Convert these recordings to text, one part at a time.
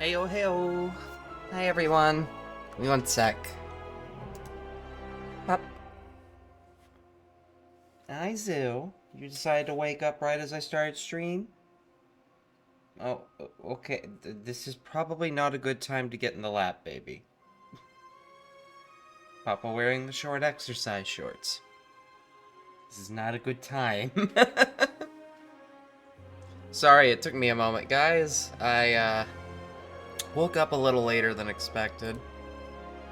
Heyo, heyo. Hi, everyone. Give me one sec. Up. Hi, Zoo. You decided to wake up right as I started stream? Oh, okay. This is probably not a good time to get in the lap, baby. Papa wearing the short exercise shorts. This is not a good time. Sorry, it took me a moment, guys. I, woke up a little later than expected.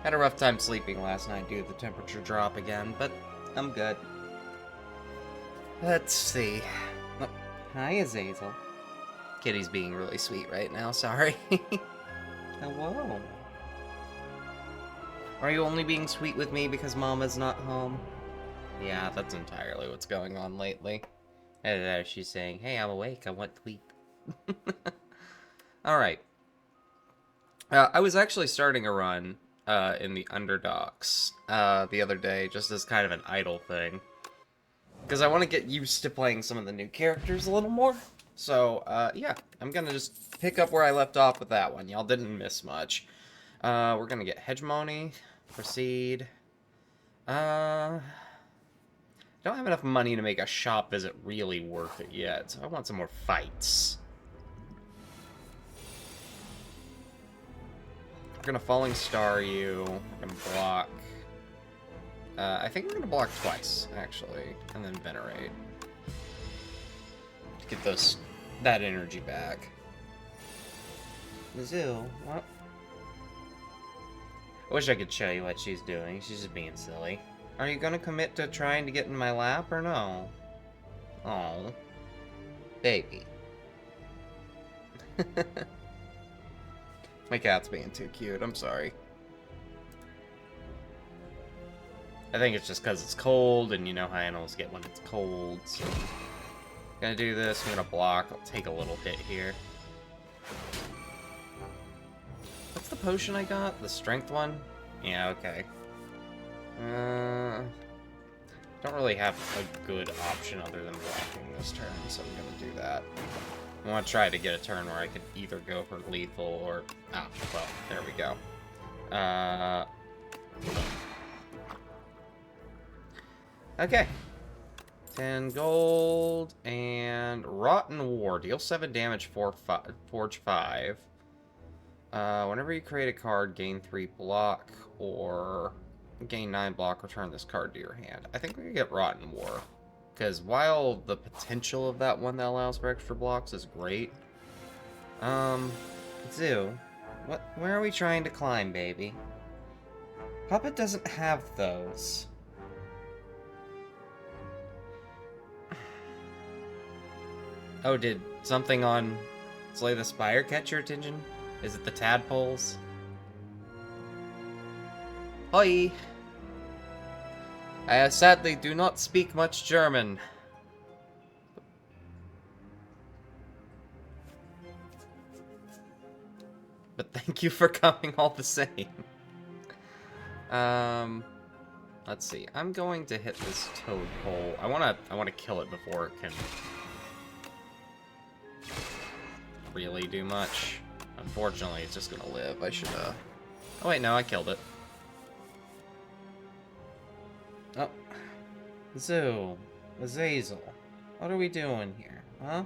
Had a rough time sleeping last night due to the temperature drop again, but I'm good. Let's see. Oh, hi, Azazel. Kitty's being really sweet right now, sorry. Hello. Are you only being sweet with me because Mama's not home? Yeah, that's entirely what's going on lately. And there she's saying, hey, I'm awake, I want tweet. Alright. I was actually starting a run in the Underdogs the other day, just as kind of an idle thing. Because I want to get used to playing some of the new characters a little more. So, yeah, I'm going to just pick up where I left off with that one. Y'all didn't miss much. We're going to get Hegemony, Proceed. Don't have enough money to make a shop visit really worth it yet, so I want some more fights. We're going to Falling Star you. We're going to block. I think we're going to block twice, actually, and then Venerate. To get that energy back. Mizzou, what? I wish I could show you what she's doing. She's just being silly. Are you gonna commit to trying to get in my lap or no? Oh, baby. My cat's being too cute. I'm sorry. I think it's just because it's cold, and you know how animals get when it's cold. So, gonna do this. I'm gonna block. I'll take a little hit here. What's the potion I got? The strength one? Yeah, okay. Don't really have a good option other than blocking this turn, so I'm gonna do that. I want to try to get a turn where I could either go for lethal or... Ah, well, there we go. Okay. 10 gold, and Rotten War. Deal 7 damage, forge 5. Whenever you create a card, gain 3 block, or gain 9 block, return this card to your hand. I think we could get Rotten War. Because while the potential of that one that allows for extra blocks is great, Zoo, where are we trying to climb, baby? Puppet doesn't have those. Oh, did something on Slay the Spire catch your attention? Is it the tadpoles? Hoi! I sadly do not speak much German. But thank you for coming all the same. Let's see. I'm going to hit this toad pole. I wanna kill it before it can really do much. Unfortunately, it's just gonna live. I should, Oh, wait, no, I killed it. Oh. Zoo. Azazel. What are we doing here, huh?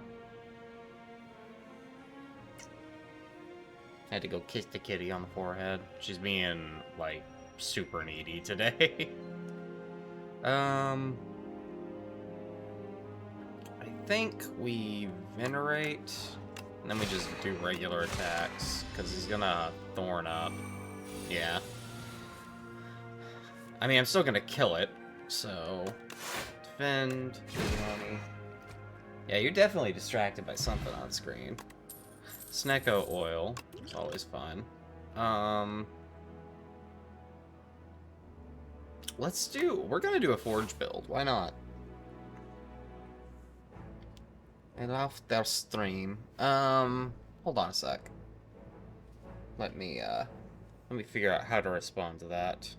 I had to go kiss the kitty on the forehead. She's being, like, super needy today. I think we venerate, and then we just do regular attacks, because he's gonna thorn up. Yeah. I mean, I'm still gonna kill it, so... Defend, money. Yeah, you're definitely distracted by something on screen. Snecko oil. It's always fun. We're gonna do a forge build. Why not? And off their stream. Hold on a sec. Let me figure out how to respond to that.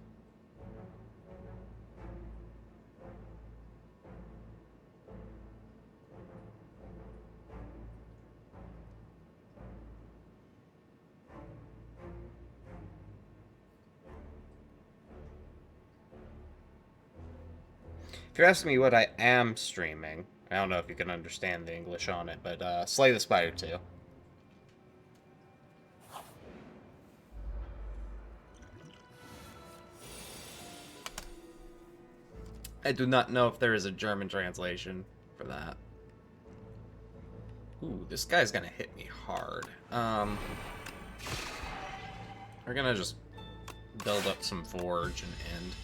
If you're asking me what I am streaming, I don't know if you can understand the English on it, but Slay the Spire II. I do not know if there is a German translation for that. Ooh, this guy's gonna hit me hard. We're gonna just build up some forge and end.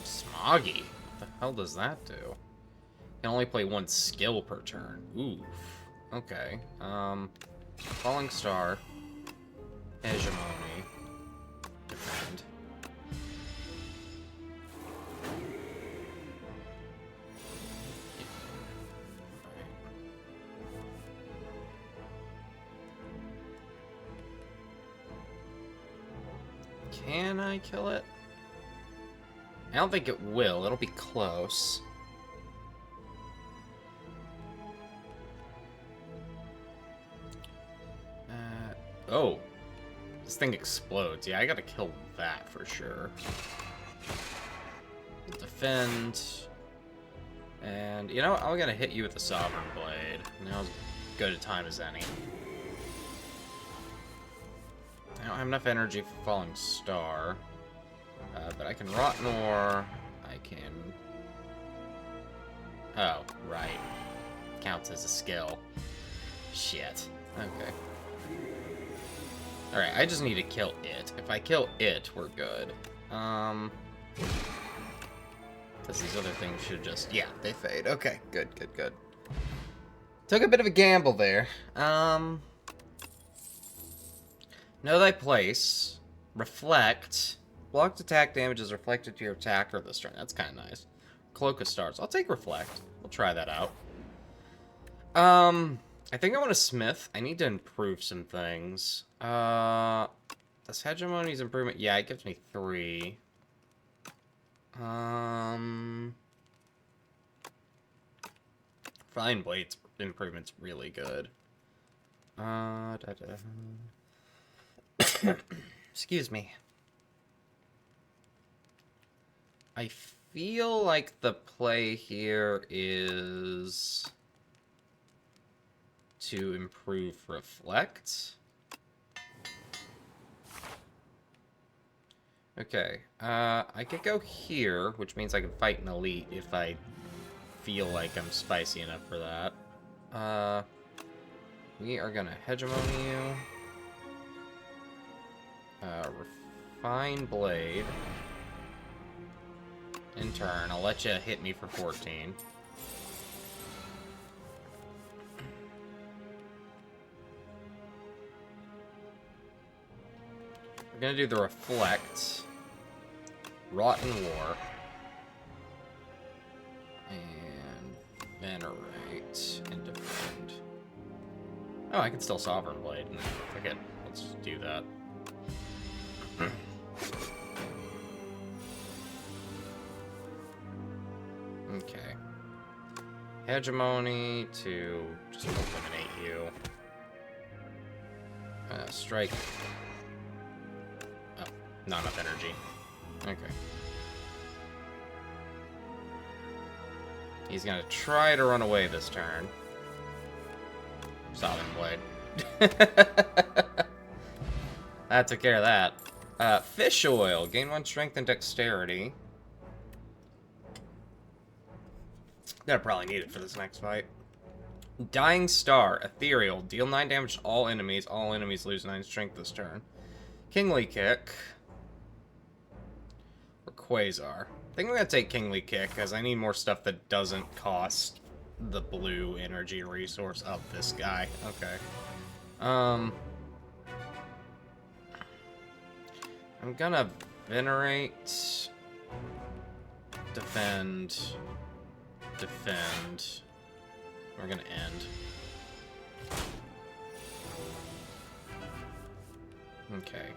Smoggy? What the hell does that do? Can only play one skill per turn. Oof. Okay. Falling Star. Hegemony. Defend. Can I kill it? I don't think it will. It'll be close. Oh. This thing explodes. Yeah, I gotta kill that for sure. Defend. And, you know what? I'm gonna hit you with the Sovereign Blade. Now as good a time as any. I don't have enough energy for Falling Star. But I can Rotten Ore. I can... Oh, right. Counts as a skill. shit. Okay. Alright, I just need to kill it. If I kill it, we're good. Because these other things should just... Yeah, they fade. Okay, good, good, good. Took a bit of a gamble there. Know thy place. Reflect. Blocked attack damage is reflected to your attacker this turn. That's kind of nice. Cloak of Stars. I'll take Reflect. We'll try that out. I think I want a Smith. I need to improve some things. Does Hegemony's improvement? Yeah, it gives me 3. Fine Blade's improvement's really good. Excuse me. I feel like the play here is to improve Reflect. Okay, I could go here, which means I can fight an elite if I feel like I'm spicy enough for that. We are gonna Hegemony you. Refine Blade. In turn, I'll let you hit me for 14. We're gonna do the Reflect. Rotten War. And Venerate. And Defend. Oh, I can still Sovereign Blade. Forget. Let's just do that. Okay. Hegemony to just eliminate you. Strike. Oh, not enough energy. Okay. He's gonna try to run away this turn. Sovereign Blade. That took care of that. Fish Oil. Gain 1 strength and dexterity. Gonna probably need it for this next fight. Dying Star. Ethereal. Deal 9 damage to all enemies. All enemies lose 9 strength this turn. Kingly Kick. Or Quasar. I think I'm gonna take Kingly Kick, because I need more stuff that doesn't cost the blue energy resource of this guy. Okay. I'm gonna Venerate. Defend. Defend. We're gonna end. Okay.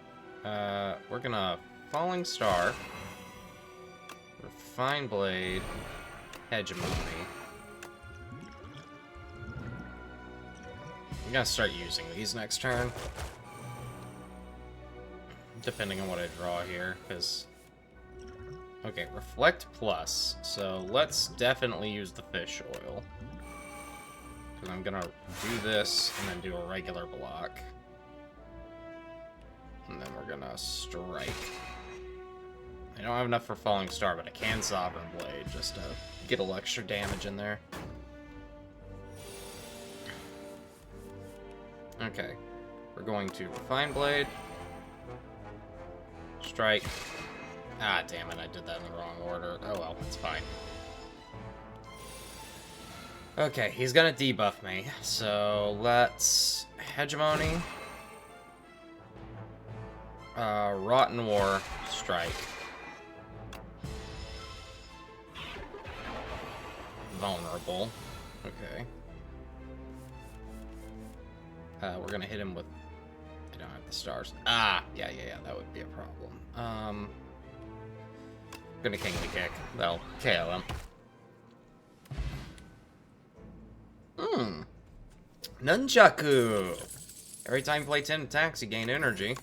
We're gonna Falling Star. Refine Blade. Hegemony. I'm gonna start using these next turn. Depending on what I draw here, because... Okay, Reflect Plus. So let's definitely use the Fish Oil. Because I'm gonna do this, and then do a regular block. And then we're gonna Strike. I don't have enough for Falling Star, but I can Sovereign Blade, just to get a little extra damage in there. Okay. We're going to Refine Blade. Strike. Ah, damn it, I did that in the wrong order. Oh well, it's fine. Okay, he's gonna debuff me, so let's Hegemony. Rotten War, Strike. Vulnerable. Okay. We're gonna hit him with... I don't have the stars. Ah! Yeah, that would be a problem. Gonna Kingly Kick. That'll KO him. Nunchaku! Every time you play 10 attacks, you gain energy.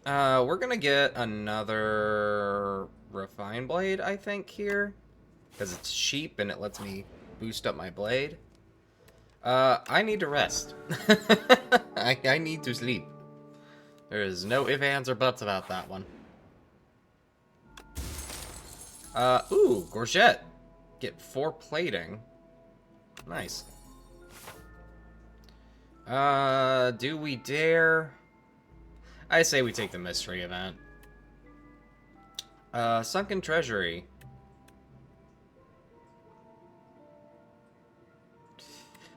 We're gonna get another Refine Blade, I think, here. Because it's cheap and it lets me boost up my blade. I need to rest. I need to sleep. There is no ifs, ands, or buts about that one. Ooh, Gorget. Get 4 plating. Nice. Do we dare? I say we take the mystery event. Sunken Treasury.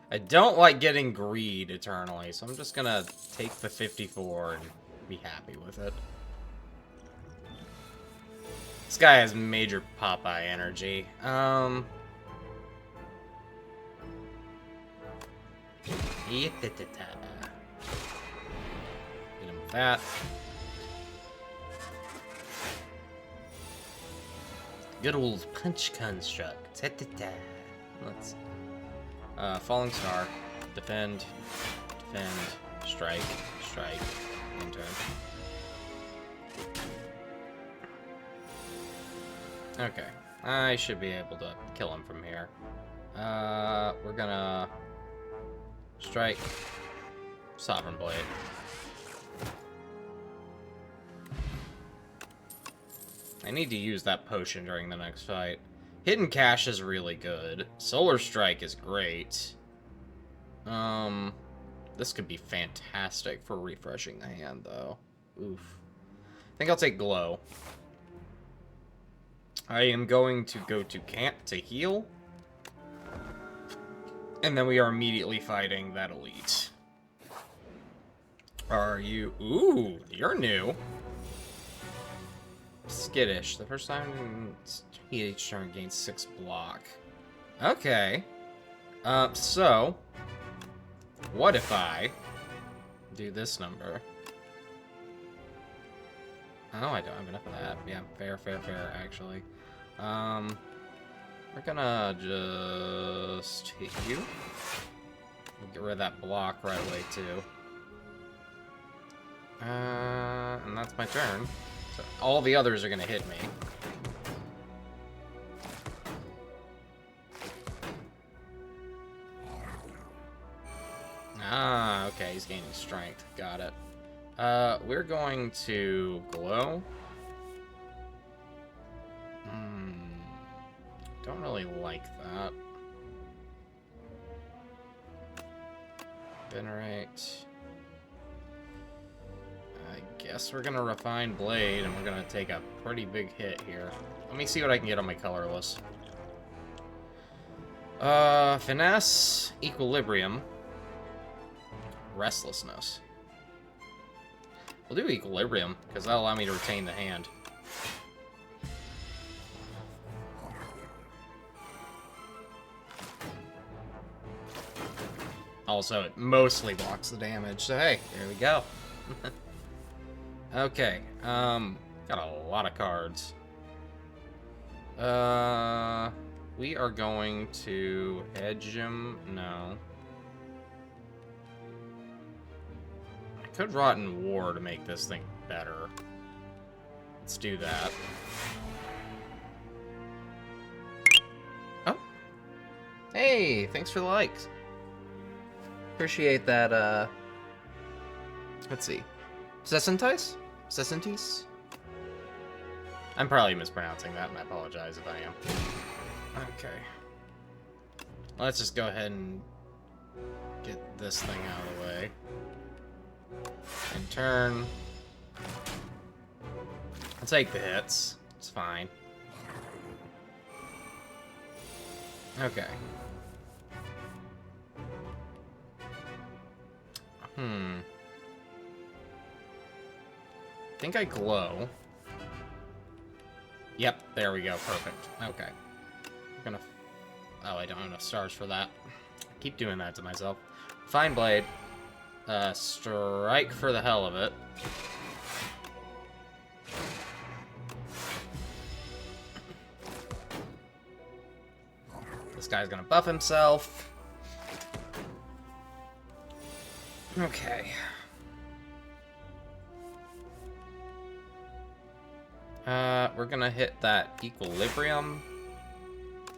I don't like getting greed eternally, so I'm just gonna take the 54 and be happy with it. This guy has major Popeye energy. Hit him with that. Good old punch construct. Let's Falling Star. Defend. Defend. Strike. Strike. End turn. Okay. I should be able to kill him from here. We're gonna strike Sovereign Blade. I need to use that potion during the next fight. Hidden Cache is really good. Solar Strike is great. This could be fantastic for refreshing the hand, though. Oof. I think I'll take Glow. I am going to go to camp to heal. And then we are immediately fighting that elite. Are you... Ooh, you're new. Skittish. The first time each turn gains 6 block. Okay. So... What if I do this number? Oh, I don't have enough of that. Yeah, fair, actually. We're gonna just hit you. We'll get rid of that block right away, too. And that's my turn. So all the others are gonna hit me. Ah, okay, he's gaining strength. Got it. We're going to glow. Don't really like that. Venerate. I guess we're gonna refine blade, and we're gonna take a pretty big hit here. Let me see what I can get on my colorless. Finesse, equilibrium, restlessness. We'll do equilibrium, because that'll allow me to retain the hand. Also, it mostly blocks the damage, so hey, there we go. Okay, got a lot of cards. We are going to hedge him. No. I could Rotten War to make this thing better. Let's do that. Oh. Hey, thanks for the likes. Appreciate that, let's see. Sessentis? Sessentis? I'm probably mispronouncing that, and I apologize if I am. Okay. Let's just go ahead and get this thing out of the way. And turn. I'll take the hits. It's fine. Okay. I think I glow. Yep, there we go. Perfect. Okay. I'm gonna... Oh, I don't have enough stars for that. I keep doing that to myself. Fine Blade. Strike for the hell of it. This guy's gonna buff himself. Okay. We're gonna hit that equilibrium.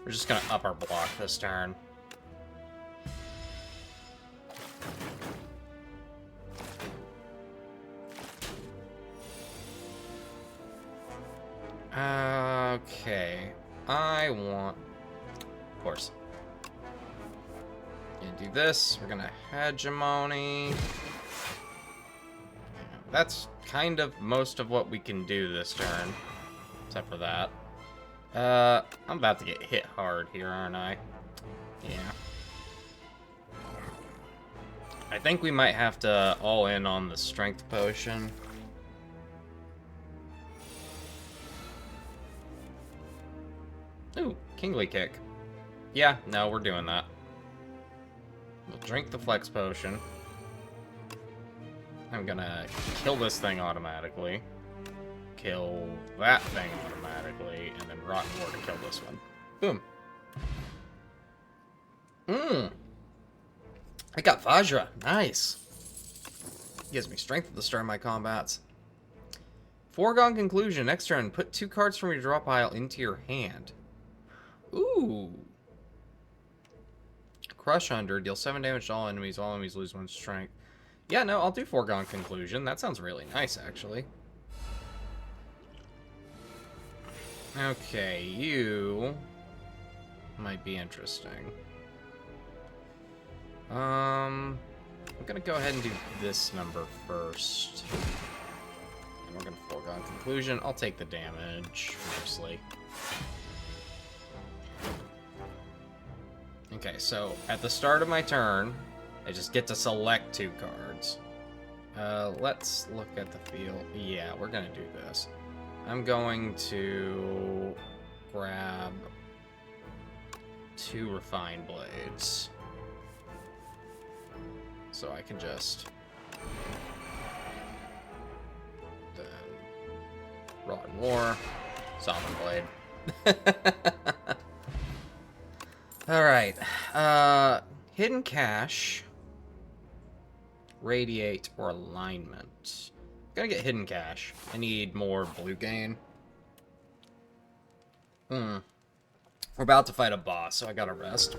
We're just gonna up our block this turn. Okay. I want... Of course. Gonna do this. We're gonna hegemony. That's kind of most of what we can do this turn. Except for that. I'm about to get hit hard here, aren't I? Yeah. I think we might have to all in on the strength potion. Ooh, Kingly Kick. Yeah, no, we're doing that. We'll drink the flex potion. I'm gonna kill this thing automatically. Kill that thing automatically, and then Rotten War to kill this one. Boom. I got Vajra. Nice. Gives me strength at the start of my combats. Foregone conclusion. Next turn, put 2 cards from your draw pile into your hand. Ooh. Crush Under. Deal 7 damage to all enemies. All enemies lose 1 strength. Yeah, no, I'll do Foregone Conclusion. That sounds really nice, actually. Okay, you might be interesting. I'm gonna go ahead and do this number first. And we're gonna Foregone Conclusion. I'll take the damage, mostly. Okay, so at the start of my turn, I just get to select 2 cards. Let's look at the field. Yeah, we're gonna do this. I'm going to grab 2 Refined Blades. So I can just... Then... Rotten War. Sovereign Blade. Alright. Hidden Cache. Radiate or Alignment. Gotta get Hidden Cache. I need more blue gain. We're about to fight a boss, so I gotta rest.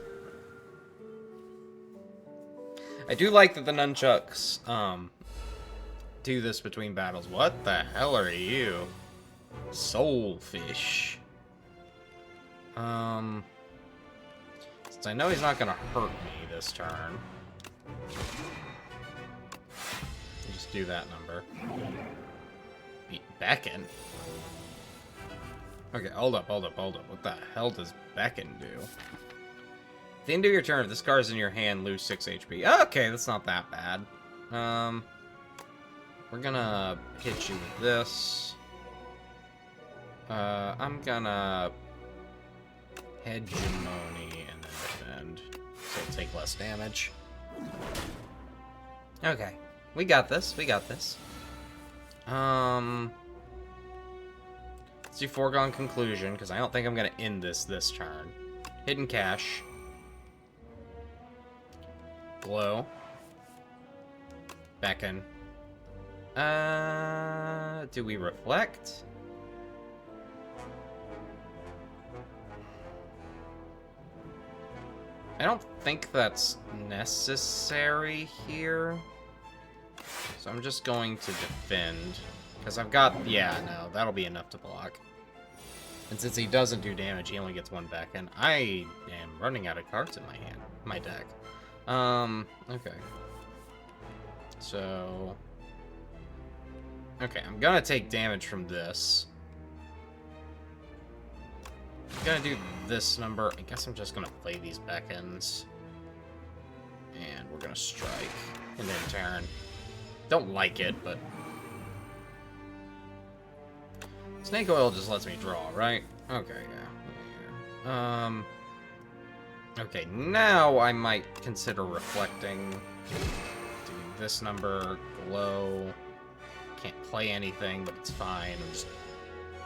I do like that the nunchucks, do this between battles. What the hell are you? Soulfish. Since I know he's not gonna hurt me this turn. I'll just do that number. Beat Beckon. Okay, hold up. What the hell does Beckon do? At the end of your turn, if this card is in your hand, lose 6 HP. Okay, that's not that bad. We're gonna hit you with this. I'm gonna Hegemony and then defend, so it'll take less damage. Okay, we got this. Let's do Foregone Conclusion, because I don't think I'm gonna end this turn. Hidden Cache. Glow. Beckon. Do we reflect? I don't think that's necessary here. So I'm just going to defend. Because I've got... Yeah, no, that'll be enough to block. And since he doesn't do damage, he only gets 1 Beckon. I am running out of cards in my deck. Okay. So... Okay, I'm gonna take damage from this. I'm gonna do this number. I guess I'm just gonna play these Beckons. And we're gonna strike. And then turn. Don't like it, but... Snake Oil just lets me draw, right? Okay, yeah. Okay, now I might consider reflecting. Do this number, glow. Can't play anything, but it's fine. I'm just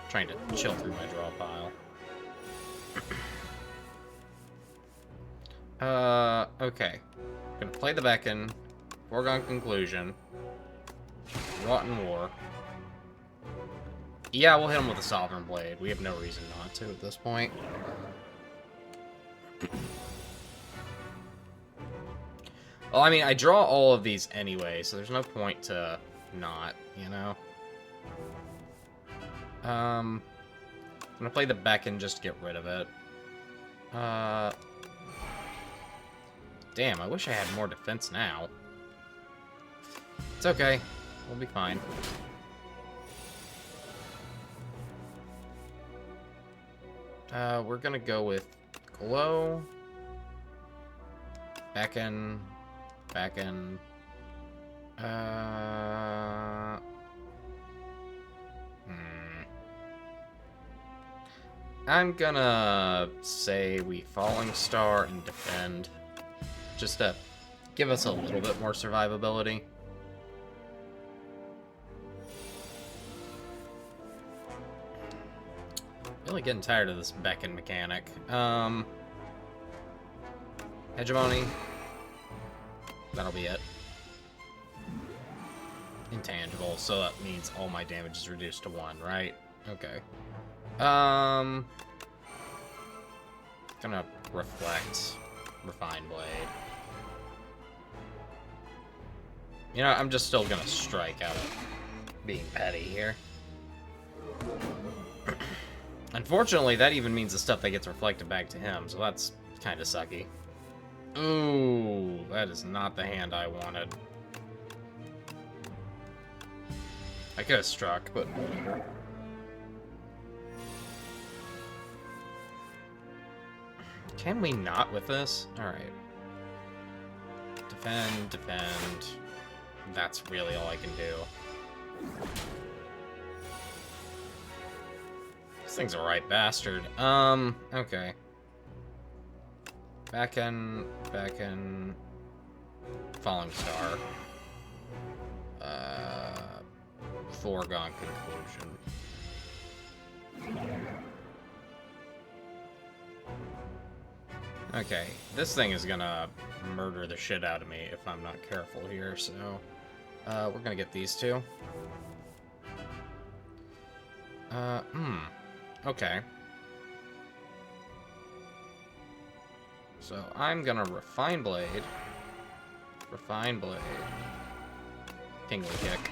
trying to chill through my draw pile. Okay. I'm gonna play the Beckon. Foregone Conclusion. Rotten War. Yeah, we'll hit him with a Sovereign Blade. We have no reason not to at this point. Well, I mean, I draw all of these anyway, so there's no point to not, you know? I'm gonna play the Beckon just to get rid of it. Damn, I wish I had more defense now. It's okay. We'll be fine. We're gonna go with Glow. Back in. I'm gonna say we Falling Star and defend. Just to give us a little bit more survivability. Really getting tired of this beckon mechanic. Hegemony. That'll be it. Intangible, so that means all my damage is reduced to 1, right? Okay. Gonna reflect. Refine Blade. You know, I'm just still gonna strike out of being petty here. Unfortunately, that even means the stuff that gets reflected back to him, so that's kind of sucky. Ooh, that is not the hand I wanted. I could have struck, but whatever. Can we not with this? Alright. Defend, defend. That's really all I can do. This thing's a right bastard. Okay. Back in. Falling Star. Foregone conclusion. Okay, this thing is gonna murder the shit out of me if I'm not careful here, so... we're gonna get these two. Okay. So, I'm gonna Refine Blade. Refine Blade. Tingly Kick.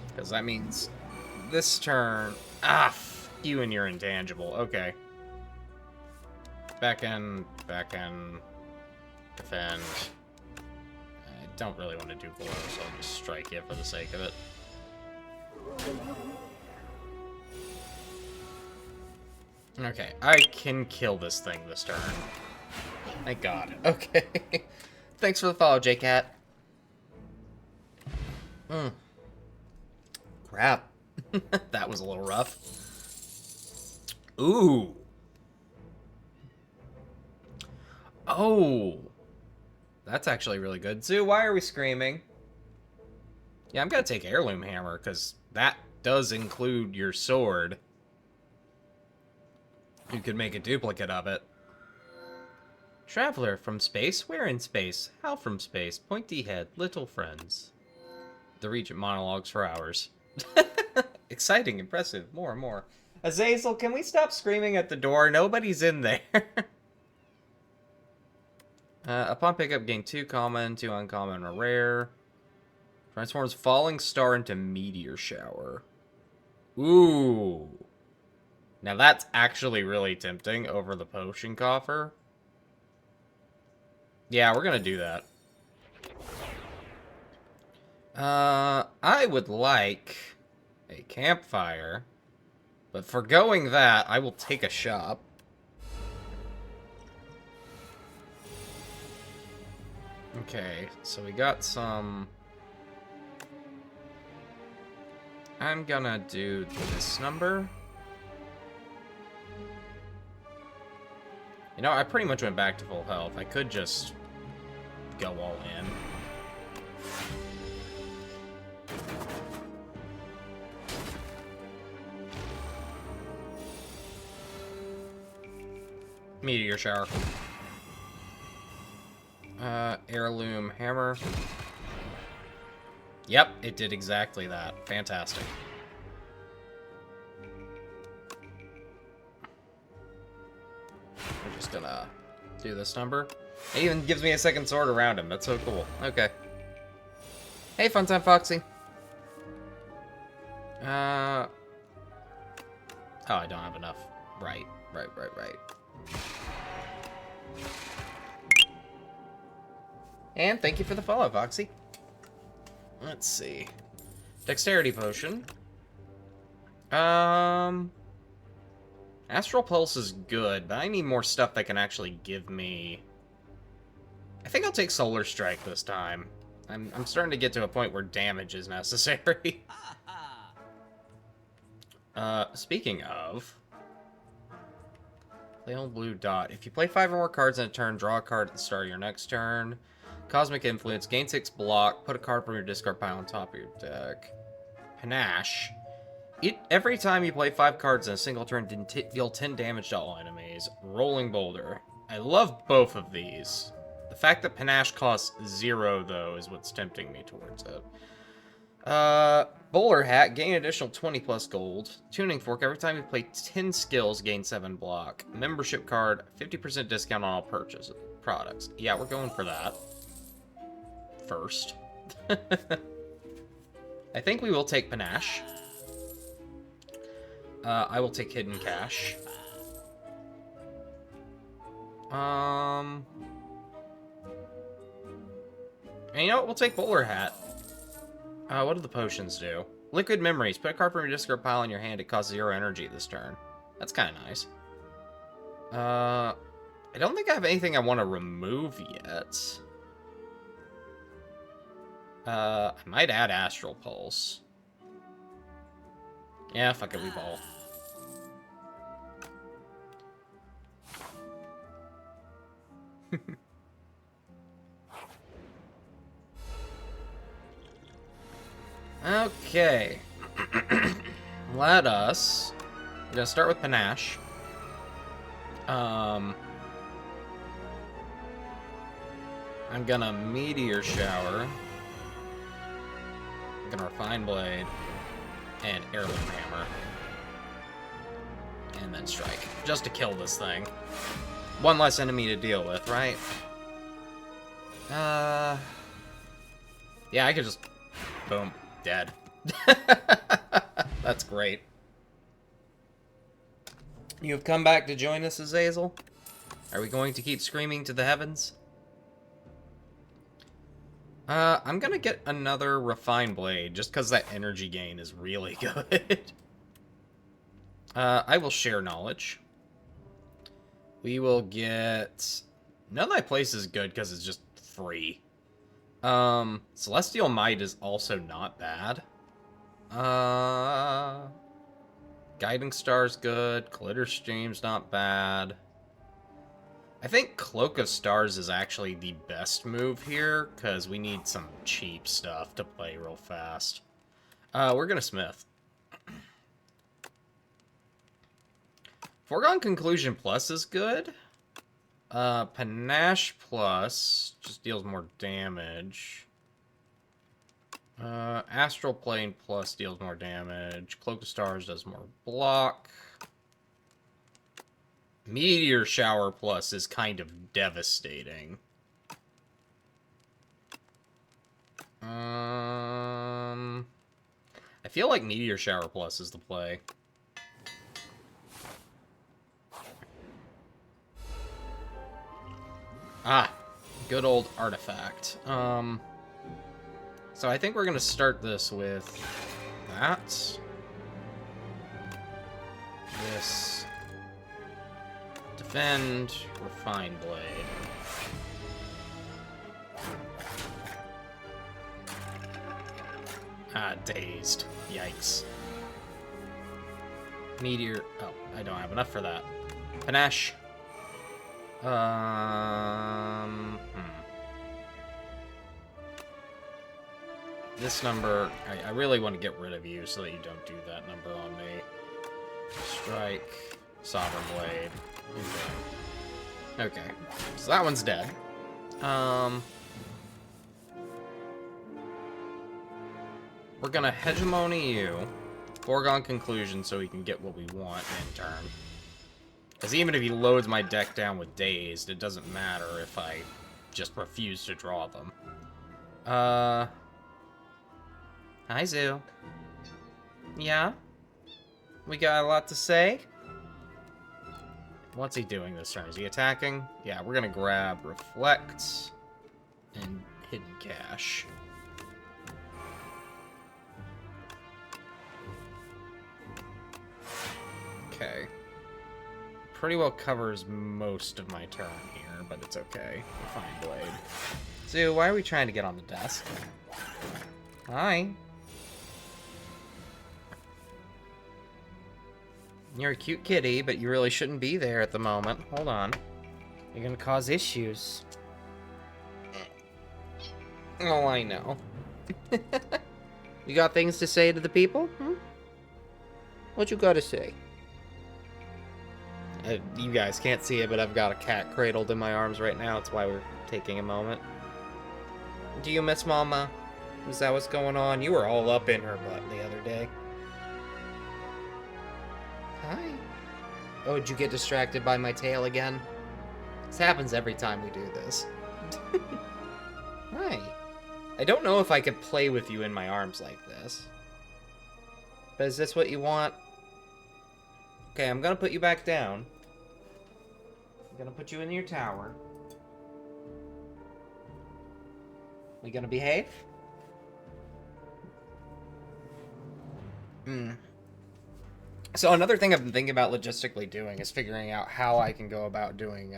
Because that means this turn... Ah, f you and your intangible. Okay. Back in, defend. I don't really want to do Glow, so I'll just strike it for the sake of it. Okay, I can kill this thing this turn. Thank God. Okay. Thanks for the follow, J-Cat. Crap. That was a little rough. Ooh. Oh. That's actually really good. Zoo, why are we screaming? Yeah, I'm gonna take Heirloom Hammer, because that does include your sword. You could make a duplicate of it. Traveler from space? Where in space? How from space? Pointy head, little friends. The Regent monologues for hours. Exciting, impressive, more and more. Azazel, can we stop screaming at the door? Nobody's in there. Upon pickup, gain 2 common, 2 uncommon, or rare. Transforms Falling Star into Meteor Shower. Ooh. Now that's actually really tempting over the Potion Coffer. Yeah, we're gonna do that. I would like a campfire, but forgoing that, I will take a shop. Okay, so we got some... I'm gonna do this number. You know, I pretty much went back to full health. I could just go all in. Meteor Shower. Heirloom Hammer. Yep, it did exactly that. Fantastic. We're just gonna do this number. It even gives me a second sword around him. That's so cool. Okay. Hey, Funtime Foxy. Oh, I don't have enough. Right. And thank you for the follow, Foxy. Let's see. Dexterity potion. Astral Pulse is good, but I need more stuff that can actually give me... I think I'll take Solar Strike this time. I'm starting to get to a point where damage is necessary. Speaking of... Play on blue dot. If you play 5 or more cards in a turn, draw a card at the start of your next turn. Cosmic Influence. Gain 6 block. Put a card from your discard pile on top of your deck. Panache. Every time you play 5 cards in a single turn, deal 10 damage to all enemies. Rolling Boulder. I love both of these. The fact that Panache costs 0, though, is what's tempting me towards it. Bowler Hat, gain additional 20 plus gold. Tuning Fork, every time you play 10 skills, gain 7 block. Membership card, 50% discount on all products. Yeah, we're going for that. First. I think we will take Panache. I will take Hidden Cash. And you know what? We'll take Bowler Hat. What do the potions do? Liquid Memories. Put a card from your discard pile in your hand. It costs 0 energy this turn. That's kind of nice. I don't think I have anything I want to remove yet. I might add Astral Pulse. Yeah, fuck it, we ball. Okay. Let us... We're gonna start with Panache. I'm gonna Meteor Shower. I'm gonna Refine Blade. And Heirloom Hammer. And then Strike. Just to kill this thing. One less enemy to deal with, right? Yeah, I could just... Boom. Dead. That's great. You have come back to join us, Azazel? Are we going to keep screaming to the heavens? I'm gonna get another Refine Blade, just because that energy gain is really good. I will share knowledge. We will get... None of my place is good, because it's just free. Celestial Might is also not bad. Guiding Star's good. Glitter Stream's not bad. I think Cloak of Stars is actually the best move here, because we need some cheap stuff to play real fast. We're gonna Smith. Foregone Conclusion Plus is good. Panache Plus just deals more damage. Astral Plane Plus deals more damage. Cloak of Stars does more block. Meteor Shower Plus is kind of devastating. I feel like Meteor Shower Plus is the play. Ah, good old Artifact. So I think we're gonna start this with that. This. Defend, Refine Blade. Ah, dazed. Yikes. Meteor. Oh, I don't have enough for that. Panache. This number, I really want to get rid of you so that you don't do that number on me. Strike, Sovereign Blade. Okay, so that one's dead. We're gonna Hegemony you, Foregone Conclusion so we can get what we want in turn. Because even if he loads my deck down with Dazed, it doesn't matter if I just refuse to draw them. Hi, Zoo. Yeah? We got a lot to say? What's he doing this turn? Is he attacking? Yeah, we're gonna grab Reflect and hidden cache. Okay. Pretty well covers most of my turn here, but it's okay. Fine blade. So, why are we trying to get on the desk? Hi. You're a cute kitty, but you really shouldn't be there at the moment. Hold on. You're gonna cause issues. Oh, I know. You got things to say to the people? Hmm? What you gotta say? You guys can't see it, but I've got a cat cradled in my arms right now. That's why we're taking a moment. Do you miss Mama? Is that what's going on? You were all up in her butt the other day. Hi. Oh, did you get distracted by my tail again? This happens every time we do this. Hi. I don't know if I could play with you in my arms like this. But is this what you want? Okay, I'm gonna put you back down. I'm gonna put you in your tower. We gonna behave? So another thing I've been thinking about logistically doing is figuring out how I can go about doing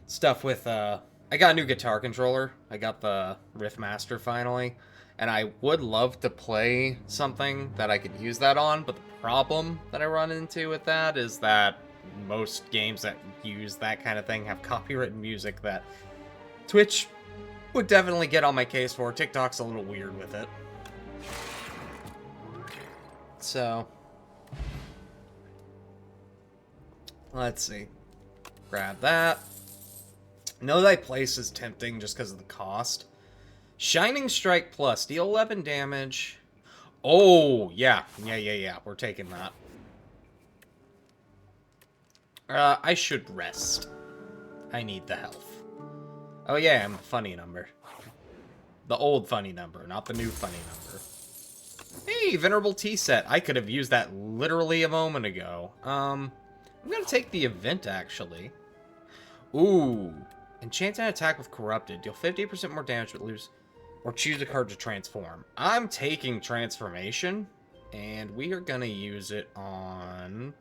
stuff with I got a new guitar controller. I got the Riffmaster finally, and I would love to play something that I could use that on, but the problem that I run into with that is that most games that use that kind of thing have copyrighted music that Twitch would definitely get on my case for. TikTok's a little weird with it. So, let's see. Grab that. Know Thy Place is tempting just because of the cost. Shining Strike Plus. Deal 11 damage. Oh, yeah. Yeah. We're taking that. I should rest. I need the health. Oh, yeah, I'm a funny number. The old funny number, not the new funny number. Hey, Venerable Tea Set. I could have used that literally a moment ago. I'm gonna take the event, actually. Ooh. Enchant an attack with Corrupted. Deal 50% more damage but lose... Or choose a card to transform. I'm taking Transformation. And we are gonna use it on...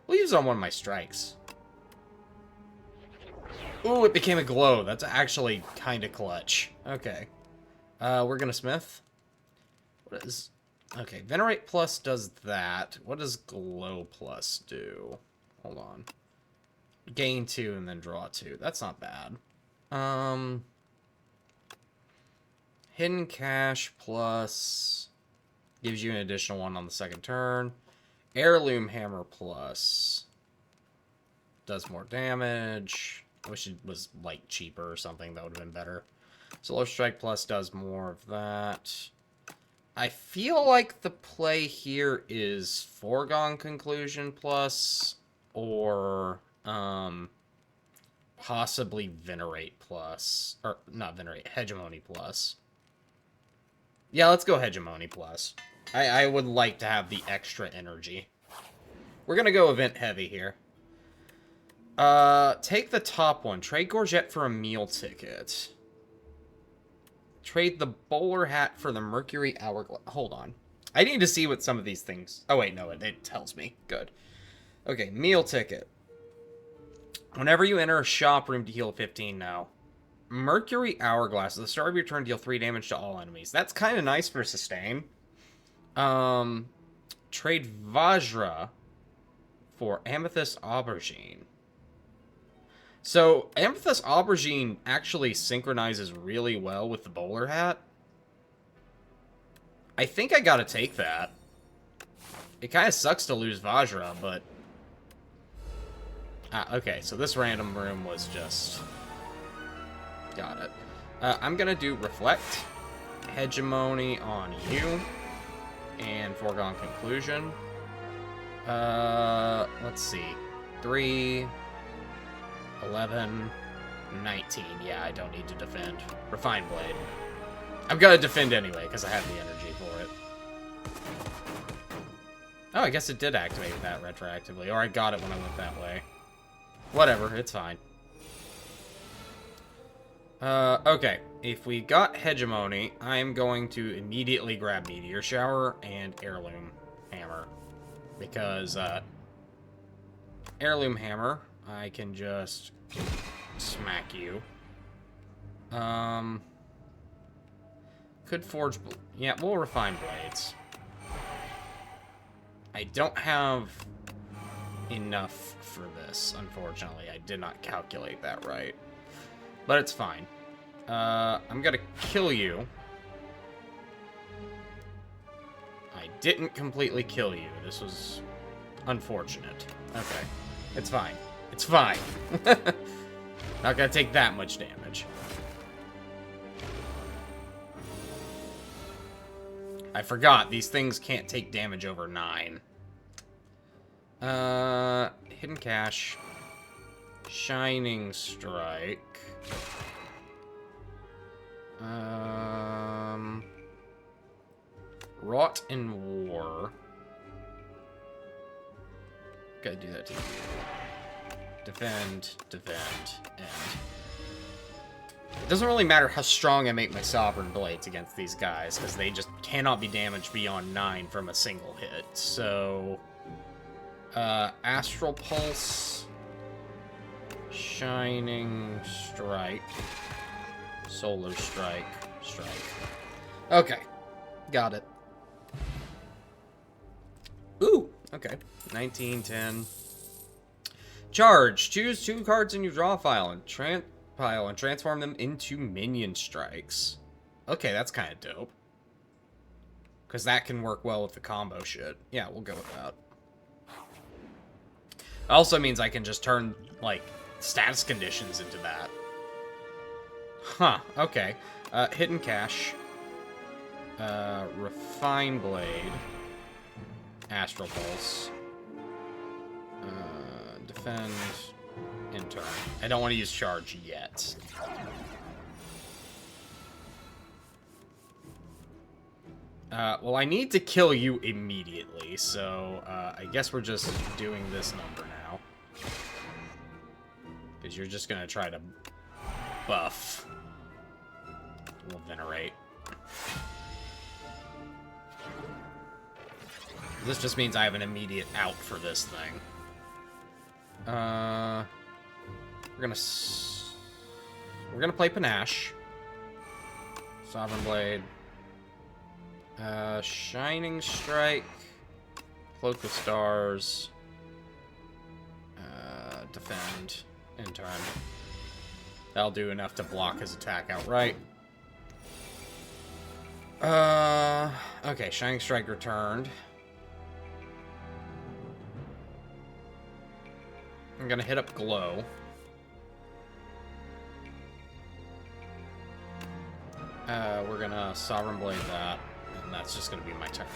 We'll use it on one of my strikes. Ooh, it became a glow. That's actually kind of clutch. Okay. We're gonna smith. What is... Okay, Venerate Plus does that. What does Glow Plus do? Hold on. Gain 2 and then draw 2. That's not bad. Hidden Cache Plus gives you an additional one on the second turn. Heirloom Hammer Plus does more damage. I wish it was, like, cheaper or something. That would have been better. Solar Strike Plus does more of that. I feel like the play here is Foregone Conclusion Plus or possibly Venerate Plus. Or, not Venerate, Hegemony Plus. Yeah, let's go Hegemony Plus. I would like to have the extra energy. We're going to go event heavy here. Take the top one. Trade Gorget for a meal ticket. Trade the bowler hat for the Mercury Hourglass. Hold on. I need to see what some of these things... Oh, wait, no, it tells me. Good. Okay, meal ticket. Whenever you enter a shop room to heal 15 now. Mercury Hourglass. At the start of your turn, deal 3 damage to all enemies. That's kind of nice for sustain. Trade Vajra for Amethyst Aubergine. So, Amethyst Aubergine actually synchronizes really well with the bowler hat. I think I gotta take that. It kind of sucks to lose Vajra, but... okay, so this random room was just... Got it. I'm gonna do Reflect, Hegemony on you, and Foregone Conclusion. Let's see. 3... 11, 19. Yeah, I don't need to defend. Refined Blade. I'm gonna defend anyway, because I have the energy for it. Oh, I guess it did activate that retroactively, or I got it when I went that way. Whatever, it's fine. Okay. If we got Hegemony, I'm going to immediately grab Meteor Shower and Heirloom Hammer. Because, Heirloom Hammer, I can just smack you. Could forge... Yeah, we'll refine blades. I don't have enough for this, unfortunately. I did not calculate that right. But it's fine. I'm gonna kill you. I didn't completely kill you. This was unfortunate. Okay. It's fine. It's fine. Not gonna take that much damage. I forgot, these things can't take damage over 9. Hidden Cache. Shining Strike. Rot in War. Gotta do that to you. Defend, and... It doesn't really matter how strong I make my Sovereign Blades against these guys, because they just cannot be damaged beyond 9 from a single hit. So... Astral Pulse... Shining Strike... Solar Strike... Strike. Okay. Got it. Ooh! Okay. 19, 10. Charge. Choose 2 cards in your draw file and transform them into minion strikes. Okay, that's kind of dope. Because that can work well with the combo shit. Yeah, we'll go with that. Also means I can just turn, like, status conditions into that. Huh, okay. Hidden Cache. Refine Blade. Astral Pulse. Defend. Intern. I don't want to use charge yet. Well, I need to kill you immediately, so I guess we're just doing this number now. Because you're just going to try to buff. We'll Venerate. This just means I have an immediate out for this thing. We're gonna play Panache. Sovereign Blade. Shining Strike. Cloak of Stars. Defend. Intern. That'll do enough to block his attack outright. Okay, Shining Strike returned. I'm gonna hit up Glow. We're gonna Sovereign Blade that, and that's just gonna be my turn.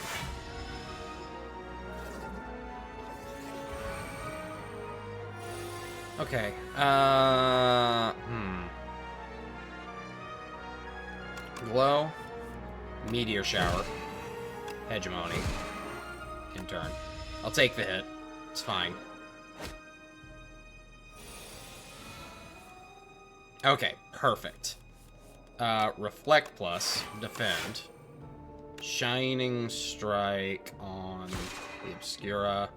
Okay, Glow, Meteor Shower, Hegemony, Intern. I'll take the hit. It's fine. Okay, perfect. Reflect plus, defend. Shining Strike on the Obscura.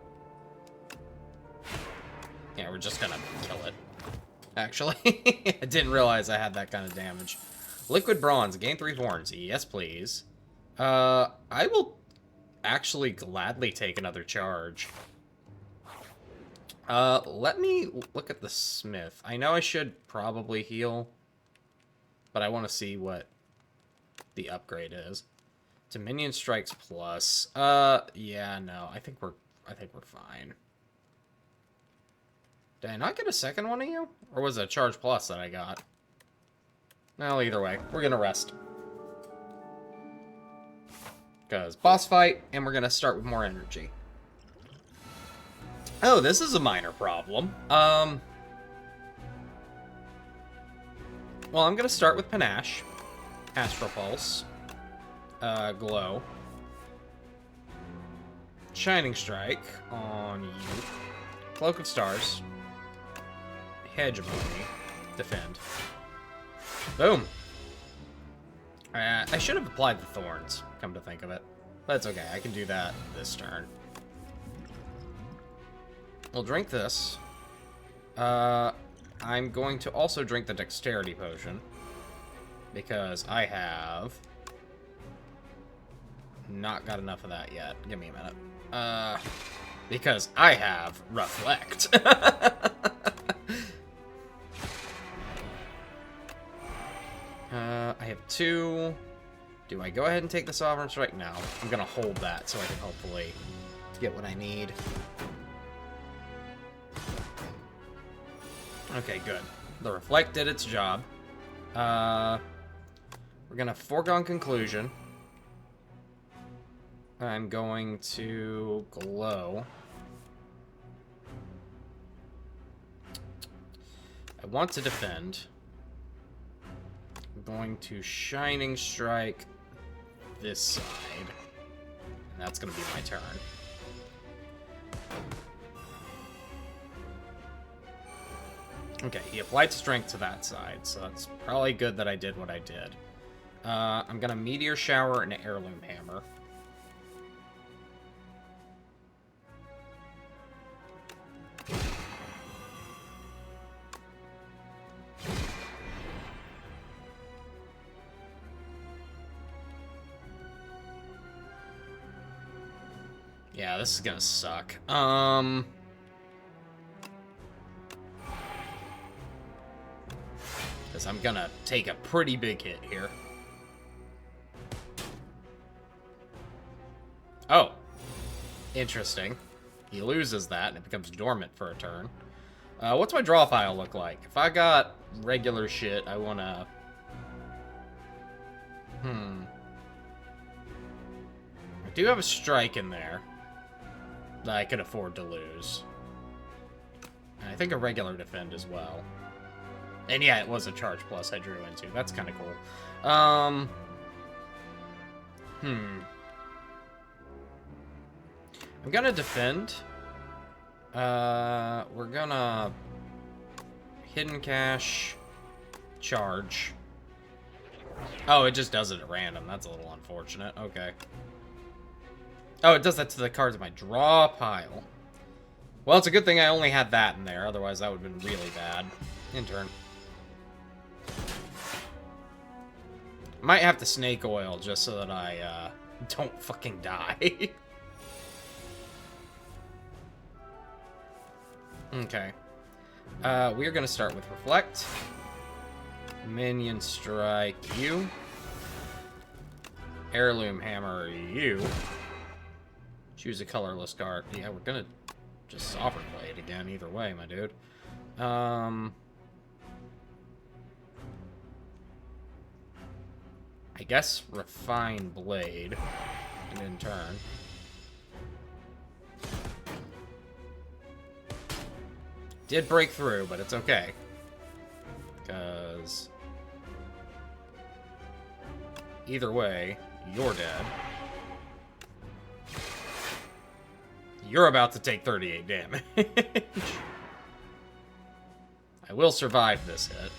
Yeah, we're just gonna kill it. Actually, I didn't realize I had that kind of damage. Liquid Bronze, gain 3 thorns. Yes, please. I will actually gladly take another charge. Let me look at the Smith. I know I should probably heal, but I want to see what the upgrade is. To Minion Strikes plus. Yeah, no. I think we're fine. Did I not get a second one of you? Or was it a charge plus that I got? Well, either way, we're gonna rest. Because boss fight, and we're gonna start with more energy. Oh, this is a minor problem. Well, I'm gonna start with Panache. Astral Pulse. Glow. Shining Strike on you. Cloak of Stars. Hegemony. Defend. Boom. I should have applied the thorns, come to think of it. But it's okay, I can do that this turn. We'll drink this. I'm going to also drink the dexterity potion. Because I have not got enough of that yet. Give me a minute. Because I have reflect. I have 2. Do I go ahead and take the Sovereign Strike? No. I'm gonna hold that so I can hopefully get what I need. Okay, good. The reflect did its job. We're gonna foregone conclusion. I'm going to glow. I want to defend. I'm going to Shining Strike this side. And that's going to be my turn. Okay, he applied strength to that side, so that's probably good that I did what I did. I'm going to Meteor Shower and Heirloom Hammer. Yeah, this is gonna suck. Because I'm gonna take a pretty big hit here. Oh. Interesting. He loses that, and it becomes dormant for a turn. What's my draw pile look like? If I got regular shit, I wanna... I do have a strike in there that I could afford to lose. And I think a regular defend as well. And yeah, it was a charge plus I drew into. That's kind of cool. I'm gonna defend. We're gonna Hidden Cache, charge. Oh, it just does it at random. That's a little unfortunate. Okay. Oh, it does that to the cards in my draw pile. Well, it's a good thing I only had that in there. Otherwise, that would have been really bad. In turn. Might have to Snake Oil just so that I don't fucking die. Okay. We're going to start with Reflect. Minion Strike you. Heirloom Hammer you. Choose a colorless card. Yeah, we're gonna just Sovereign Blade again, either way, my dude. I guess Refine Blade. And in turn. Did break through, but it's okay. Because... either way, you're dead. You're about to take 38 damage. I will survive this hit.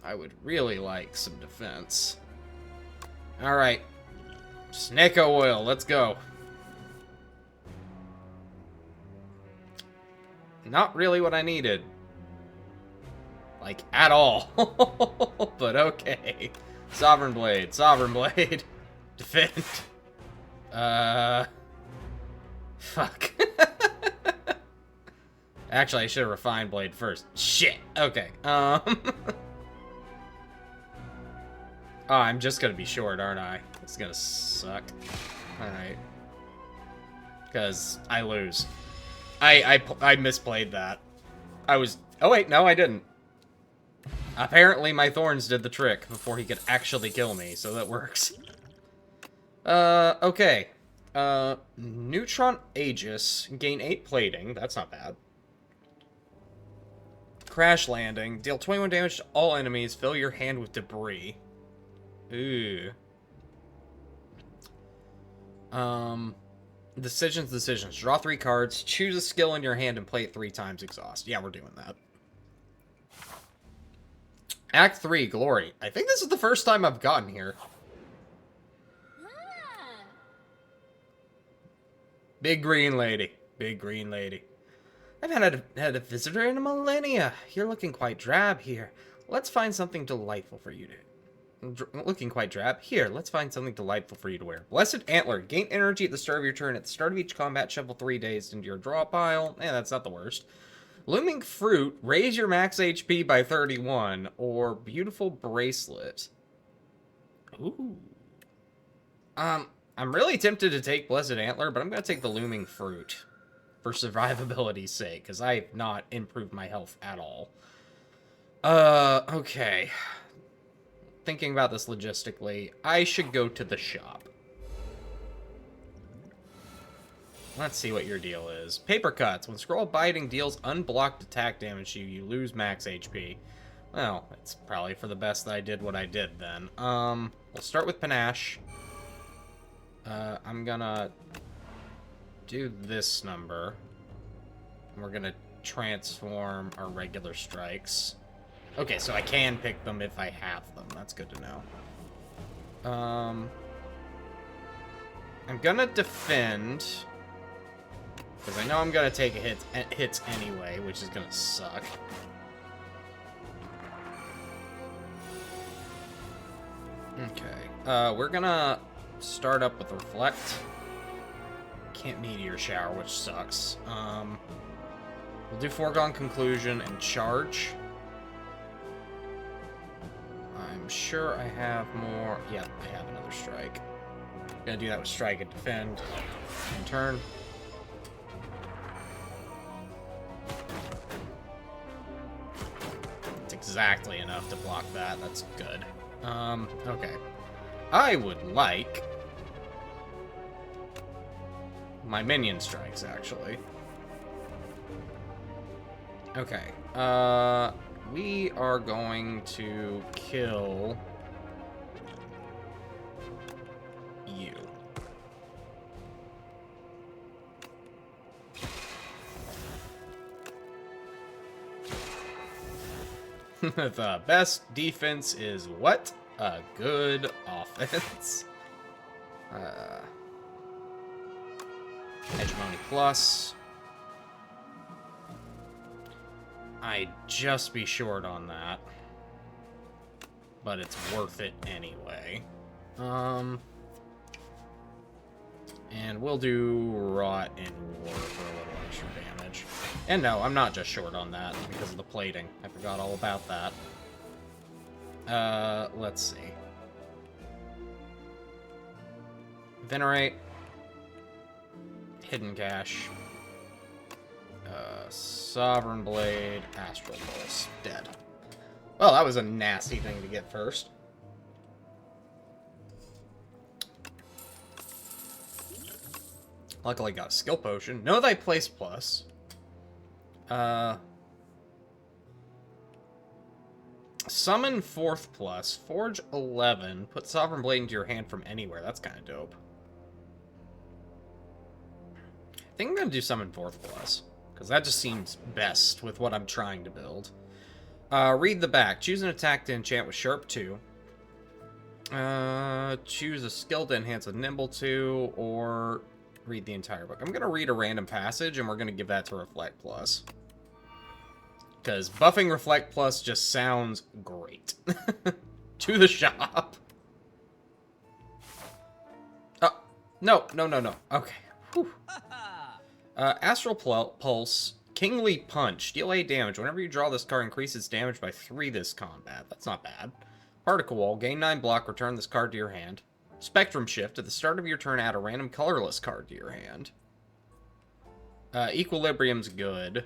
I would really like some defense. Alright. Snake Oil, let's go. Not really what I needed. Like, at all. But okay. Sovereign Blade, Sovereign Blade. Defend. Fuck. Actually, I should have Refined Blade first. Shit. Okay. Oh, I'm just gonna be short, aren't I? It's gonna suck. Alright. Because I lose. I misplayed that. I was... oh, wait, no, I didn't. Apparently my thorns did the trick before he could actually kill me, so that works. Okay. Neutron Aegis. Gain 8 plating. That's not bad. Crash Landing. Deal 21 damage to all enemies. Fill your hand with debris. Ooh. Decisions. Draw 3 cards, choose a skill in your hand, and play it 3 times exhaust. Yeah, we're doing that. Act 3, Glory. I think this is the first time I've gotten here. Big green lady. Big green lady. I've had a visitor in a millennia. You're looking quite drab here. Let's find something delightful for you to... Looking quite drab. Here, let's find something delightful for you to wear. Blessed Antler. Gain energy at the start of your turn. At the start of each combat, shuffle 3 days into your draw pile. That's not the worst. Looming Fruit. Raise your max HP by 31. Or Beautiful Bracelet. Ooh. I'm really tempted to take Blessed Antler, but I'm going to take the Looming Fruit for survivability's sake, because I have not improved my health at all. Okay. Thinking about this logistically, I should go to the shop. Let's see what your deal is. Paper Cuts. When Scroll Biting deals unblocked attack damage to you, you lose max HP. Well, it's probably for the best that I did what I did then. We'll start with Panache. I'm gonna do this number. We're gonna transform our regular strikes. Okay, so I can pick them if I have them. That's good to know. I'm gonna defend, because I know I'm gonna take hits anyway, which is gonna suck. Okay, we're gonna start up with Reflect. Can't Meteor Shower, which sucks. We'll do Foregone Conclusion and Charge. I'm sure I have more. Yeah, I have another Strike. Gonna do that with Strike and Defend. In turn. It's exactly enough to block that. That's good. Okay. I would like my minion strikes, actually. Okay. We are going to kill you. The best defense is what? A good offense. Hegemony Plus. I'd just be short on that. But it's worth it anyway. And we'll do Rot and War for a little extra damage. And no, I'm not just short on that because of the plating. I forgot all about that. Let's see. Venerate. Hidden Cache. Sovereign Blade. Astral Pulse. Dead. Well, that was a nasty thing to get first. Luckily got a skill potion. Know Thy Place Plus. Summon 4th Plus. Forge 11. Put Sovereign Blade into your hand from anywhere. That's kind of dope. I think I'm going to do Summon 4th Plus. Because that just seems best with what I'm trying to build. Read the back. Choose an attack to enchant with Sharp 2. Choose a skill to enhance with Nimble 2. Or read the entire book. I'm going to read a random passage, and we're going to give that to Reflect Plus. Because buffing Reflect Plus just sounds great. To the shop. Oh, no. Okay. Whew. Astral Pulse. Kingly Punch. Deal 8 damage. Whenever you draw this card, increase its damage by 3 this combat. That's not bad. Particle Wall. Gain 9 block. Return this card to your hand. Spectrum Shift. At the start of your turn, add a random colorless card to your hand. Equilibrium's good.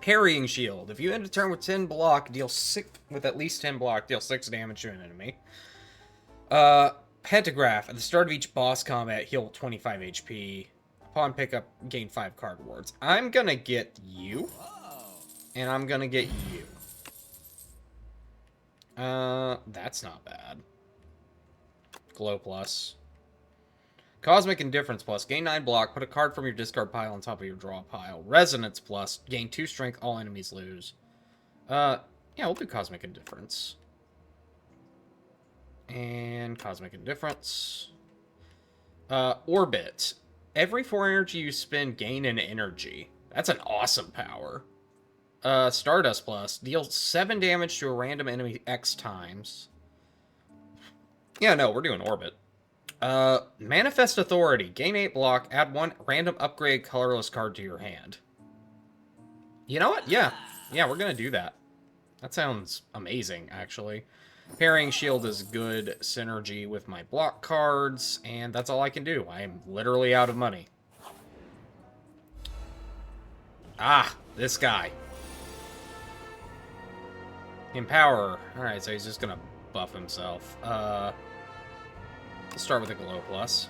Parrying Shield. If you end a turn with 10 block, deal 6 with at least 10 block, deal 6 damage to an enemy. Pentagraph. At the start of each boss combat, heal 25 HP. Upon pickup, gain 5 card rewards. I'm gonna get you. And I'm gonna get you. That's not bad. Glow Plus. Cosmic Indifference plus, gain 9 block, put a card from your discard pile on top of your draw pile. Resonance plus, gain 2 strength, all enemies lose. Yeah, we'll do Cosmic Indifference. And Cosmic Indifference. Orbit. Every 4 energy you spend, gain an energy. That's an awesome power. Stardust plus, deal 7 damage to a random enemy X times. Yeah, no, we're doing Orbit. Manifest Authority. Gain 8 block, add 1 random upgrade colorless card to your hand. You know what? Yeah. Yeah, we're gonna do that. That sounds amazing, actually. Parrying Shield is good synergy with my block cards, and that's all I can do. I am literally out of money. Ah, this guy. Empower. Alright, so he's just gonna buff himself. Let's start with a Glow Plus.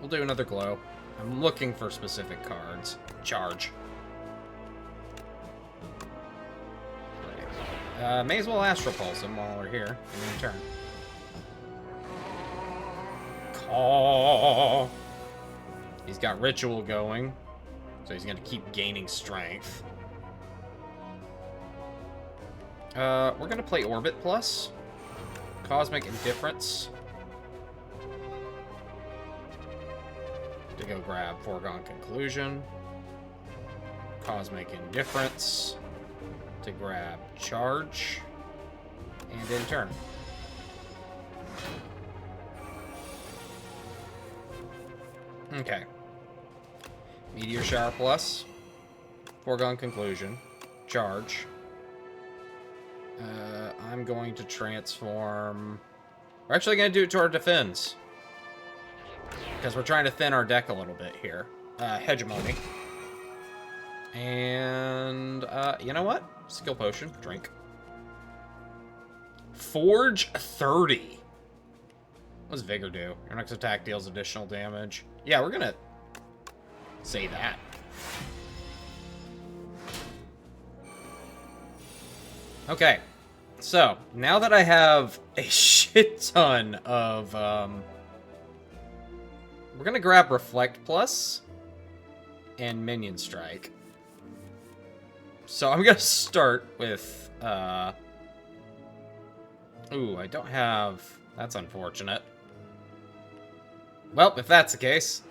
We'll do another Glow. I'm looking for specific cards. Charge. May as well Astral Pulse him while we're here. In turn. Caw. He's got Ritual going, so he's going to keep gaining strength. We're going to play Orbit Plus. Cosmic Indifference. To go grab Foregone Conclusion. Cosmic Indifference. To grab Charge. And in turn. Okay. Meteor Shower Plus. Foregone Conclusion. Charge. I'm going to transform... We're actually going to do it to our Defends. Because we're trying to thin our deck a little bit here. Hegemony. And, you know what? Skill Potion. Drink. Forge 30. What does Vigor do? Your next attack deals additional damage. Yeah, we're gonna say that. Okay. So, now that I have a shit ton of, we're gonna grab Reflect Plus and Minion Strike. So I'm gonna start with, ooh, I don't have... That's unfortunate. Well, if that's the case...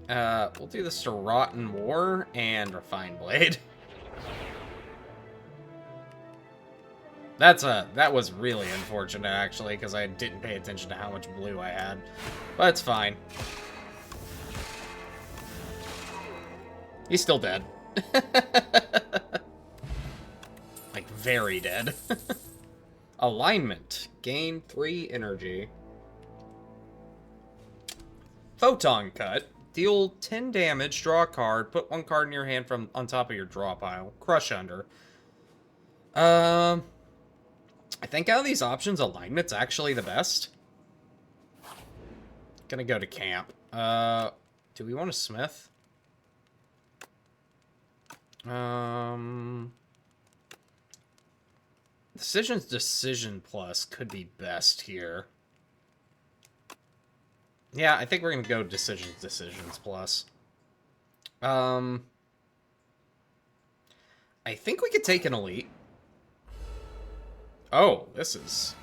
we'll do this to Rotten War and Refine Blade. That was really unfortunate, actually, because I didn't pay attention to how much blue I had. But it's fine. He's still dead. Like, very dead. Alignment. Gain 3 energy. Photon Cut. Deal 10 damage, draw a card, put 1 card in your hand from on top of your draw pile. Crush Under. I think out of these options, Alignment's actually the best. Gonna go to Camp. Do we want a Smith? Decision Plus could be best here. Yeah, I think we're gonna go Decisions Plus. I think we could take an Elite. Oh, this is...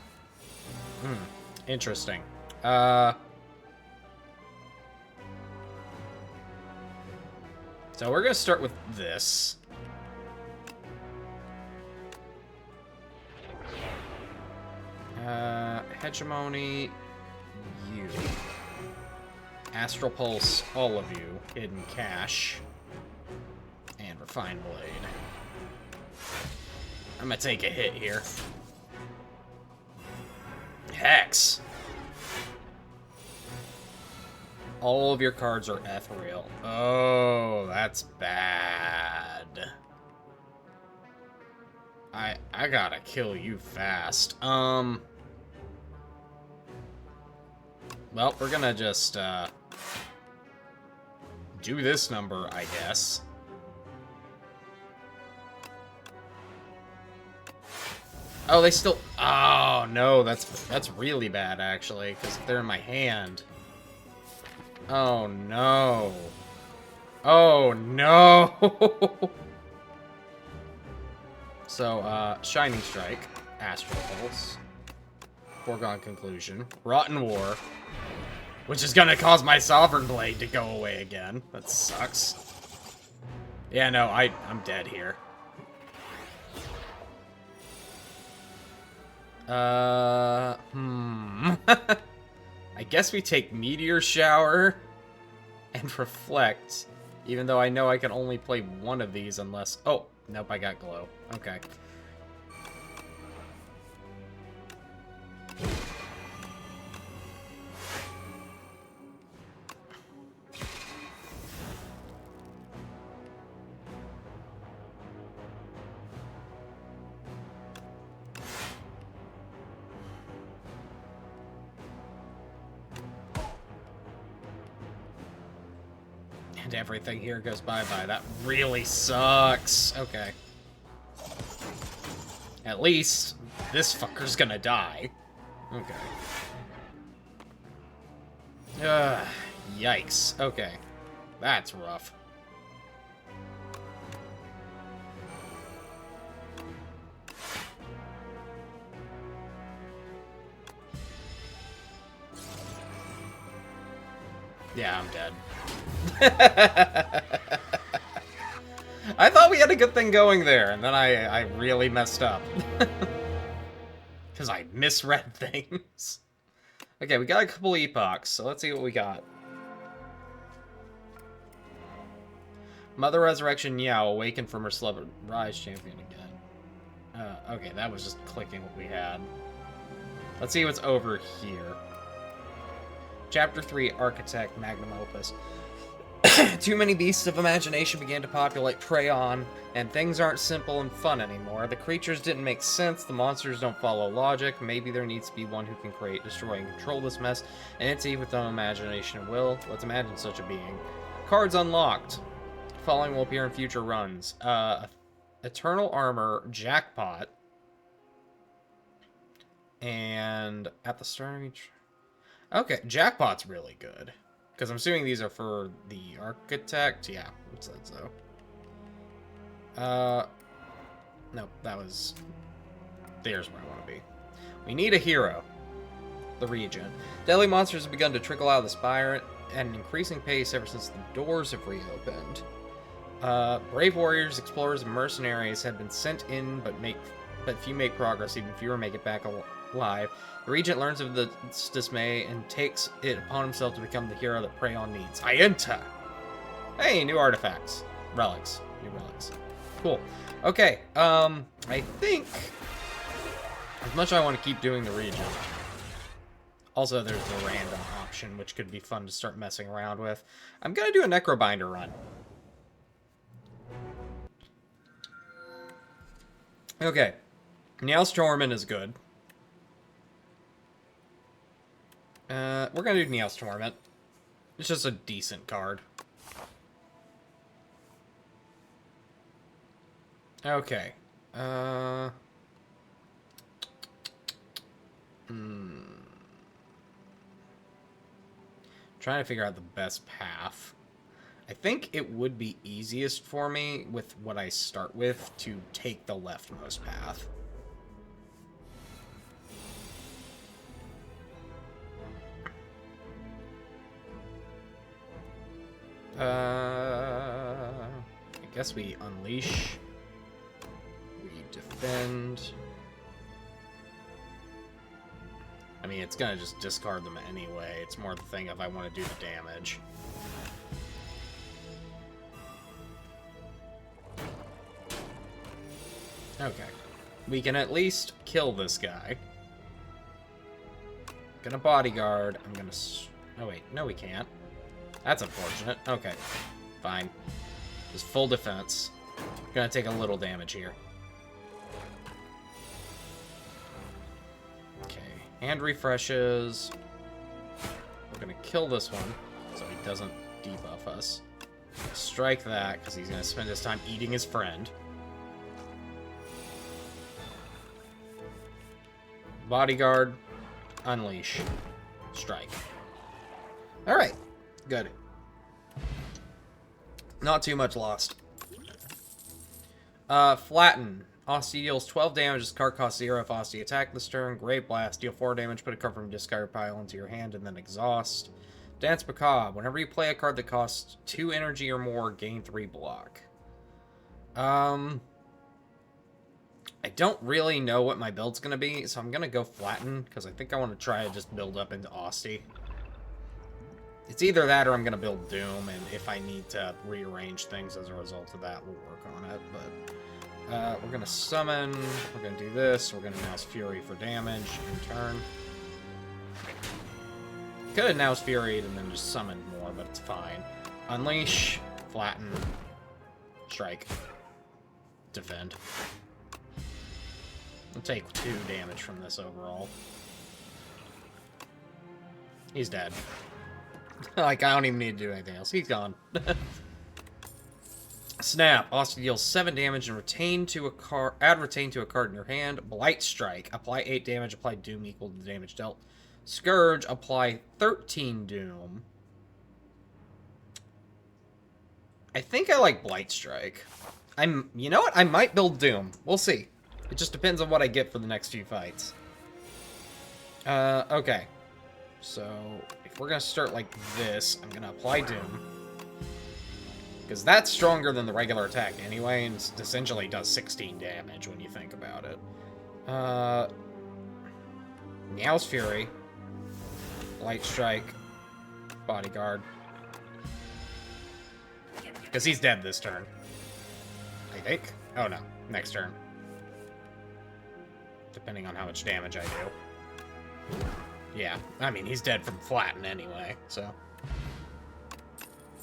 interesting. So we're gonna start with this. Hegemony, you. Astral Pulse, all of you. Hidden Cache. And Refine Blade. I'm gonna take a hit here. Hex! All of your cards are ethereal. Oh, that's bad. I gotta kill you fast. Well, we're gonna just, do this number, I guess. Oh, they still... Oh, no, that's really bad, actually, because they're in my hand. Oh, no. Oh, no! So, Shining Strike, Astral Pulse, Foregone Conclusion, Rotten War, which is gonna cause my Sovereign Blade to go away again. That sucks. Yeah, no, I'm dead here. I guess we take Meteor Shower and Reflect, even though I know I can only play one of these unless... Oh, nope, I got Glow. Okay. And everything here goes bye-bye. That really sucks. Okay. At least this fucker's gonna die. Okay. Yikes. Okay. That's rough. Yeah, I'm dead. I thought we had a good thing going there, and then I really messed up. Because I misread things. Okay, we got a couple epochs, so let's see what we got. Mother Resurrection Yao awakened from her slumber. Rise champion again. Okay, that was just clicking what we had. Let's see what's over here. Chapter 3, Architect, Magnum Opus. Too many beasts of imagination began to populate Prayon, and things aren't simple and fun anymore. The creatures didn't make sense, the monsters don't follow logic, maybe there needs to be one who can create, destroy, and control this mess, an entity with no imagination and will. Let's imagine such a being. Cards unlocked. Following will appear in future runs. Eternal Armor, Jackpot, and at the start of each... Okay, Jackpot's really good. Because I'm assuming these are for the Architect. Yeah, it said so. No, that was... There's where I want to be. We need a hero. The Regent. Deadly monsters have begun to trickle out of the Spire at an increasing pace ever since the doors have reopened. Brave warriors, explorers, and mercenaries have been sent in, but few make progress, even fewer make it back alive. The Regent learns of this dismay and takes it upon himself to become the hero that Prayon needs. Ienta! Hey, new artifacts. Relics. New relics. Cool. Okay, I think... As much as I want to keep doing the Regent. Also, there's the random option, which could be fun to start messing around with. I'm gonna do a Necrobinder run. Okay. Niels Torment is good. We're gonna do Niels Torment. It's just a decent card. Okay. Trying to figure out the best path. I think it would be easiest for me, with what I start with, to take the leftmost path. I guess we unleash. We defend. I mean, it's gonna just discard them anyway. It's more the thing if I want to do the damage. Okay. We can at least kill this guy. Gonna bodyguard. I'm gonna... Oh, wait. No, we can't. That's unfortunate. Okay. Fine. Just full defense. Gonna take a little damage here. Okay. Hand refreshes. We're gonna kill this one so he doesn't debuff us. Strike that because he's gonna spend his time eating his friend. Bodyguard. Unleash. Strike. Alright. Good. Not too much lost. Flatten. Osty deals 12 damage. This card costs 0 if Osty attack this turn. Great Blast. Deal 4 damage. Put a card from your discard pile into your hand and then exhaust. Dance Macabre. Whenever you play a card that costs 2 energy or more, gain 3 block. I don't really know what my build's going to be, so I'm going to go Flatten, because I think I want to try to just build up into Osty. It's either that or I'm going to build Doom, and if I need to rearrange things as a result of that, we'll work on it. But we're going to summon, we're going to do this, we're going to announce Fury for damage in turn. Could have announced Fury and then just summoned more, but it's fine. Unleash, Flatten, Strike, Defend. I'll take 2 damage from this overall. He's dead. Like, I don't even need to do anything else. He's gone. Snap. Austin deals 7 damage and retain to a card. Add retain to a card in your hand. Blight Strike. Apply 8 damage. Apply Doom equal to the damage dealt. Scourge. Apply 13 Doom. I think I like Blight Strike. You know what? I might build Doom. We'll see. It just depends on what I get for the next few fights. Okay. So, if we're going to start like this, I'm going to apply Doom. Because that's stronger than the regular attack anyway, and it essentially does 16 damage when you think about it. Meow's Fury. Light Strike. Bodyguard. Because he's dead this turn. I think. Oh no, next turn. Depending on how much damage I do. Yeah, I mean, he's dead from Flatten anyway, so.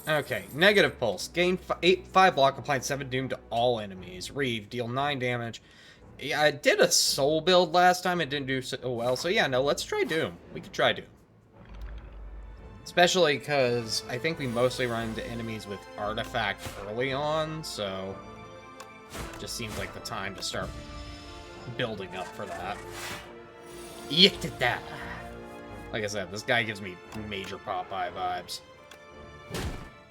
Okay, Negative Pulse. Gain 5 block, applied 7 Doom to all enemies. Reeve, deal 9 damage. Yeah, I did a Soul build last time, it didn't do so well, so yeah, no, let's try Doom. We could try Doom. Especially because I think we mostly run into enemies with Artifact early on, so just seems like the time to start building up for that. Like I said, this guy gives me major Popeye vibes.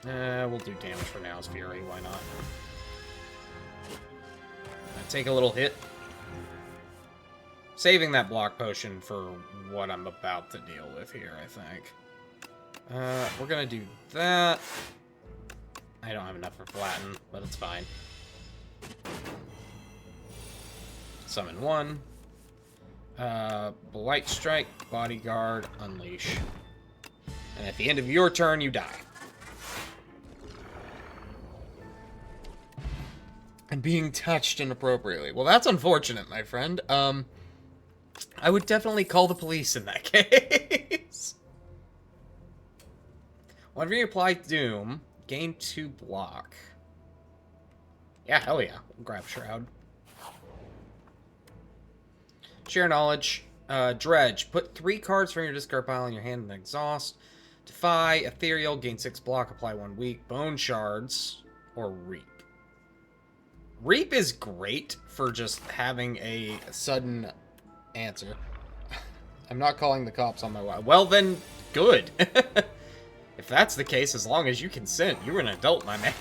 We'll do damage for now as Fury, why not? Take a little hit. Saving that block potion for what I'm about to deal with here, I think. We're gonna do that. I don't have enough for Flatten, but it's fine. Summon 1. Blight Strike, Bodyguard, Unleash. And at the end of your turn, you die. And being touched inappropriately. Well, that's unfortunate, my friend. I would definitely call the police in that case. Whenever you apply Doom, gain 2 block. Yeah, hell yeah. We'll grab Shroud. Share Knowledge. Dredge. Put 3 cards from your discard pile in your hand and exhaust. Defy. Ethereal. Gain 6 block. Apply 1 weak. Bone Shards. Or Reap. Reap is great for just having a sudden answer. I'm not calling the cops on my wife. Well then, good. If that's the case, as long as you consent, you're an adult, my man.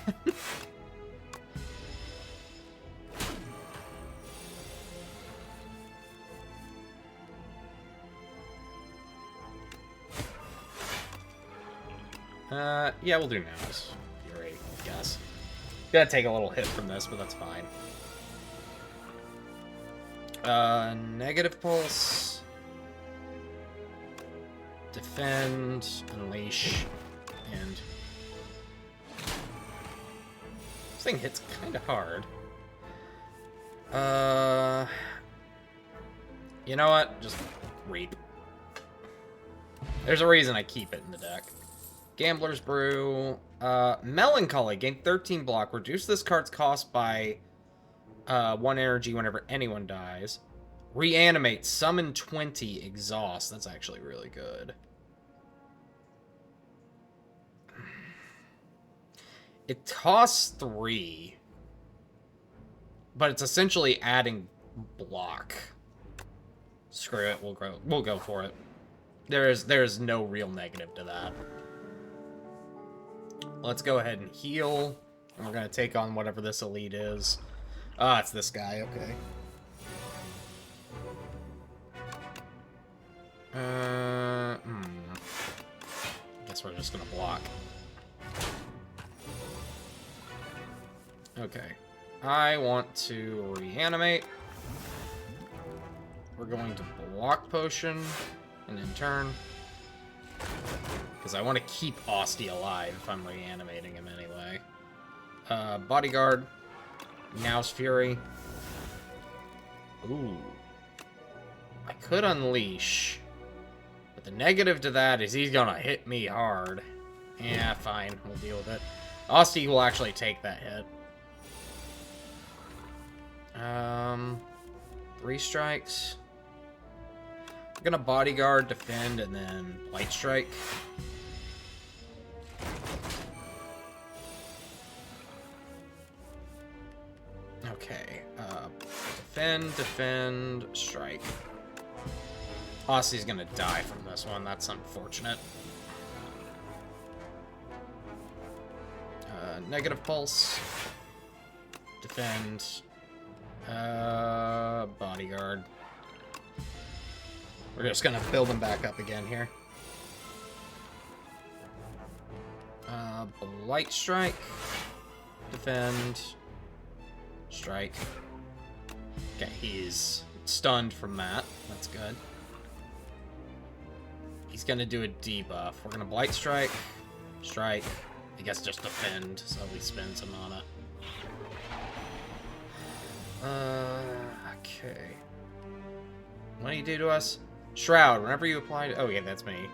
Yeah, we'll do Now's Fury, I guess. Gonna take a little hit from this, but that's fine. Negative Pulse. Defend, Unleash, and... This thing hits kind of hard. You know what? Just Reap. There's a reason I keep it in the deck. Gambler's Brew. Melancholy. Gain 13 block. Reduce this card's cost by 1 energy whenever anyone dies. Reanimate. Summon 20. Exhaust. That's actually really good. It costs 3. But it's essentially adding block. Screw it, we'll go for it. There's no real negative to that. Let's go ahead and heal. And we're gonna take on whatever this elite is. Ah, it's this guy, okay. Guess we're just gonna block. Okay. I want to reanimate. We're going to block potion and in turn. Because I want to keep Osty alive if I'm reanimating him anyway. Bodyguard. Now's Fury. Ooh. I could unleash. But the negative to that is he's gonna hit me hard. Yeah, fine. We'll deal with it. Osty will actually take that hit. 3 strikes. I'm gonna bodyguard, defend, and then light strike. Okay. Defend, strike. Osty's gonna die from this one. That's unfortunate. Negative pulse. Defend. Bodyguard. We're just gonna build him back up again here. Light strike. Defend. Strike. Okay, he's stunned from that. That's good. He's gonna do a debuff. We're gonna blight strike. Strike. I guess just defend, so we spend some mana. Okay. What do you do to us? Shroud. Whenever you apply to... Oh, yeah, that's me.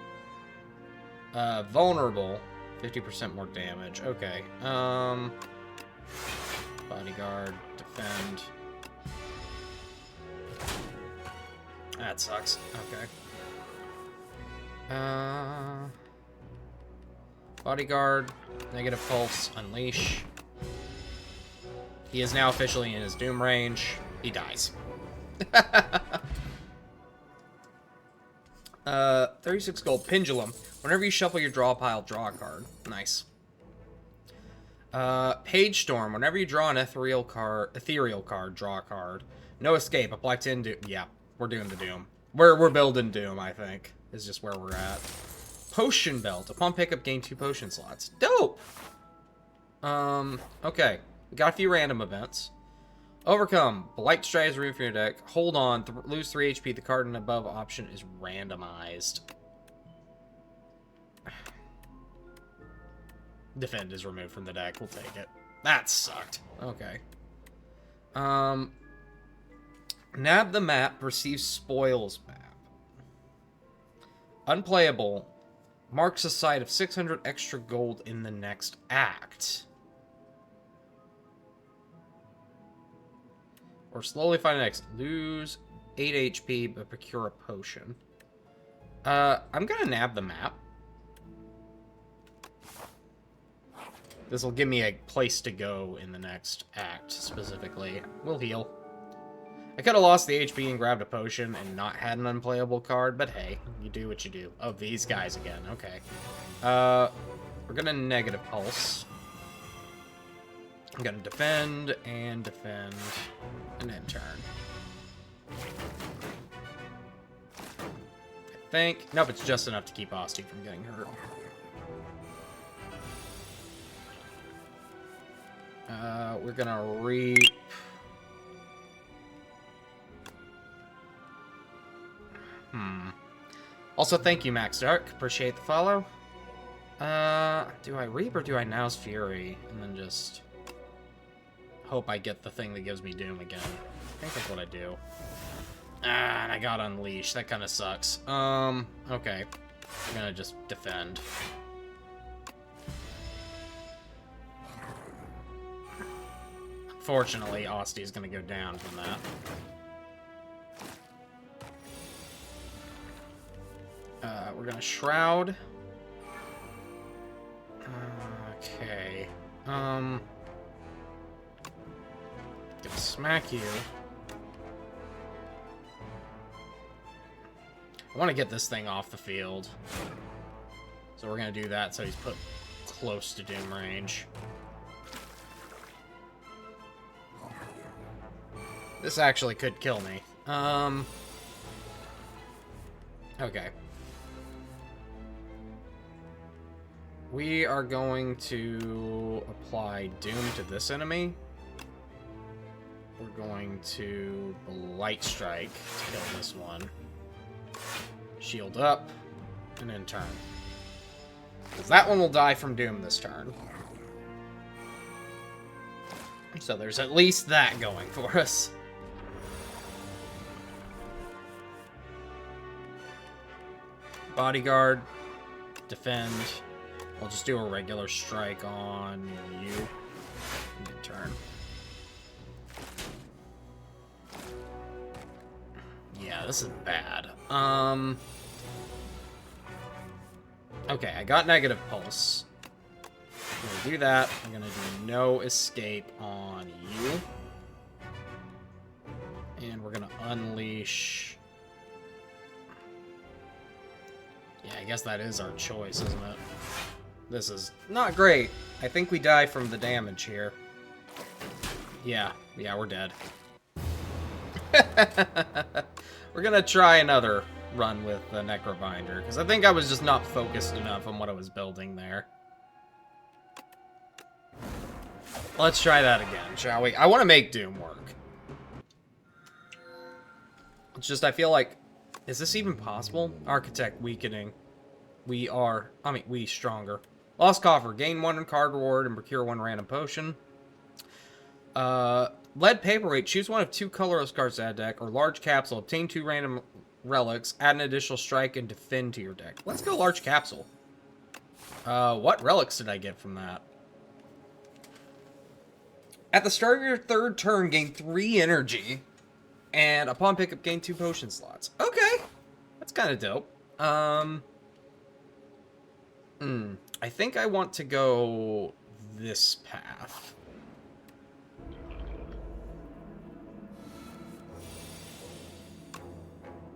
Vulnerable. 50% more damage. Okay. Bodyguard. Defend. That sucks. Okay. Bodyguard. Negative pulse. Unleash. He is now officially in his doom range. He dies. 36 gold. Pendulum. Whenever you shuffle your draw pile, draw a card. Nice. Page Storm. Whenever you draw an ethereal card, draw a card. No escape. Apply 10 doom. Yeah, we're doing the doom. We're building doom, I think. Is just where we're at. Potion Belt. Upon pickup, gain 2 potion slots. Dope! Okay. We got a few random events. Overcome. Blight Strike is removed from your deck. Hold on. Lose 3 HP. The card and above option is randomized. Defend is removed from the deck. We'll take it. That sucked. Okay. Nab the map. Receive spoils map. Unplayable. Marks a site of 600 extra gold in the next act. Or slowly find an exit. Lose 8 HP, but procure a potion. I'm gonna nab the map. This will give me a place to go in the next act, specifically. We'll heal. I could have lost the HP and grabbed a potion and not had an unplayable card, but hey, you do what you do. Oh, these guys again. Okay. We're gonna negative pulse. I'm gonna defend, and then turn. I think... Nope, it's just enough to keep Osty from getting hurt. We're gonna reap... Also, thank you, Max Dark. Appreciate the follow. Do I reap or do I Now's Fury? And then just... hope I get the thing that gives me Doom again. I think that's what I do. And I got Unleashed. That kind of sucks. Okay. I'm gonna just defend. Fortunately, Osty's gonna go down from that. We're gonna Shroud. Okay. Gonna smack you. I want to get this thing off the field. So we're going to do that so he's put close to Doom range. This actually could kill me. Okay. We are going to apply Doom to this enemy. We're going to Blight Strike to kill this one. Shield up, and then turn. Because that one will die from Doom this turn. So there's at least that going for us. Bodyguard, defend. We'll just do a regular strike on you. Mid-turn. Yeah, this is bad. Okay, I got negative pulse. I'm gonna do that. I'm gonna do no escape on you. And we're gonna unleash... Yeah, I guess that is our choice, isn't it? This is not great. I think we die from the damage here. Yeah, we're dead. We're gonna try another run with the Necrobinder, because I think I was just not focused enough on what I was building there. Let's try that again, shall we? I want to make Doom work. It's just, I feel like... Is this even possible? Architect weakening. We stronger. Lost Coffer. Gain 1 card reward and procure 1 random potion. Lead Paperweight. Choose one of 2 colorless cards to add deck. Or Large Capsule. Obtain 2 random relics. Add an additional strike and defend to your deck. Let's go Large Capsule. What relics did I get from that? At the start of your 3rd turn, gain 3 energy. And upon pickup, gain 2 potion slots. Okay. That's kind of dope. I think I want to go this path.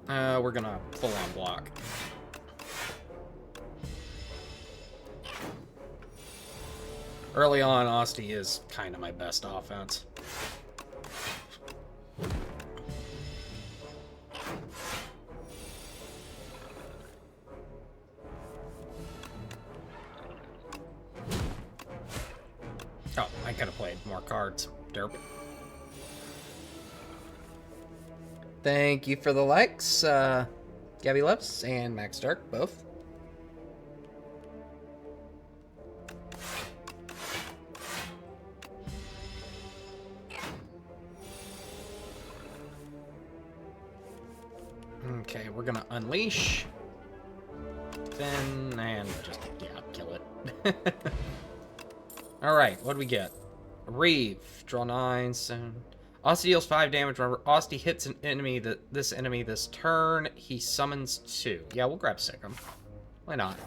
We're gonna full-on block. Early on, Asti is kind of my best offense. Oh, I could have played more cards. Derp. Thank you for the likes, Gabby Loves and Max Dark, both. Okay, we're gonna unleash. Then, and just, yeah, kill it. Alright, what do we get? Reeve. Draw 9, 7. Asti deals 5 damage. Remember, Asti hits an enemy this turn. He summons 2. Yeah, we'll grab Sikkim. Why not?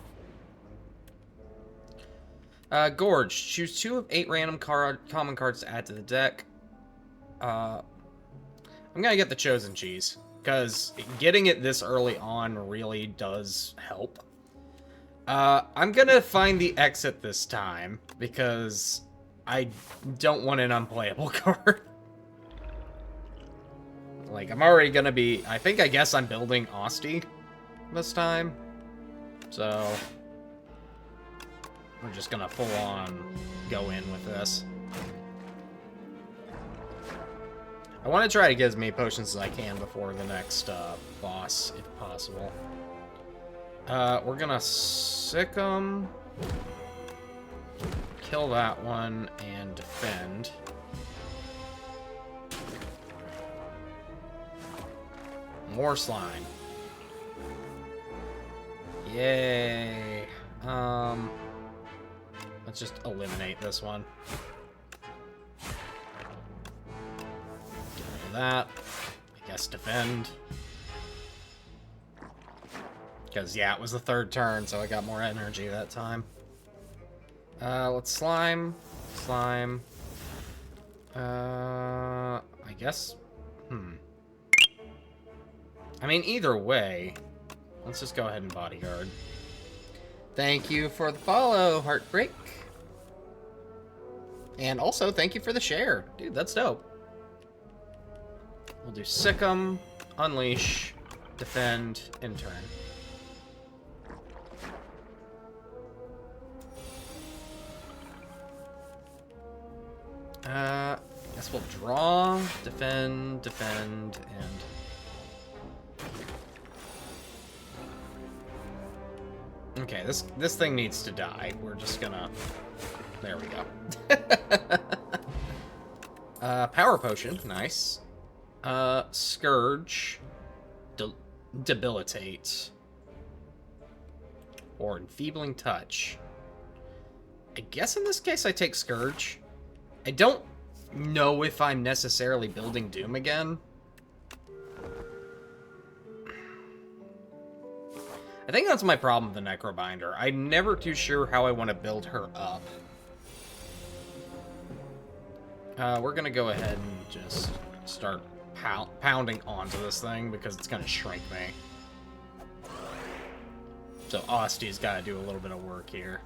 Gorge. Choose 2 of 8 random common cards to add to the deck. I'm gonna get the Chosen Cheese, because getting it this early on really does help. I'm gonna find the exit this time, because I don't want an unplayable card. Like, I'm already gonna be... I guess I'm building Asti this time. So... we're just gonna full-on go in with this. I want to try to get as many potions as I can before the next boss, if possible. We're gonna sick 'em, kill that one, and defend. More slime. Yay. Let's just eliminate this one. Get rid of that. I guess defend. Because, yeah, it was the 3rd turn, so I got more energy that time. Let's slime. Slime. I guess... I mean, either way, Let's just go ahead and bodyguard. Thank you for the follow, Heartbreak. And also, thank you for the share. Dude, that's dope. We'll do Sick 'em, Unleash, Defend, and Turn. Guess we'll draw, defend, and... Okay, this thing needs to die. We're just gonna... There we go. Power Potion, nice. Scourge. Debilitate. Or Enfeebling Touch. I guess in this case I take Scourge. I don't know if I'm necessarily building Doom again. I think that's my problem with the Necrobinder. I'm never too sure how I want to build her up. We're gonna go ahead and just start pounding onto this thing because it's gonna shrink me. So Osty's gotta do a little bit of work here.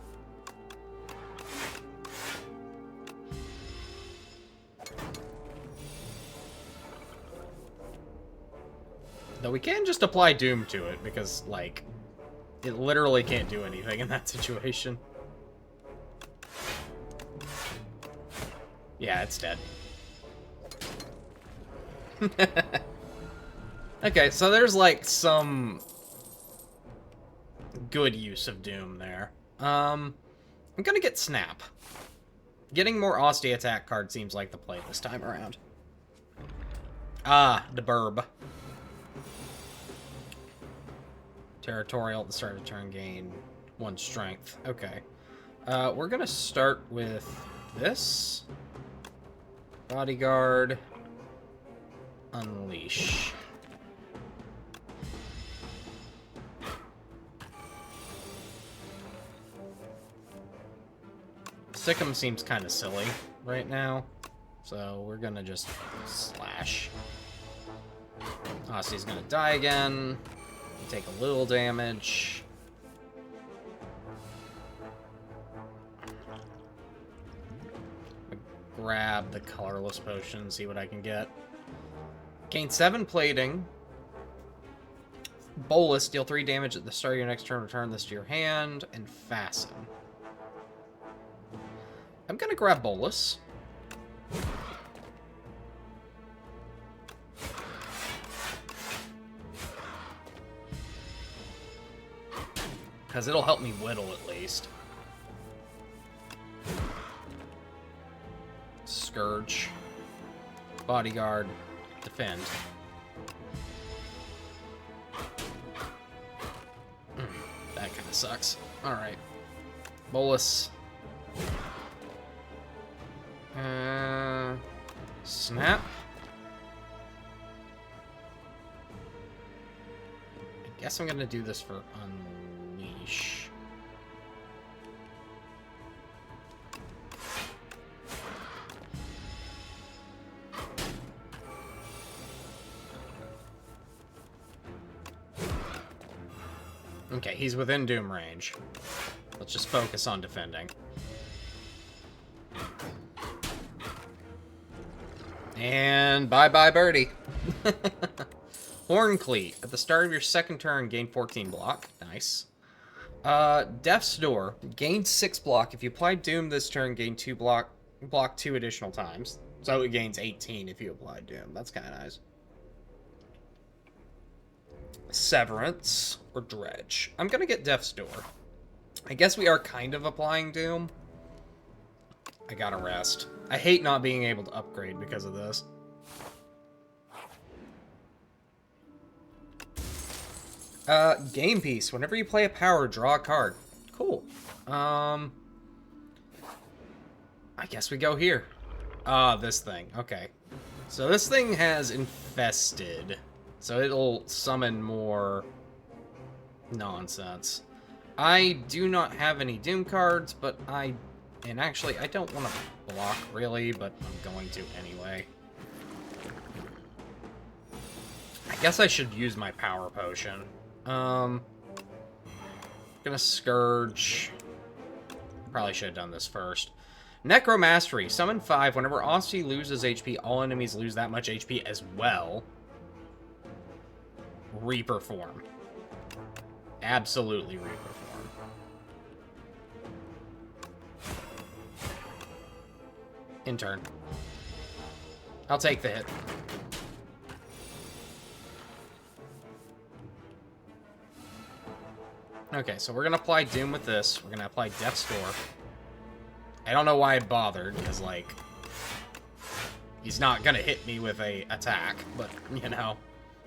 Though we can just apply Doom to it because, like, it literally can't do anything in that situation. Yeah, it's dead. Okay, so there's, like, some good use of Doom there. I'm gonna get Snap. Getting more Osty attack card seems like the play this time around. Ah, the burb. Territorial at the start of turn, gain 1 strength. Okay. We're gonna start with this. Bodyguard. Unleash. Sick 'em seems kind of silly right now, so we're gonna just slash. Osty's gonna die again. Take a little damage. Grab the colorless potion, see what I can get. Gain 7 plating. Bolus, deal 3 damage at the start of your next turn, return this to your hand, and fasten. I'm gonna grab Bolus. Because it'll help me whittle at least. Scourge. Bodyguard. Defend. That kind of sucks. Alright. Bolus. Snap. I guess I'm gonna do this for Unleash. Okay, he's within Doom range. Let's just focus on defending. And bye-bye birdie. Horncleat. At the start of your second turn, gain 14 block. Nice. Death's Door. Gain 6 block. If you apply Doom this turn, gain 2 block. Block 2 additional times. So it gains 18 if you apply Doom. That's kind of nice. Severance or Dredge. I'm gonna get Death's Door. I guess we are kind of applying Doom. I gotta rest. I hate not being able to upgrade because of this. Game piece. Whenever you play a power, draw a card. Cool. I guess we go here. This thing. Okay. So this thing has Infested. So it'll summon more nonsense. I do not have any Doom cards, but and actually, I don't want to block, really, but I'm going to anyway. I guess I should use my Power Potion. Gonna Scourge. Probably should have done this first. Necromastery. Summon 5. Whenever Aussie loses HP, all enemies lose that much HP as well. Reaper form. Absolutely Reaper form. In turn. I'll take the hit. Okay, so we're going to apply Doom with this. We're going to apply Death's Door. I don't know why I bothered, because, like, he's not going to hit me with a attack, but, you know,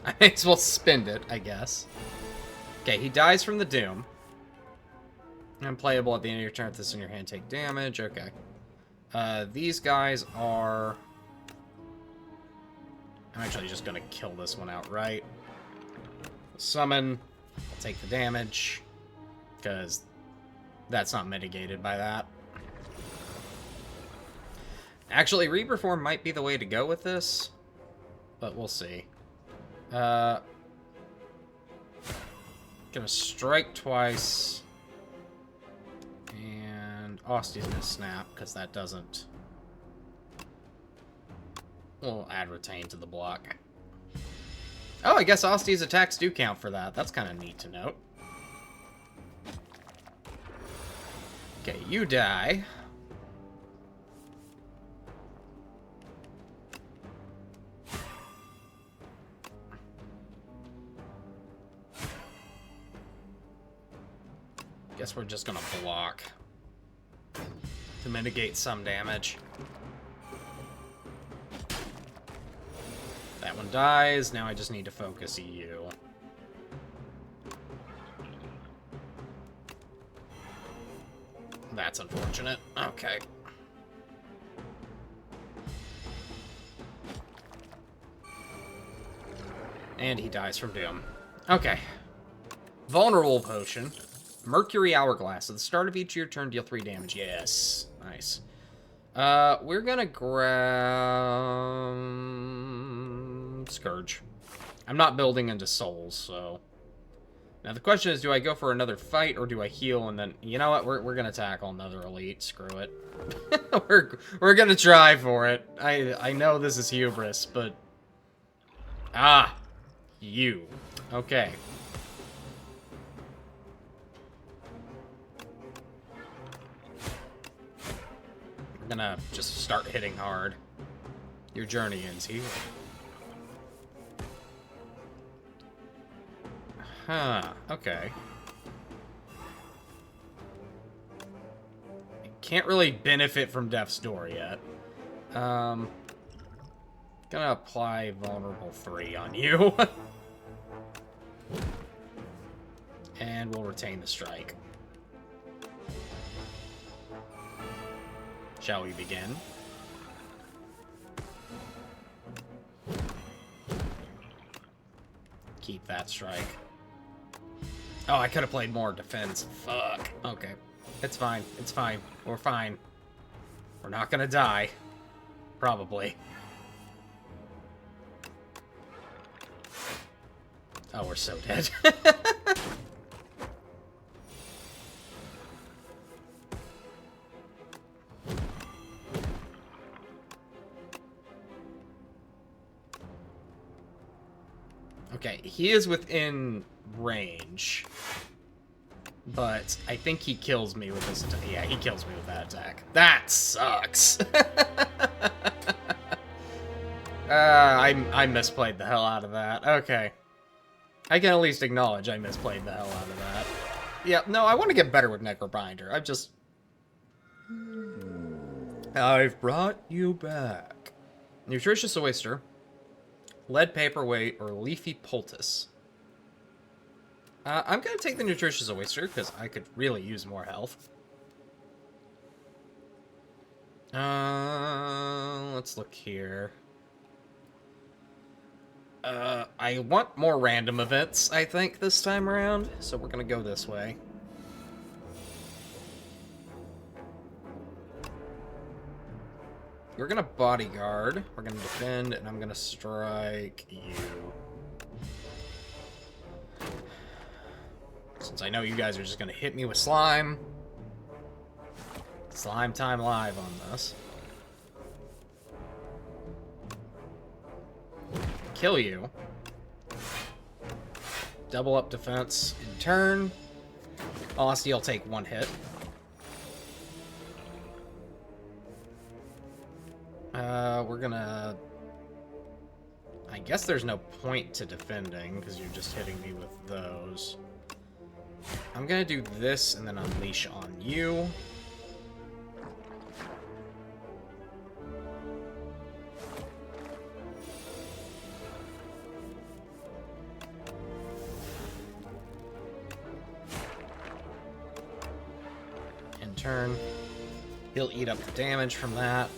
I may as well spend it, I guess. Okay, he dies from the Doom. Unplayable at the end of your turn. If this is in your hand, take damage. Okay. These guys are... I'm actually just going to kill this one outright. Summon. I'll take the damage. Because that's not mitigated by that. Actually, Reaper form might be the way to go with this. But we'll see. Gonna strike twice. And Austie's gonna snap, because that doesn't... We'll add retain to the block. Oh, I guess Austie's attacks do count for that. That's kind of neat to note. Okay, you die. Guess we're just gonna block to mitigate some damage. That one dies. Now I just need to focus you. That's unfortunate. Okay. And he dies from Doom. Okay. Vulnerable Potion. Mercury Hourglass. At the start of each of your turn, deal 3 damage. Yes. Nice. We're gonna grab... Scourge. I'm not building into souls, so... Now the question is, do I go for another fight, or do I heal and then... You know what? We're gonna tackle another elite. Screw it. we're gonna try for it. I know this is hubris, but... Ah! You. Okay. We're gonna just start hitting hard. Your journey ends here. Huh, okay. Can't really benefit from Death's Door yet. Gonna apply Vulnerable 3 on you. And we'll retain the strike. Shall we begin? Keep that strike. Oh, I could have played more defense. Fuck. Okay. It's fine. It's fine. We're fine. We're not gonna die. Probably. Oh, we're so dead. Okay, he is within range. But I think he kills me with this attack. Yeah, he kills me with that attack. That sucks. I misplayed the hell out of that. Okay. I can at least acknowledge I misplayed the hell out of that. Yeah, no, I want to get better with Necrobinder. I've brought you back. Nutritious Oyster. Lead Paperweight or Leafy Poultice. I'm going to take the Nutritious Oyster, because I could really use more health. Let's look here. I want more random events, I think, this time around, so we're going to go this way. We're going to Bodyguard, we're going to defend, and I'm going to strike you. Since I know you guys are just gonna hit me with slime. Slime time live on this. Kill you. Double up defense in turn. Honesty, I'll take one hit. We're gonna... I guess there's no point to defending, because you're just hitting me with those. I'm gonna do this, and then unleash on you. In turn, he'll eat up the damage from that.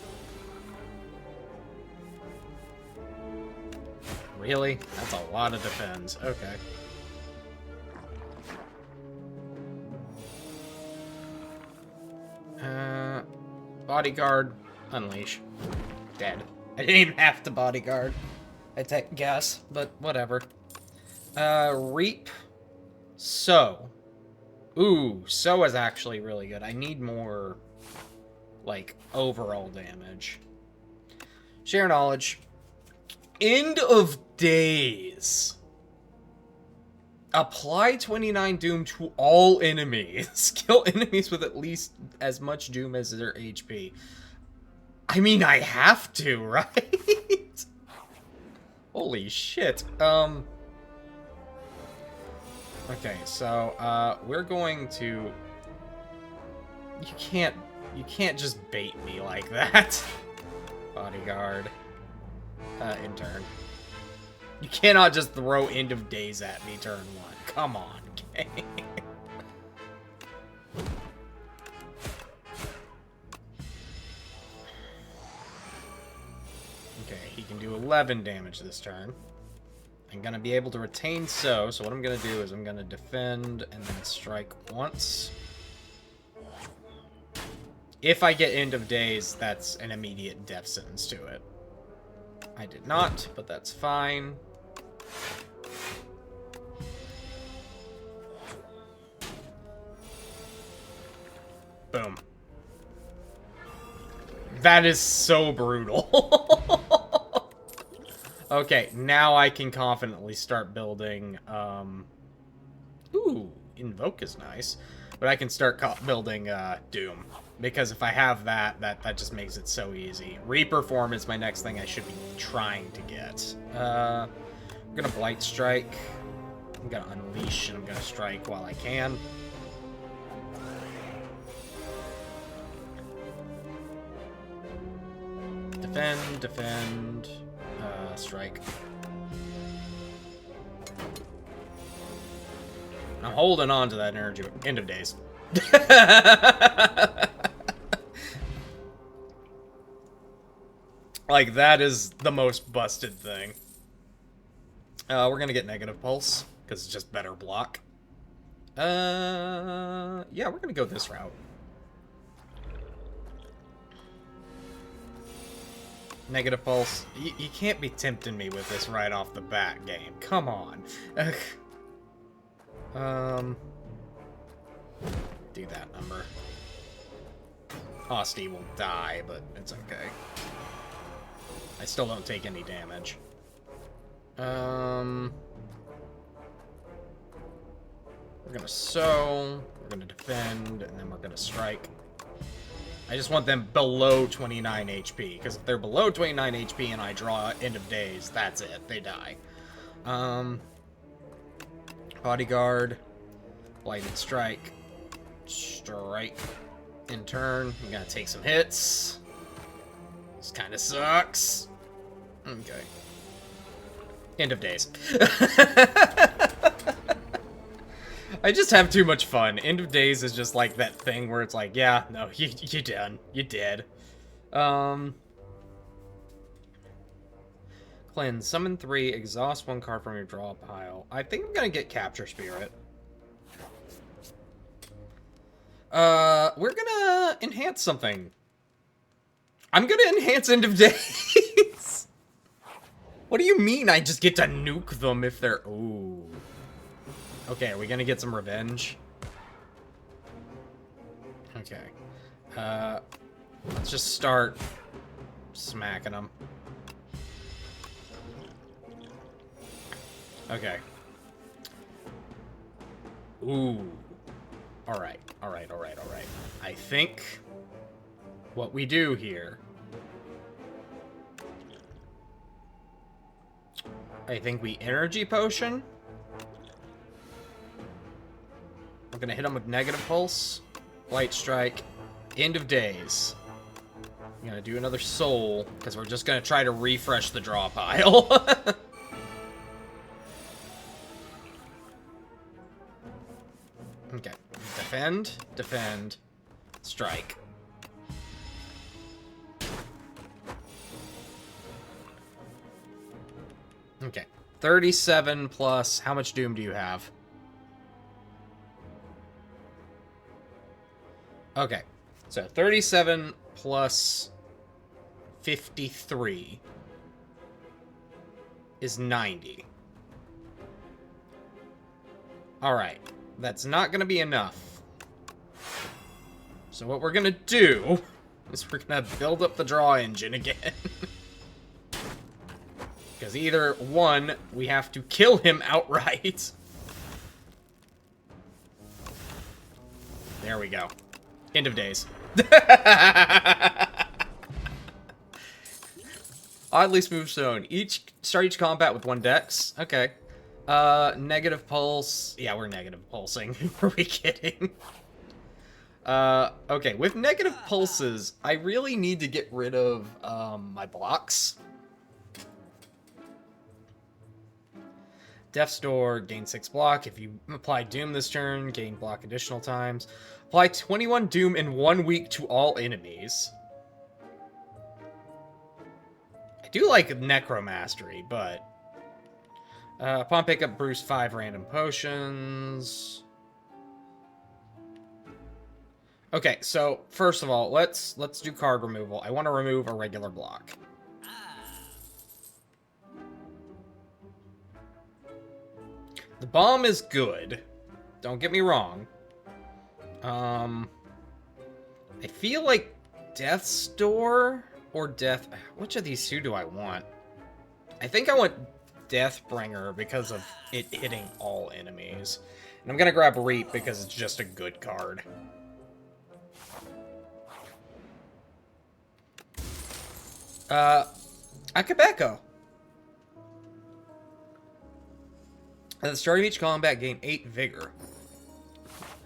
Really? That's a lot of defense. Okay. Bodyguard, unleash. Dead. I didn't even have to bodyguard. I guess, but whatever. Reap. So. Ooh, so is actually really good. I need more, like, overall damage. Share knowledge. End of days. Apply 29 doom to all enemies. Kill enemies with at least as much doom as their HP. I mean, I have to, right? Holy shit. Okay, so, we're going to... You can't just bait me like that. Bodyguard. Intern. You cannot just throw end of days at me turn 1. Come on, game. Okay, he can do 11 damage this turn. I'm gonna be able to retain so what I'm gonna do is I'm gonna defend and then strike once. If I get end of days, that's an immediate death sentence to it. I did not, but that's fine. Boom. That is so brutal. Okay, now I can confidently start building, Ooh, Invoke is nice. But I can start building, Doom. Because if I have that just makes it so easy. Reaper form is my next thing I should be trying to get. I'm gonna Blight Strike. I'm gonna Unleash, and I'm gonna strike while I can. Defend, strike. I'm holding on to that energy. End of days. Like, that is the most busted thing. We're gonna get negative pulse, because it's just better block. Yeah, we're gonna go this route. Negative pulse. You can't be tempting me with this right off the bat, game. Come on. Do that number. Hosty will die, but it's okay. I still don't take any damage. We're gonna sow, we're gonna defend, and then we're gonna strike. I just want them below 29 HP, because if they're below 29 HP and I draw End of Days, that's it. They die. Bodyguard, Blighted Strike, strike in turn. I'm gonna take some hits. This kind of sucks. Okay. End of Days. I just have too much fun. End of Days is just like that thing where it's like, yeah, no, you're done. You're dead. Cleanse. Summon 3. Exhaust 1 card from your draw pile. I think I'm gonna get Capture Spirit. We're gonna enhance something. I'm gonna enhance End of Days. What do you mean I just get to nuke them if they're... Ooh. Okay, are we gonna get some revenge? Okay. Let's just start smacking them. Okay. Ooh. Alright, alright, alright, alright. I think what we do here... I think we energy potion. We're gonna hit him with negative pulse. Light strike. End of days. I'm gonna do another soul, because we're just gonna try to refresh the draw pile. Okay. Defend, defend, strike. Okay. 37 plus, how much doom do you have? Okay. So 37 plus 53 is 90. Alright. That's not going to be enough. So what we're going to do is we're going to build up the draw engine again. Because either, one, we have to kill him outright. There we go. End of days. Oddly smooth stone. Start each combat with 1 dex. Okay. Negative pulse. Yeah, we're negative pulsing. Are we kidding? Okay, with negative pulses, I really need to get rid of, my blocks. Death's Door, gain 6 block. If you apply Doom this turn, gain block additional times. Apply 21 Doom in 1 week to all enemies. I do like Necromastery, but... upon pickup, Bruce 5 random potions. Okay, so, first of all, let's do card removal. I want to remove a regular block. The bomb is good. Don't get me wrong. I feel like Death's Door or Death... Which of these two do I want? I think I want Deathbringer because of it hitting all enemies. And I'm gonna grab Reap because it's just a good card. Akabeko. At the start of each combat, gain 8 vigor.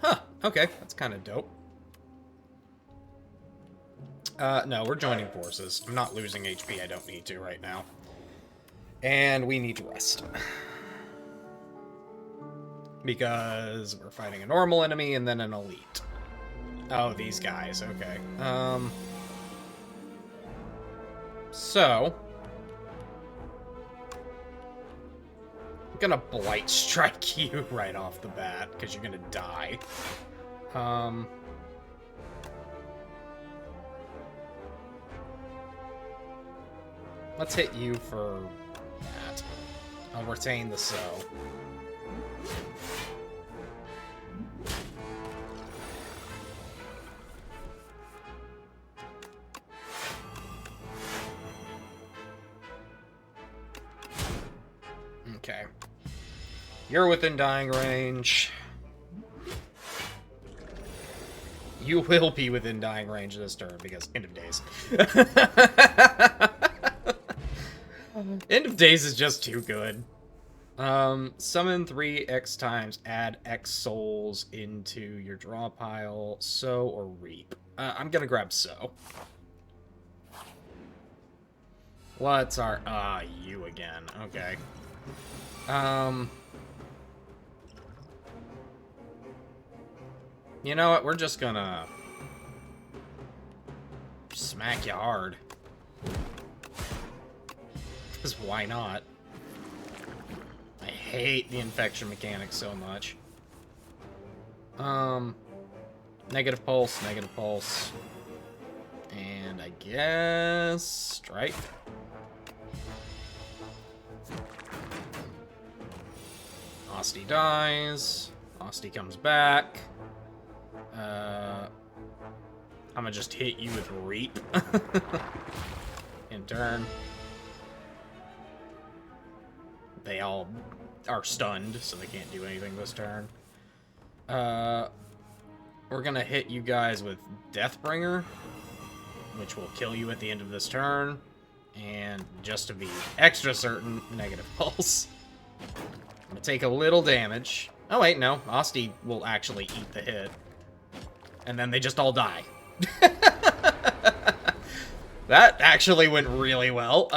Huh, okay, that's kind of dope. No, we're joining forces. I'm not losing HP, I don't need to right now. And we need to rest. Because we're fighting a normal enemy and then an elite. Oh, these guys, okay. So... I'm gonna Blight Strike you right off the bat, because you're gonna die. Let's hit you for that. I'll retain the so. Okay. You're within dying range. You will be within dying range this turn, because end of days. End of days is just too good. Summon 3 X times, add X souls into your draw pile, sow or reap. I'm gonna grab sow. What's our... you again. Okay. You know what? We're just gonna... smack you hard. Because why not? I hate the infection mechanic so much. Negative pulse, negative pulse. And I guess... strike. Asti dies. Asti comes back. I'm gonna just hit you with Reap. In turn. They all are stunned, so they can't do anything this turn. We're gonna hit you guys with Deathbringer, which will kill you at the end of this turn. And just to be extra certain, Negative Pulse. I'm gonna take a little damage. Oh wait, no. Asti will actually eat the hit. And then they just all die. That actually went really well.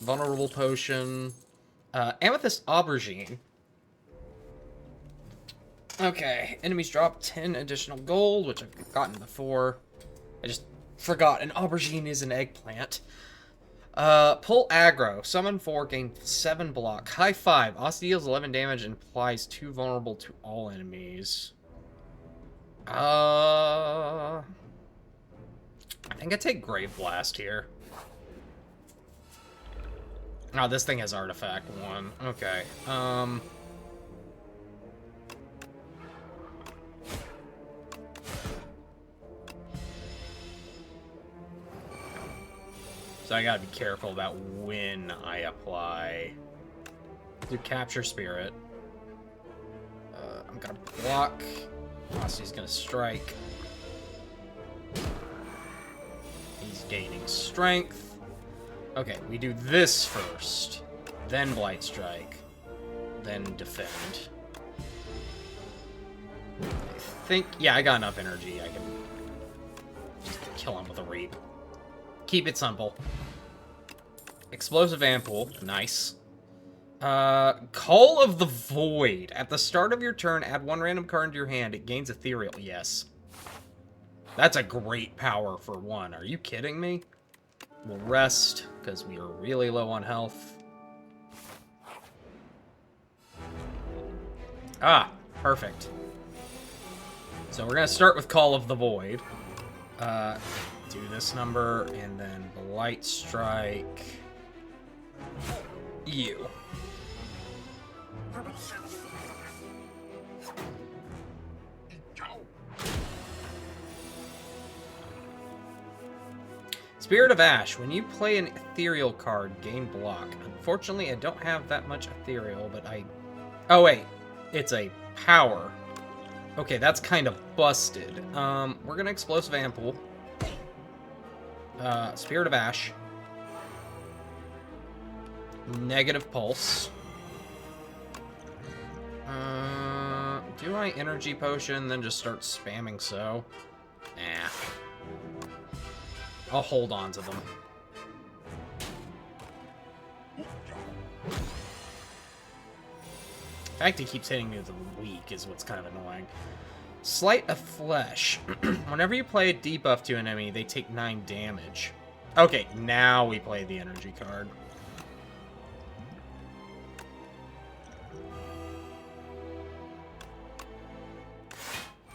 Vulnerable Potion. Amethyst Aubergine. Okay, enemies drop 10 additional gold, which I've gotten before. I just forgot, an aubergine is an eggplant. Pull aggro. Summon 4, gain 7 block. High 5. Asti deals 11 damage and applies 2 vulnerable to all enemies. I think I take Grave Blast here. Oh, this thing has Artifact 1. Okay. So I gotta be careful about when I apply. Do Capture Spirit. I'm gonna block. Asti's gonna strike. He's gaining strength. Okay, we do this first. Then Blight Strike. Then defend. I think... Yeah, I got enough energy. I can just kill him with a Reap. Keep it simple. Explosive Ampoule. Nice. Call of the Void. At the start of your turn, add 1 random card into your hand. It gains Ethereal. Yes. That's a great power for 1. Are you kidding me? We'll rest, because we are really low on health. Ah, perfect. So we're going to start with Call of the Void. Do this number, and then Blight Strike you. Spirit of Ash. When you play an ethereal card, gain block. Unfortunately, I don't have that much ethereal, but I... Oh, wait. It's a power. Okay, that's kind of busted. We're gonna Explosive Ampoule. Spirit of Ash. Negative Pulse. Do I Energy Potion, then just start spamming so? Nah. I'll hold on to them. The fact he keeps hitting me with the weak is what's kind of annoying. Sleight of Flesh. Whenever you play a debuff to an enemy, they take 9 damage. Okay, now we play the energy card.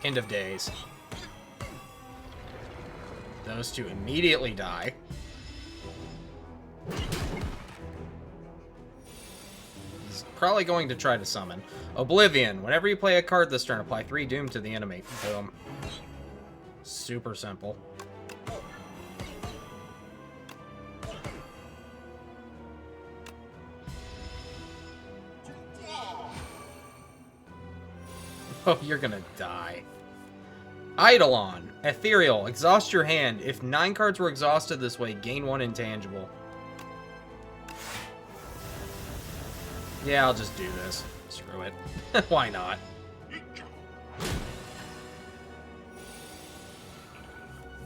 End of days. Those two immediately die. He's probably going to try to summon. Oblivion. Whenever you play a card this turn, apply 3 doom to the enemy. Boom. Super simple. Oh, you're gonna die. Eidolon. Ethereal. Exhaust your hand. If 9 cards were exhausted this way, gain 1 intangible. Yeah, I'll just do this. Screw it. Why not?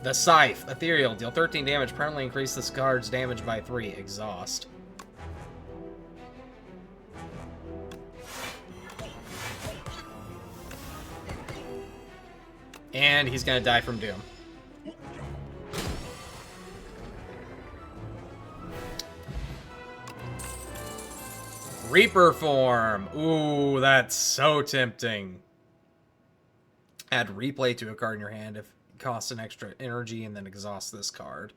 The Scythe. Ethereal. Deal 13 damage. Permanently increase this card's damage by 3. Exhaust. And he's gonna die from Doom. Reaper form. Ooh, that's so tempting. Add replay to a card in your hand if it costs an extra energy and then exhaust this card.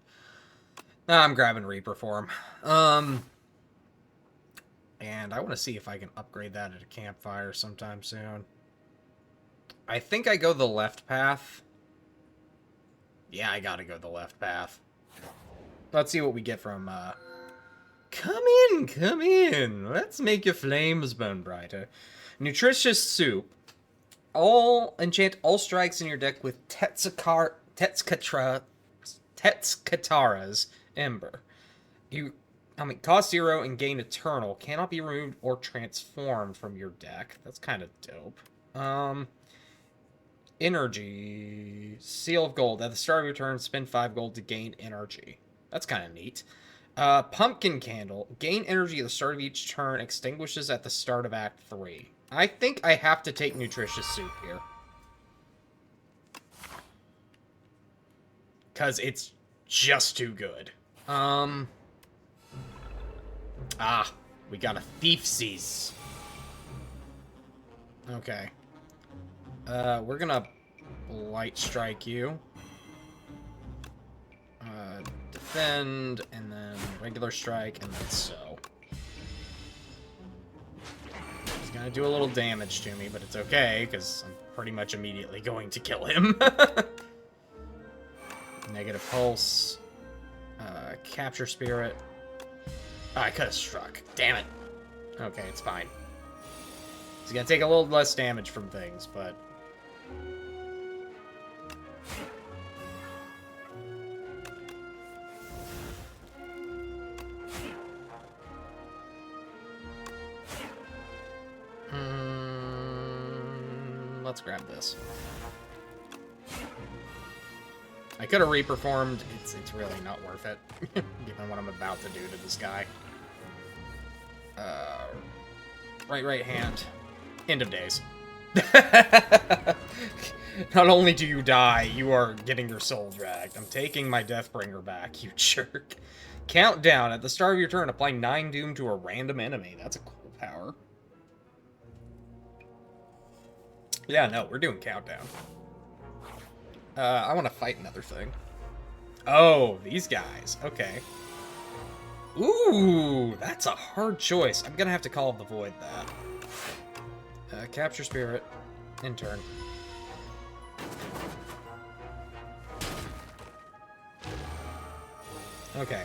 I'm grabbing Reaper form. And I want to see if I can upgrade that at a campfire sometime soon. I think I go the left path. Yeah, I gotta go the left path. Let's see what we get from, Come in, come in. Let's make your flames burn brighter. Nutritious soup. Enchant all strikes in your deck with Tetskatara's Ember. Cost 0 and gain Eternal. Cannot be removed or transformed from your deck. That's kind of dope. Energy. Seal of Gold. At the start of your turn, spend 5 gold to gain energy. That's kind of neat. Pumpkin Candle. Gain energy at the start of each turn. Extinguishes at the start of Act 3. I think I have to take Nutritious Soup here. Because it's just too good. We got a Thiefsies. Okay. We're gonna Light Strike you. Defend, and then regular strike, and then so. He's gonna do a little damage to me, but it's okay, because I'm pretty much immediately going to kill him. Negative Pulse. Capture Spirit. Oh, I could have struck. Damn it. Okay, it's fine. He's gonna take a little less damage from things, but... let's grab this. I could have reperformed. It's really not worth it, given what I'm about to do to this guy. Right hand. End of days. Not only do you die, you are getting your soul dragged. I'm taking my Deathbringer back, you jerk. Countdown. At the start of your turn, apply 9 Doom to a random enemy. That's a cool power. Yeah, no, we're doing Countdown. I want to fight another thing. Oh, these guys. Okay. Ooh, that's a hard choice. I'm gonna have to Call of the Void that. Capture Spirit. In turn. Okay.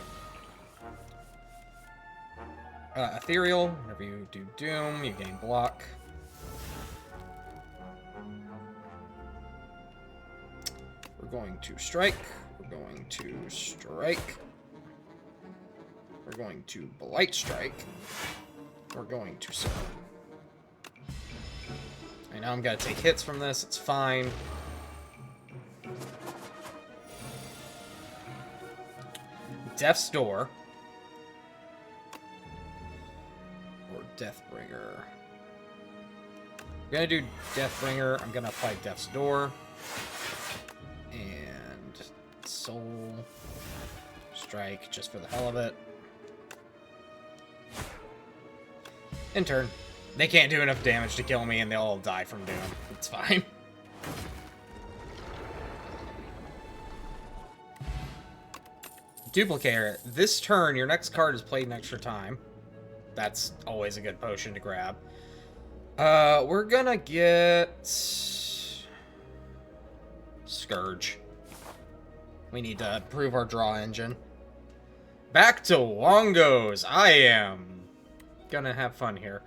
Ethereal. Whenever you do Doom, you gain block. We're going to strike. We're going to strike. We're going to Blight Strike. We're going to Soul. I know I'm gonna take hits from this. It's fine. Death's Door. Or Deathbringer. I'm gonna do Deathbringer. I'm gonna apply Death's Door. And Soul Strike just for the hell of it. In turn. They can't do enough damage to kill me, and they'll all die from Doom. It's fine. Duplicator. This turn, your next card is played an extra time. That's always a good potion to grab. We're gonna get... Scourge. We need to improve our draw engine. Back to Wongos. I am gonna have fun here.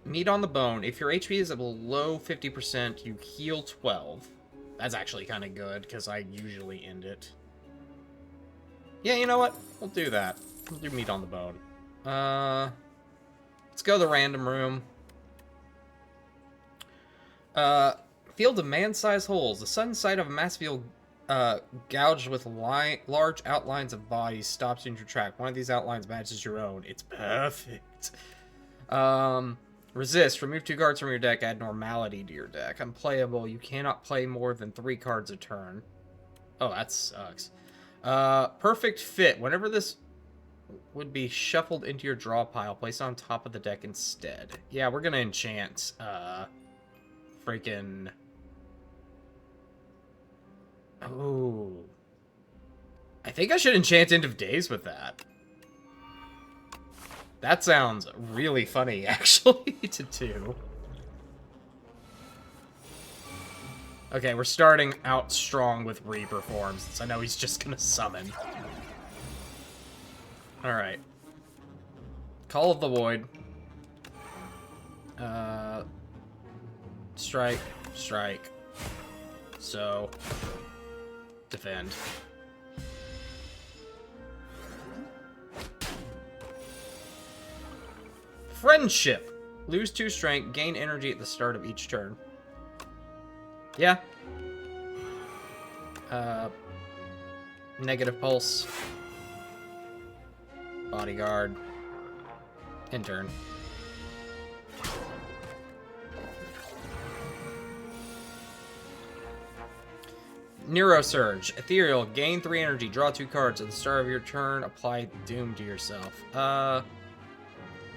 Meat on the Bone. If your HP is below 50%, you heal 12. That's actually kind of good, because I usually end it. Yeah, you know what? We'll do that. We'll do Meat on the Bone. Let's go to the random room. Field of man-sized holes. The sudden sight of a mass field gouged with large outlines of bodies stops you in your track. One of these outlines matches your own. It's perfect. Resist. Remove 2 cards from your deck. Add Normality to your deck. Unplayable. You cannot play more than 3 cards a turn. Oh, that sucks. Perfect Fit. Whenever this would be shuffled into your draw pile, place it on top of the deck instead. Yeah, we're gonna enchant, freaking... Oh. I think I should enchant End of Days with that. That sounds really funny, actually, to do. Okay, we're starting out strong with Reaper forms, since I know he's just gonna summon. Alright. Call of the Void. Strike, strike. So, defend. Friendship. Lose 2 strength, gain energy at the start of each turn. Yeah. Negative pulse. Bodyguard. Intern. Neurosurge. Ethereal. Gain 3 energy. Draw 2 cards. At the start of your turn, apply Doom to yourself. How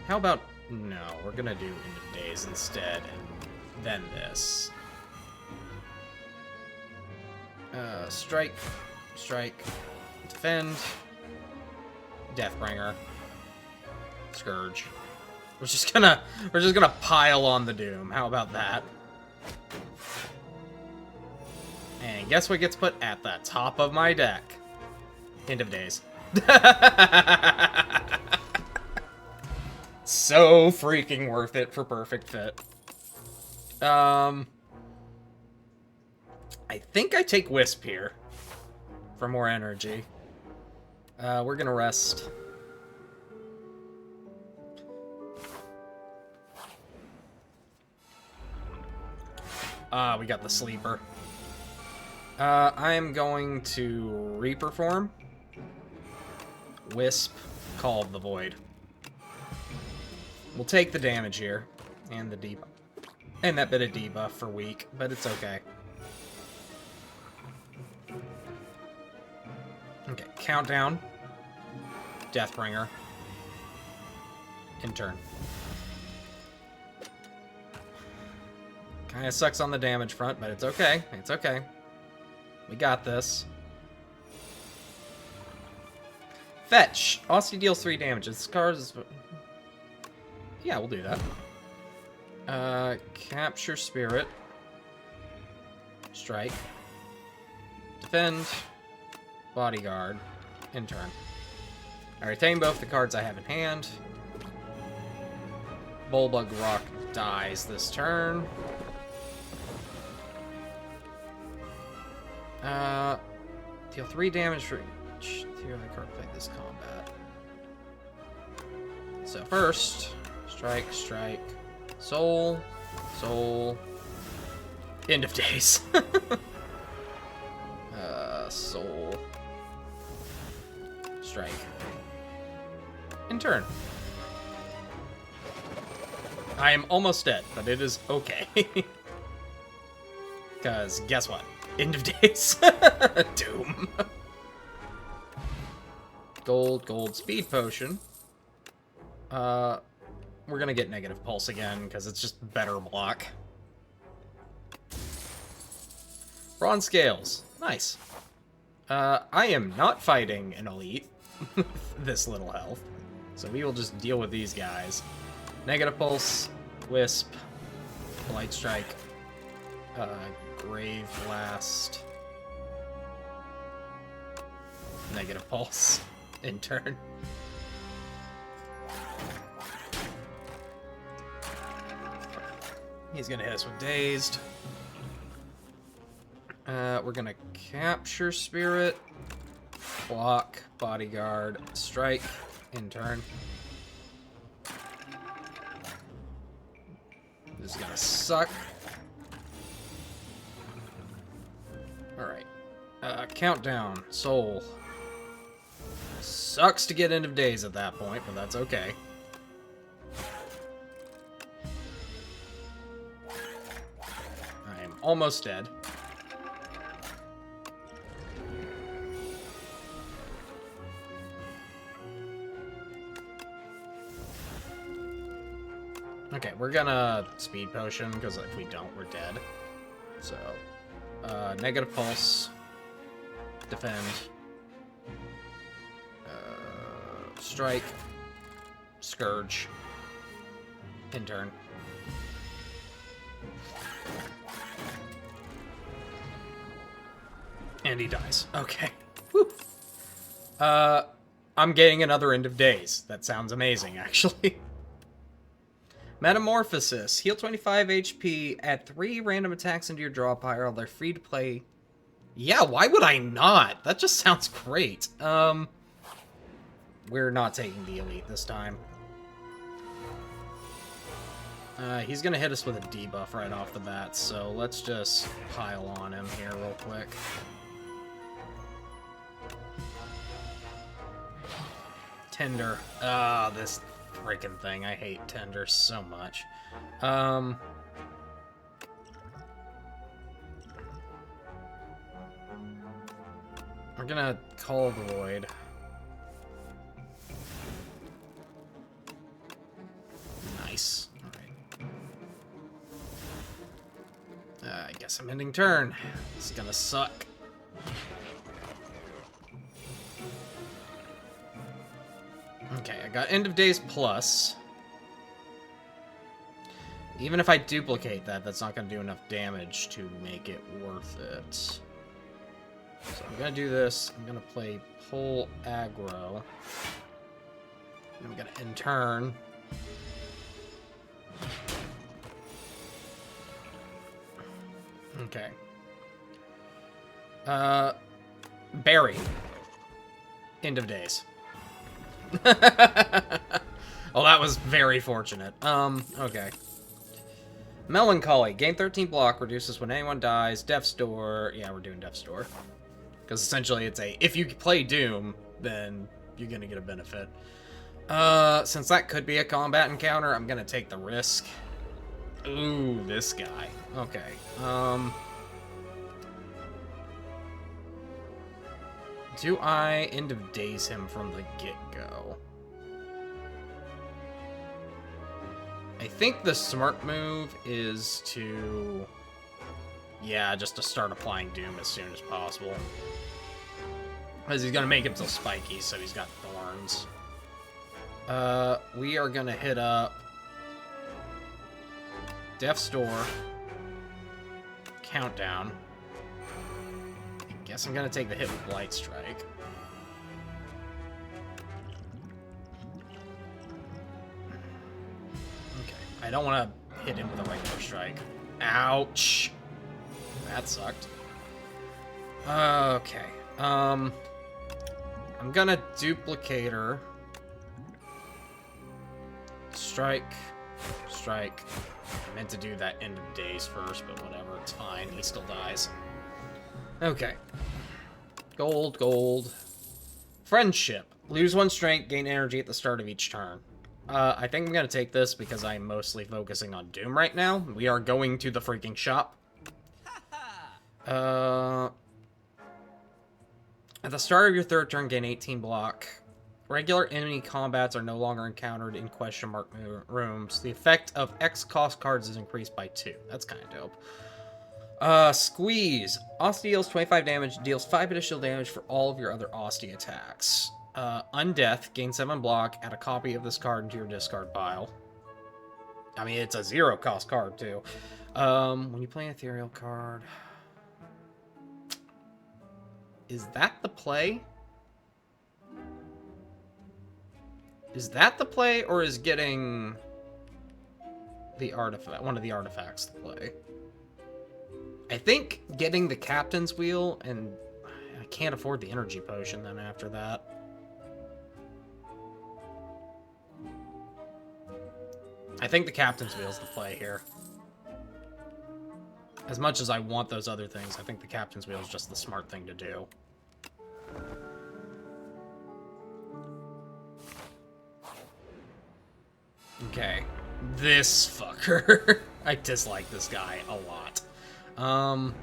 about... No, we're gonna do End of Days instead, and then this. Strike. Strike. Defend. Deathbringer. Scourge. We're just gonna pile on the Doom. How about that? And guess what gets put at the top of my deck? End of Days. So freaking worth it for perfect fit. I think I take Wisp here for more energy. We're gonna rest. We got the sleeper. I am going to Reaper form. Wisp, Call of the Void. We'll take the damage here. And the debuff. And that bit of debuff for weak, but it's okay. Okay, countdown. Deathbringer. Intern. Kinda sucks on the damage front, but it's okay. It's okay. We got this. Fetch. Austin deals 3 damage. This card is... Yeah, we'll do that. Capture Spirit. Strike. Defend. Bodyguard. Intern. I retain both the cards I have in hand. Bullbug Rock dies this turn. Deal 3 damage for each other card played this combat. So first, strike, strike, soul, soul, End of Days. Soul, strike, in turn. I am almost dead, but it is okay. Because guess what? End of Days. Doom. Gold, speed potion. We're gonna get negative pulse again, because it's just better block. Bronze scales. Nice. I am not fighting an elite with this little health. So we will just deal with these guys. Negative pulse, Wisp, Light Strike, Grave Blast, negative pulse, in turn. He's gonna hit us with Dazed. We're gonna Capture Spirit, block, Bodyguard, strike, in turn. This is gonna suck. Alright. Countdown. Soul. Sucks to get End of Days at that point, but that's okay. I am almost dead. Okay, we're gonna speed potion, because if we don't, we're dead. So, negative pulse, defend, strike, Scourge. In turn. And he dies. Okay. Whew. I'm getting another End of Days. That sounds amazing, actually. Metamorphosis. Heal 25 HP. Add 3 random attacks into your draw pile. They're free to play. Yeah, why would I not? That just sounds great. We're not taking the Elite this time. He's gonna hit us with a debuff right off the bat, so let's just pile on him here real quick. Tender. Ah, this freaking thing. I hate Tender so much. We're gonna call the Void. Nice. I guess I'm ending turn. It's gonna suck. Okay, I got End of Days plus. Even if I duplicate that, that's not gonna do enough damage to make it worth it. So I'm gonna do this. I'm gonna play Pull Aggro. And I'm gonna end turn. Okay. Barry. End of Days. Well, that was very fortunate. Okay. Melancholy. Gain 13 block. Reduces when anyone dies. Death's Door. Yeah, we're doing Death's Door. Because essentially it's a... If you play Doom, then you're going to get a benefit. Since that could be a combat encounter, I'm going to take the risk. Ooh, this guy. Okay. Do I End of Days him from the get-go? I think the smart move is to... Yeah, just to start applying Doom as soon as possible. Because he's going to make him so spiky, so he's got thorns. We are going to hit up... Death's Door. Countdown. Guess I'm gonna take the hit with Blight Strike. Okay, I don't want to hit him with a regular strike. Ouch! That sucked. Okay, I'm gonna Duplicator. Strike. Strike. I meant to do that End of Days first, but whatever, it's fine. He still dies. Okay. Gold, gold. Friendship. Lose 1 strength, gain energy at the start of each turn. I think I'm gonna take this because I'm mostly focusing on Doom right now. We are going to the freaking shop. At the start of your 3rd turn, gain 18 block. Regular enemy combats are no longer encountered in question mark rooms. The effect of X cost cards is increased by 2. That's kind of dope. Squeeze. Osti deals 25 damage, deals 5 additional damage for all of your other Osti attacks. Undeath, gain 7 block, add a copy of this card into your discard pile. I mean, it's a 0 cost card, too. When you play an ethereal card... Is that the play? Is that the play, or is getting the artifact, one of the artifacts the play? I think getting the captain's wheel, and I can't afford the energy potion then after that. I think the captain's wheel is the play here. As much as I want those other things, I think the captain's wheel is just the smart thing to do. Okay. This fucker. I dislike this guy a lot. I'm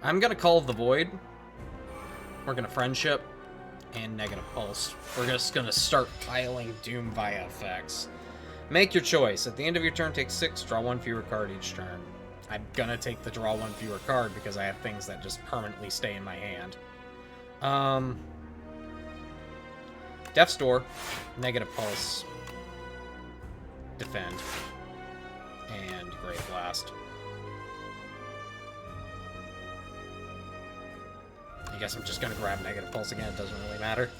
gonna call the Void. We're gonna Friendship and Negative Pulse. We're just gonna start piling Doom via effects. Make your choice. At the end of your turn, take 6, draw 1 fewer card each turn. I'm gonna take the draw 1 fewer card because I have things that just permanently stay in my hand. Death's Door, Negative Pulse, Defend, and Grave Blast. I guess I'm just gonna grab Negative Pulse again, it doesn't really matter.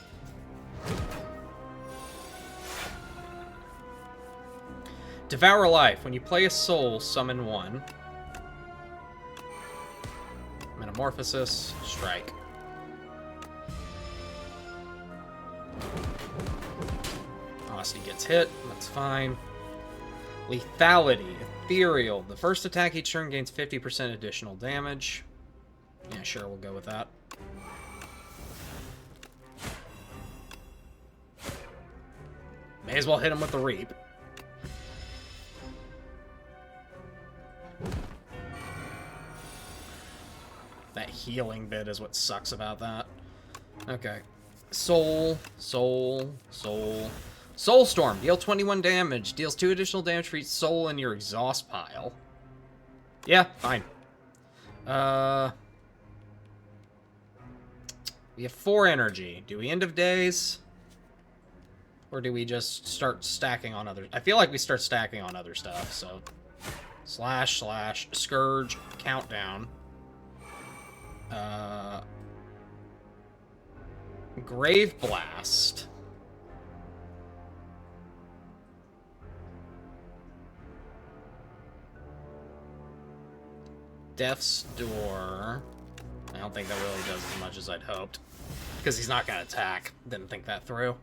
Devour Life. When you play a soul, summon one. Metamorphosis, Strike. Austin gets hit, that's fine. Lethality, Ethereal. The first attack each turn gains 50% additional damage. Yeah, sure, we'll go with that. May as well hit him with the Reap. That healing bit is what sucks about that. Okay. Soul. Soulstorm. Deal 21 damage. Deals 2 additional damage for each soul in your exhaust pile. Yeah, fine. We have 4 energy. Do we end of days? Or do we just start stacking on other... I feel like we start stacking on other stuff, so... Slash, Scourge, Countdown. Grave Blast. Death's Door. I don't think that really does as much as I'd hoped. Because he's not going to attack. Didn't think that through.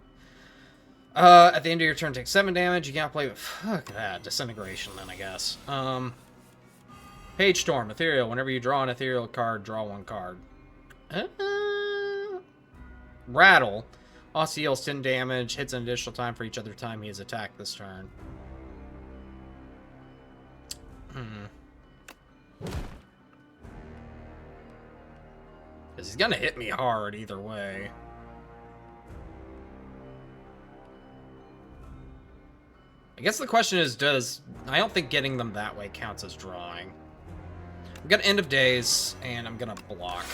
At the end of your turn, take 7 damage. You can't play with... Fuck that. Disintegration, then, I guess. Page Storm. Ethereal. Whenever you draw an ethereal card, draw 1 card. Rattle. Also deals 10 damage. Hits an additional time for each other time he is attacked this turn. Because he's going to hit me hard either way. I guess the question is, I don't think getting them that way counts as drawing. I'm gonna End of Days, and I'm gonna block.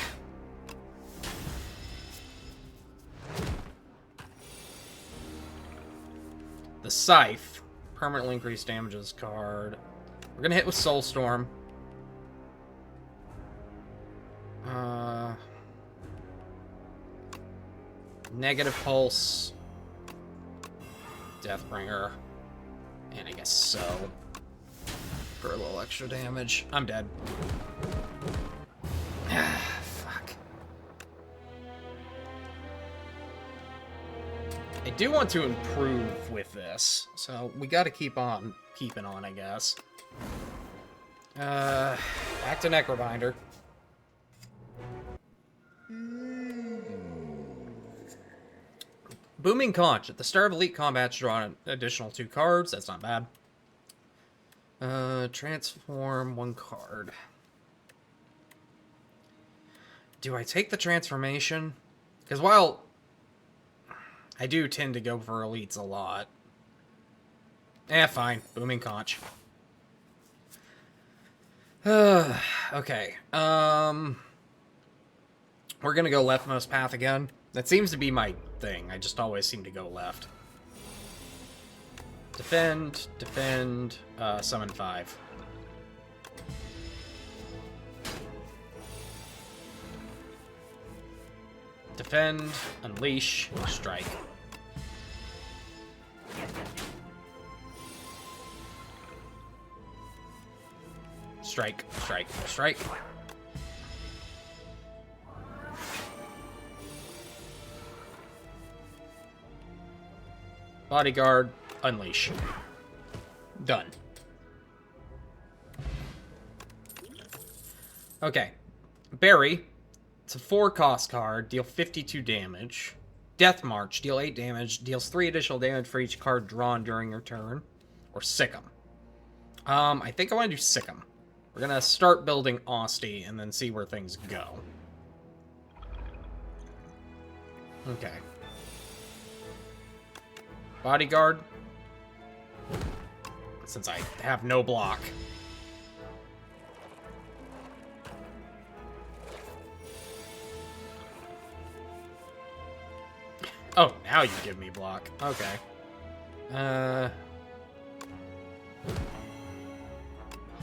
The Scythe. Permanently increase damage of this card. We're gonna hit with Soulstorm. Negative Pulse. Deathbringer. And I guess so. For a little extra damage. I'm dead. Fuck. I do want to improve with this, so we gotta keep on keeping on, I guess. Back to Necrobinder. Booming Conch. At the start of Elite Combat, draw an additional 2 cards. That's not bad. Transform 1 card. Do I take the transformation? Because while I do tend to go for elites a lot. Fine. Booming Conch. Okay. We're gonna go leftmost path again. That seems to be my thing. I just always seem to go left. Defend, summon 5. Defend, unleash, strike. Strike. Bodyguard, unleash. Done. Okay. Berry. It's a 4-cost card. Deal 52 damage. Death March. Deal 8 damage. Deals 3 additional damage for each card drawn during your turn. Or Sick 'em. I think I want to do Sick 'em. We're going to start building Osty and then see where things go. Okay. Bodyguard. Since I have no block. Oh, now you give me block. Okay.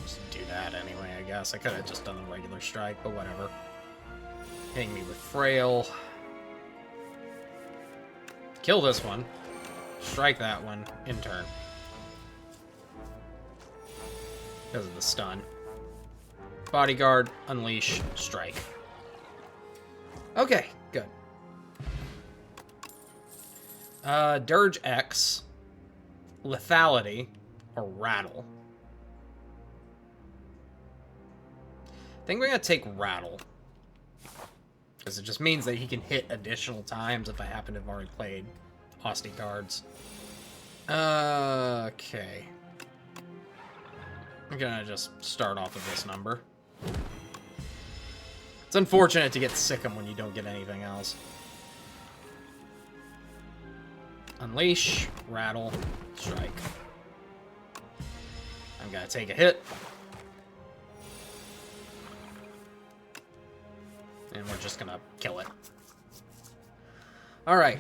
Just do that anyway, I guess. I could have just done the regular strike, but whatever. Hitting me with frail. Kill this one. Strike that one in turn. Because of the stun. Bodyguard, unleash, strike. Okay, good. Dirge X, lethality, or rattle. I think we're gonna take rattle. Because it just means that he can hit additional times if I happen to have already played Hosty cards. Okay. I'm gonna just start off with this number. It's unfortunate to get Sick'em when you don't get anything else. Unleash, rattle, strike. I'm gonna take a hit. And we're just gonna kill it. Alright.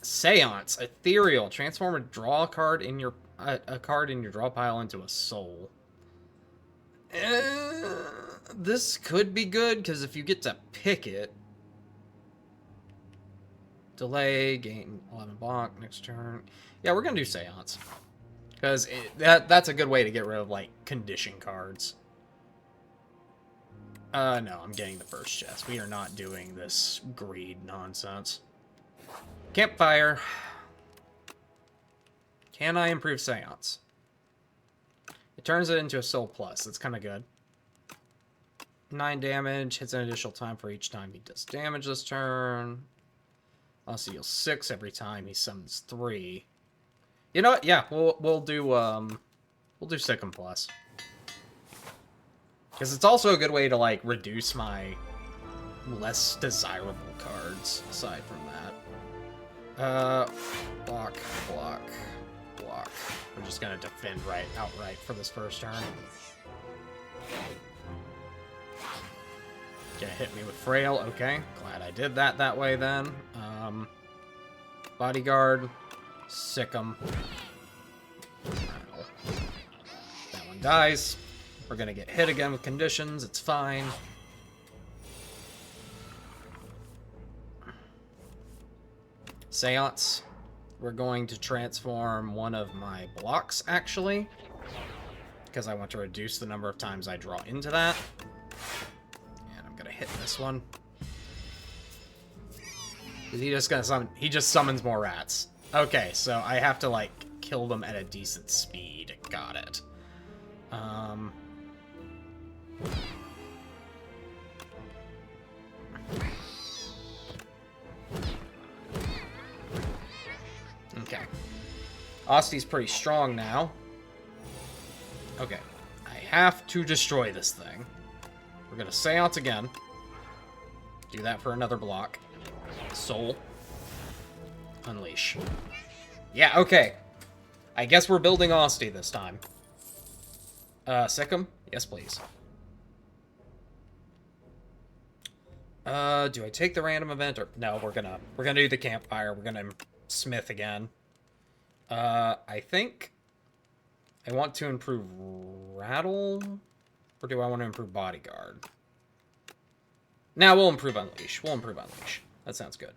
Seance. Ethereal. Transform a draw card in your a card in your draw pile into a soul. This could be good, because if you get to pick it... Delay, gain 11 block, next turn. Yeah, we're gonna do Seance. Because that's a good way to get rid of, like, condition cards. No, I'm getting the first chest. We are not doing this greed nonsense. Campfire. Can I improve Seance? It turns it into a Soul Plus. That's kind of good. 9 damage. Hits an additional time for each time he does damage this turn. Also heals 6 every time he summons 3. You know what? Yeah, we'll do Sick'em Plus. Because it's also a good way to, like, reduce my less desirable cards, aside from that. Block, block, block. We're just gonna defend outright for this first turn. Gonna hit me with Frail, okay. Glad I did that way then. Bodyguard, Sick'em. That one dies. We're gonna get hit again with conditions, it's fine. Seance. We're going to transform one of my blocks, actually. Because I want to reduce the number of times I draw into that. And I'm gonna hit this one. Is he just gonna summon? He just summons more rats. Okay, so I have to, like, kill them at a decent speed. Got it. Okay. Hosty's pretty strong now. Okay. I have to destroy this thing. We're gonna Seance again. Do that for another block. Soul. Unleash. Yeah, okay. I guess we're building Hosty this time. Sick'em? Yes, please. Do I take the random event or no? We're gonna do the campfire. We're gonna smith again. I think I want to improve rattle, or do I want to improve bodyguard? Now we'll improve unleash. We'll improve unleash. That sounds good.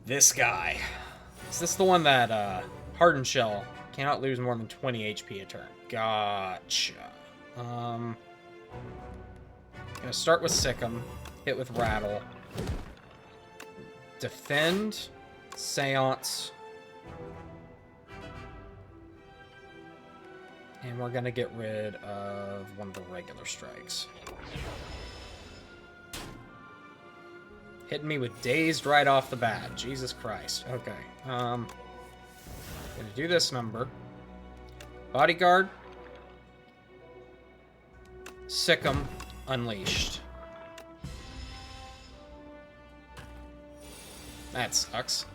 This guy. Is this the one that hardened shell cannot lose more than 20 HP a turn? Gotcha. Gonna start with Sick'em, hit with rattle, defend, Seance, and we're gonna get rid of one of the regular strikes. Hitting me with dazed right off the bat. Jesus Christ. Okay. Gonna do this number. Bodyguard, Sick'em, Unleashed. That sucks.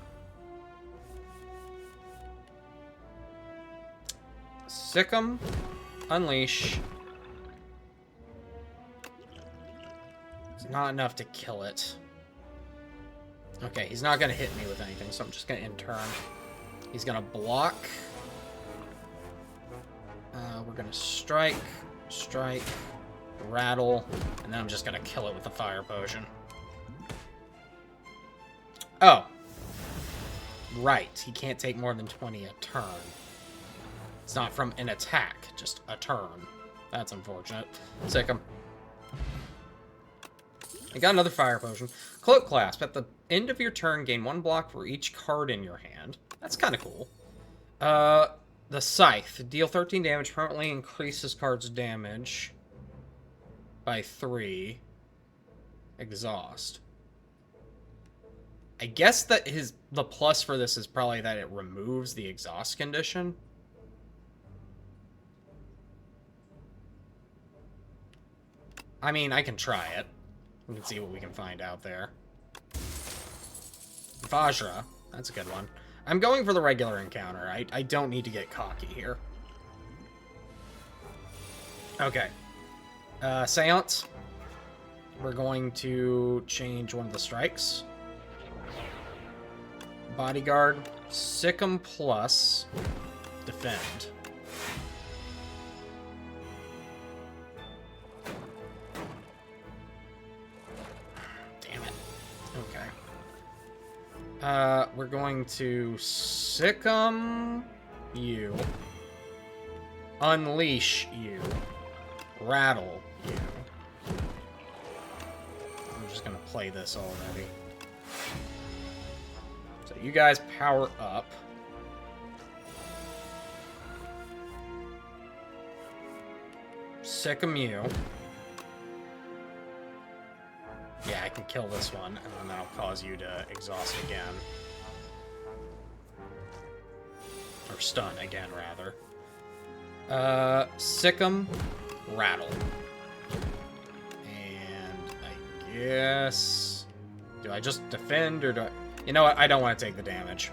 Sick'em, Unleash. It's not enough to kill it. Okay, he's not going to hit me with anything, so I'm just going to in-turn. He's going to block. We're going to strike, rattle, and then I'm just going to kill it with the fire potion. Oh. Right, he can't take more than 20 a turn. It's not from an attack, just a turn. That's unfortunate. Sick him. I got another fire potion. Cloak Clasp. At the end of your turn, gain 1 block for each card in your hand. That's kind of cool. The Scythe. Deal 13 damage. Permanently increases card's damage by 3. Exhaust. I guess that the plus for this is probably that it removes the exhaust condition. I mean, I can try it. We can see what we can find out there. Vajra. That's a good one. I'm going for the regular encounter. I don't need to get cocky here. Okay. Seance. We're going to change one of the strikes. Bodyguard. Sick'em plus. Defend. We're going to Sick'em you. Unleash you. Rattle you. I'm just gonna play this already. So you guys power up. Sick'em you. Yeah, I can kill this one, and then that'll cause you to exhaust again. Or stun again, rather. Sick'em, rattle. And I guess... Do I just defend, or do I... You know what? I don't want to take the damage.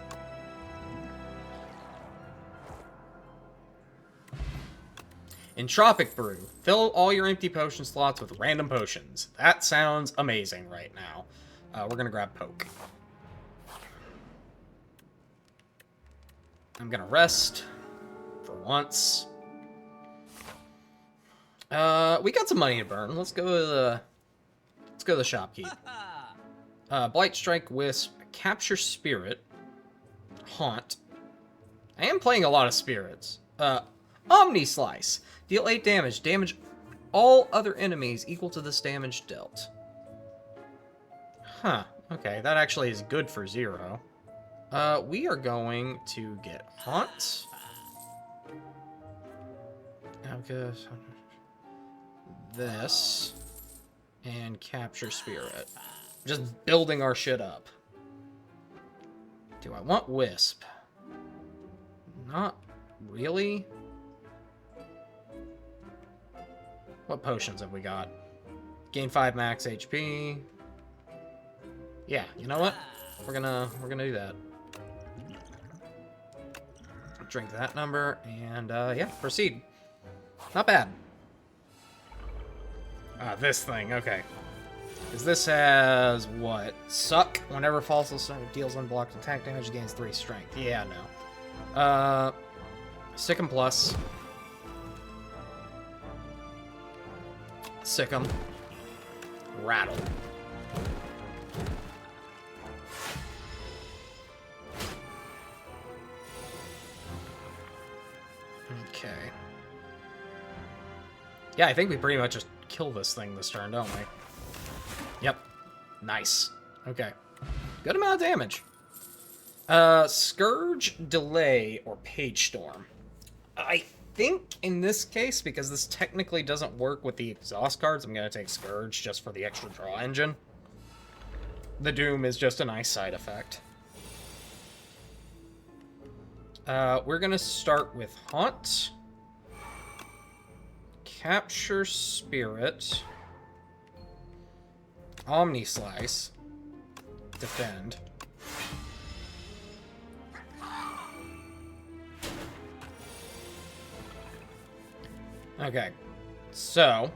Entropic Brew. Fill all your empty potion slots with random potions. That sounds amazing right now. We're going to grab Poke. I'm going to rest for once. We got some money to burn. Let's go to the shopkeep. Blight Strike, Wisp, Capture Spirit, Haunt. I am playing a lot of spirits. Omni Slice. Deal 8 damage. Damage all other enemies equal to this damage dealt. Huh. Okay, that actually is good for 0. We are going to get Haunt. This. And Capture Spirit. Just building our shit up. Do I want Wisp? Not really. What potions have we got? Gain 5 max HP. Yeah, you know what? We're gonna do that. Drink that number, and yeah, proceed. Not bad. This thing, okay. Because this has what? Suck. Whenever falls, deals unblocked attack damage, gains 3 strength. Yeah, no. Sick'em plus. Sick'em. Rattle. Okay. Yeah, I think we pretty much just kill this thing this turn, don't we? Yep. Nice. Okay. Good amount of damage. Scourge, Delay, or Page Storm. I think in this case, because this technically doesn't work with the exhaust cards, I'm going to take Scourge just for the extra draw engine. The Doom is just a nice side effect. We're going to start with Haunt. Capture Spirit. Omni Slice. Defend. Okay. So.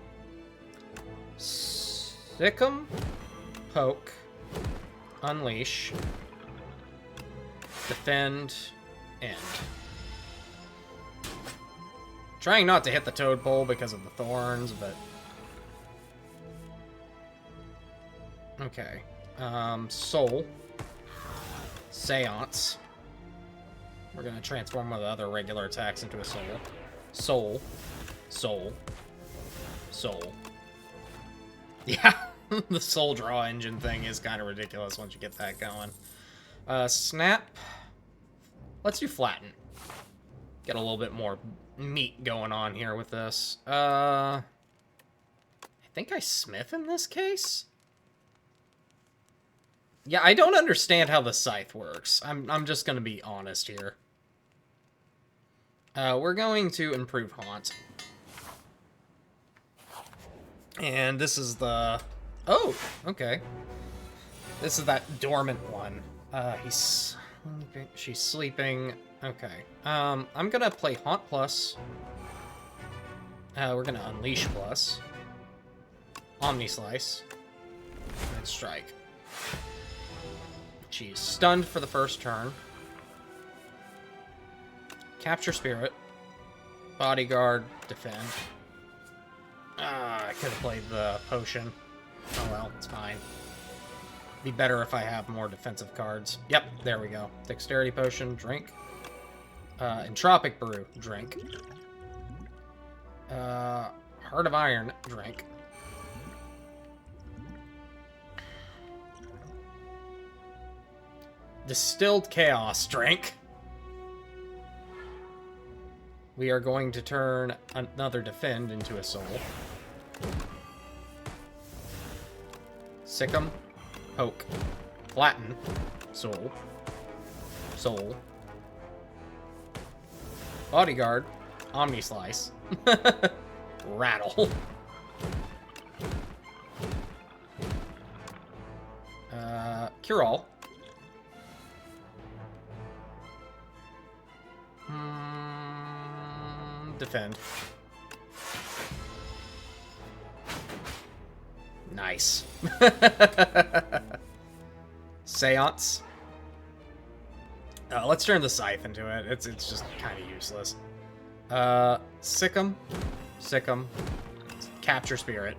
Sick 'em, poke, unleash, defend, end. Trying not to hit the toad pole because of the thorns, but... Okay. Soul. Seance. We're gonna transform one of the other regular attacks into a soul. Soul. Soul. Soul. Yeah, the soul draw engine thing is kind of ridiculous once you get that going. Snap. Let's do flatten. Get a little bit more meat going on here with this. I think I smith in this case? Yeah, I don't understand how the scythe works. I'm just gonna be honest here. We're going to improve Haunt. And this is the... Oh, okay. This is that dormant one. He's sleeping. She's sleeping. Okay. I'm gonna play Haunt Plus. We're gonna Unleash Plus. Omni Slice. And Strike. She's stunned for the first turn. Capture Spirit. Bodyguard. Defend. I could have played the potion. Oh well, it's fine. Be better if I have more defensive cards. Yep, there we go. Dexterity Potion, drink. Entropic Brew, drink. Heart of Iron, drink. Distilled Chaos, drink. We are going to turn another defend into a soul. Sick 'em, poke, flatten, soul, soul, bodyguard, omni slice, rattle, cure all. Defend. Nice. Seance. Let's turn the scythe into it. It's just kind of useless. Sick 'em. Sick 'em. Capture Spirit.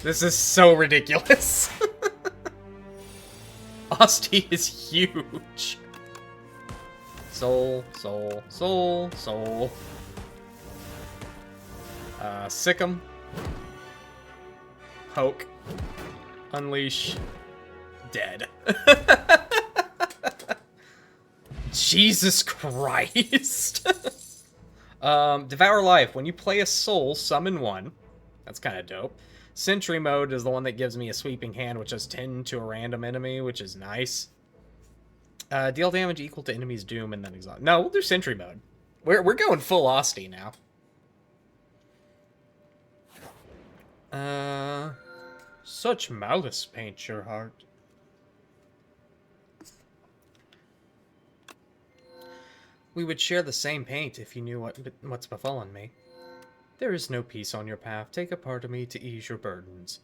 This is so ridiculous. Asti is huge. Soul, soul, soul, soul. Sick 'em. Poke. Unleash. Dead. Jesus Christ. Devour Life. When you play a soul, summon one. That's kind of dope. Sentry Mode is the one that gives me a sweeping hand, which does 10 to a random enemy, which is nice. Deal damage equal to enemy's doom and then exhaust. No, we'll do Sentry Mode. We're going full Asti now. Such malice paints your heart. We would share the same paint if you knew what's befallen me. There is no peace on your path. Take a part of me to ease your burdens.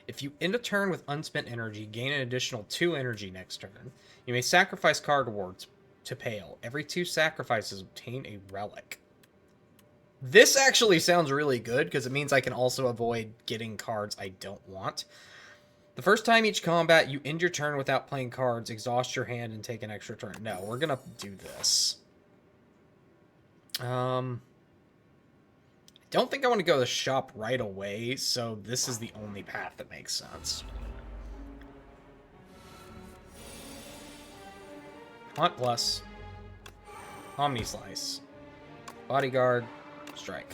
If you end a turn with unspent energy, gain an additional 2 energy next turn. You may sacrifice card rewards to Pale. Every 2 sacrifices obtain a relic. This actually sounds really good, because it means I can also avoid getting cards I don't want. The first time each combat, you end your turn without playing cards, exhaust your hand, and take an extra turn. No, we're gonna do this. I don't think I want to go to the shop right away, so this is the only path that makes sense. Haunt Plus. Omni Slice. Bodyguard. Strike.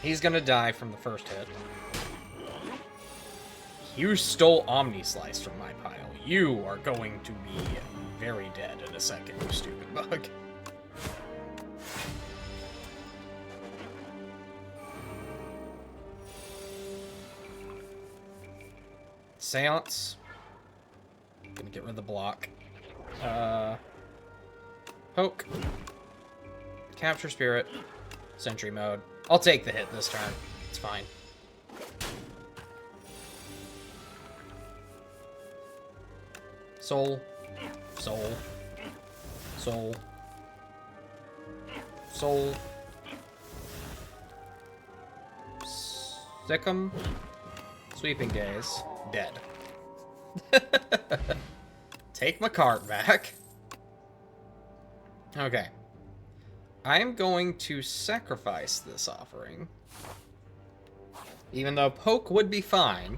He's gonna die from the first hit. You stole Omni Slice from my pile. You are going to be very dead in a second, you stupid bug. Seance. Gonna get rid of the block. Poke. Capture Spirit. Sentry Mode. I'll take the hit this turn. It's fine. Soul. Soul. Soul. Soul. Sick'em. Sweeping Gaze. Dead. Take my cart back. Okay. I am going to sacrifice this offering. Even though poke would be fine.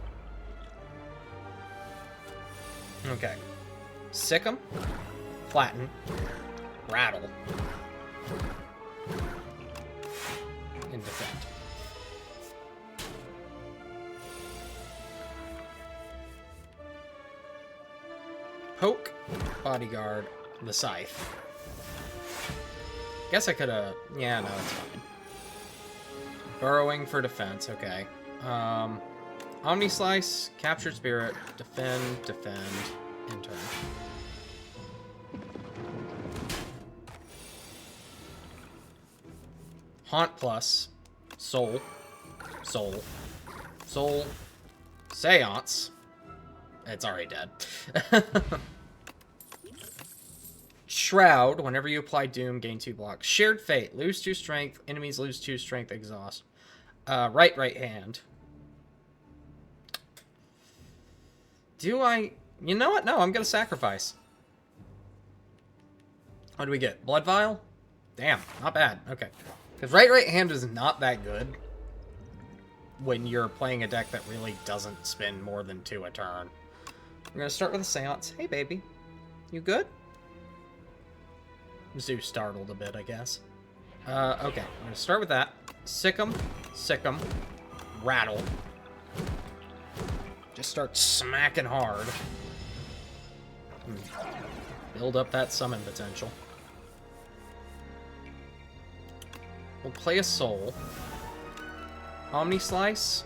Okay. Sick 'em. Flatten. Rattle. And defend. Poke. Bodyguard. The scythe. Guess I could have... Yeah, no, it's fine. Burrowing for defense, okay. Omni Slice, Captured Spirit, defend, and turn. Haunt plus, Soul, Soul, Soul, Seance. It's already dead. Shroud, whenever you apply Doom, gain 2 blocks. Shared Fate, lose 2 strength, enemies lose 2 strength, exhaust. Right hand. Do I... You know what? No, I'm gonna sacrifice. What do we get? Blood Vial? Damn, not bad. Okay. Because right hand is not that good when you're playing a deck that really doesn't spend more than 2 a turn. We're gonna start with a Seance. Hey, baby. You good? Zeus startled a bit, I guess. Okay. I'm gonna start with that. Sick 'em. Rattle. Just start smacking hard. Build up that summon potential. We'll play a Soul. Omni Slice.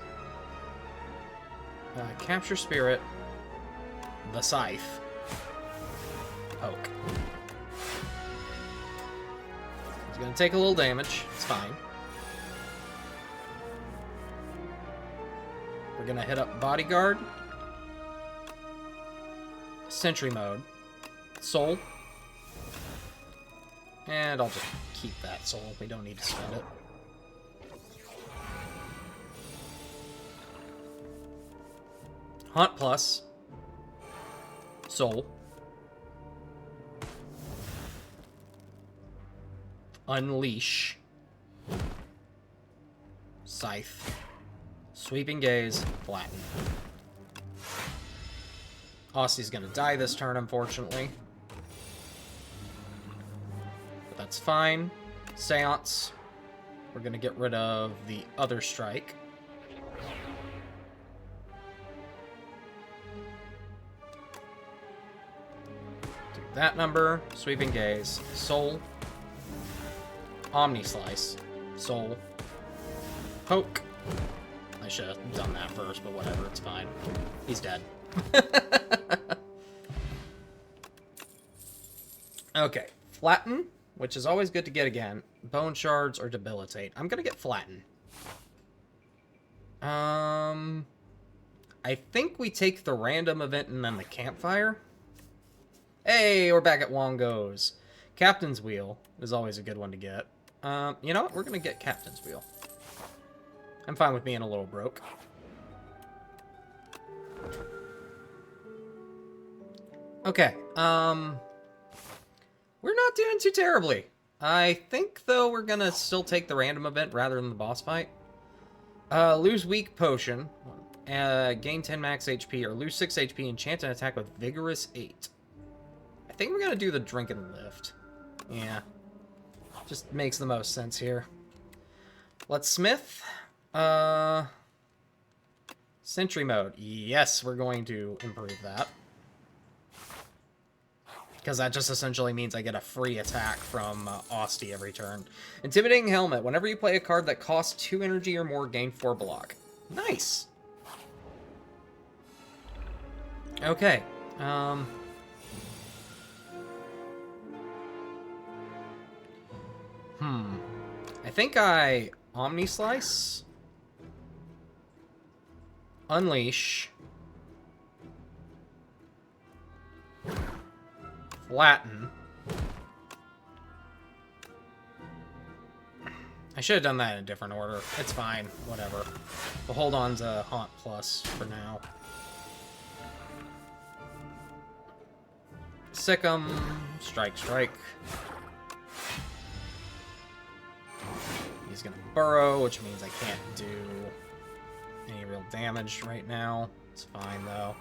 Capture Spirit. The Scythe. Poke. It's gonna take a little damage. It's fine. We're gonna hit up Bodyguard. Sentry Mode. Soul. And I'll just keep that Soul. We don't need to spend it. Haunt plus. Soul. Unleash. Scythe. Sweeping Gaze. Flatten. Aussie's gonna die this turn, unfortunately. But that's fine. Seance. We're gonna get rid of the other strike. Do that number. Sweeping Gaze. Soul. Omni Slice. Soul. Poke. I should have done that first, but whatever, it's fine. He's dead. Okay. Flatten, which is always good to get again. Bone Shards or Debilitate. I'm gonna get Flatten. I think we take the random event and then the campfire. Hey, we're back at Wongo's. Captain's Wheel is always a good one to get. You know what? We're gonna get Captain's Wheel. I'm fine with being a little broke. Okay, we're not doing too terribly. I think, though, we're gonna still take the random event rather than the boss fight. Lose weak potion, gain 10 max HP, or lose 6 HP, enchant an attack with Vigorous 8. I think we're gonna do the Drink and Lift. Yeah. Just makes the most sense here. Let's Smith. Sentry Mode. Yes, we're going to improve that. Because that just essentially means I get a free attack from Austie every turn. Intimidating Helmet. Whenever you play a card that costs 2 energy or more, gain 4 block. Nice! Okay. I think I Omni Slice. Unleash. Flatten. I should have done that in a different order. It's fine. Whatever. We'll hold on to Haunt Plus for now. Sick 'em. Strike, strike. He's gonna burrow, which means I can't do any real damage right now. It's fine, though.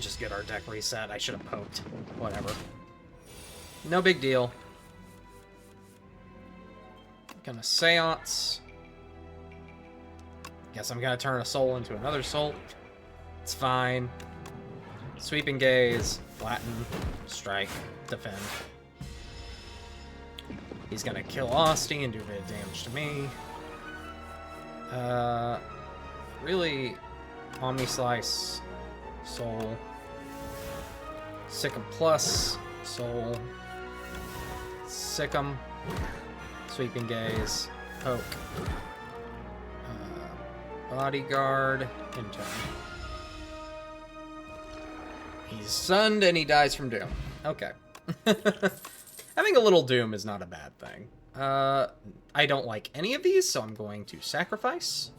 Just get our deck reset. I should have poked. Whatever. No big deal. Gonna Seance. Guess I'm gonna turn a soul into another soul. It's fine. Sweeping Gaze. Flatten. Strike. Defend. He's gonna kill Austin and do a bit of damage to me. Really, Omni Slice, Soul, Sick'em Plus, Soul, Sick'em, Sweeping Gaze, Poke, Bodyguard, Intern. He's stunned and he dies from Doom. Okay. Having a little Doom is not a bad thing. I don't like any of these, so I'm going to sacrifice.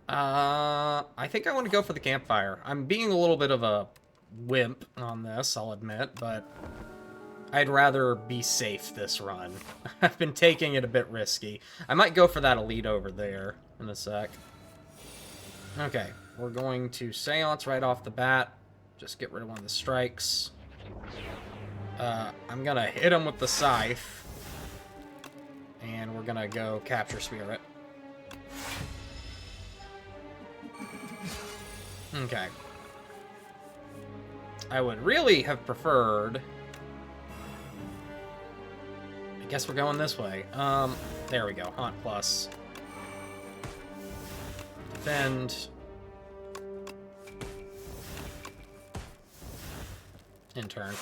I think I want to go for the Campfire. I'm being a little bit of a wimp on this, I'll admit, but I'd rather be safe this run. I've been taking it a bit risky. I might go for that Elite over there in a sec. Okay, we're going to Seance right off the bat. Just get rid of one of the strikes. I'm gonna hit him with the Scythe. And we're gonna go Capture Spirit. Okay. I would really have preferred... I guess we're going this way. There we go. Haunt Plus. Defend. Intern.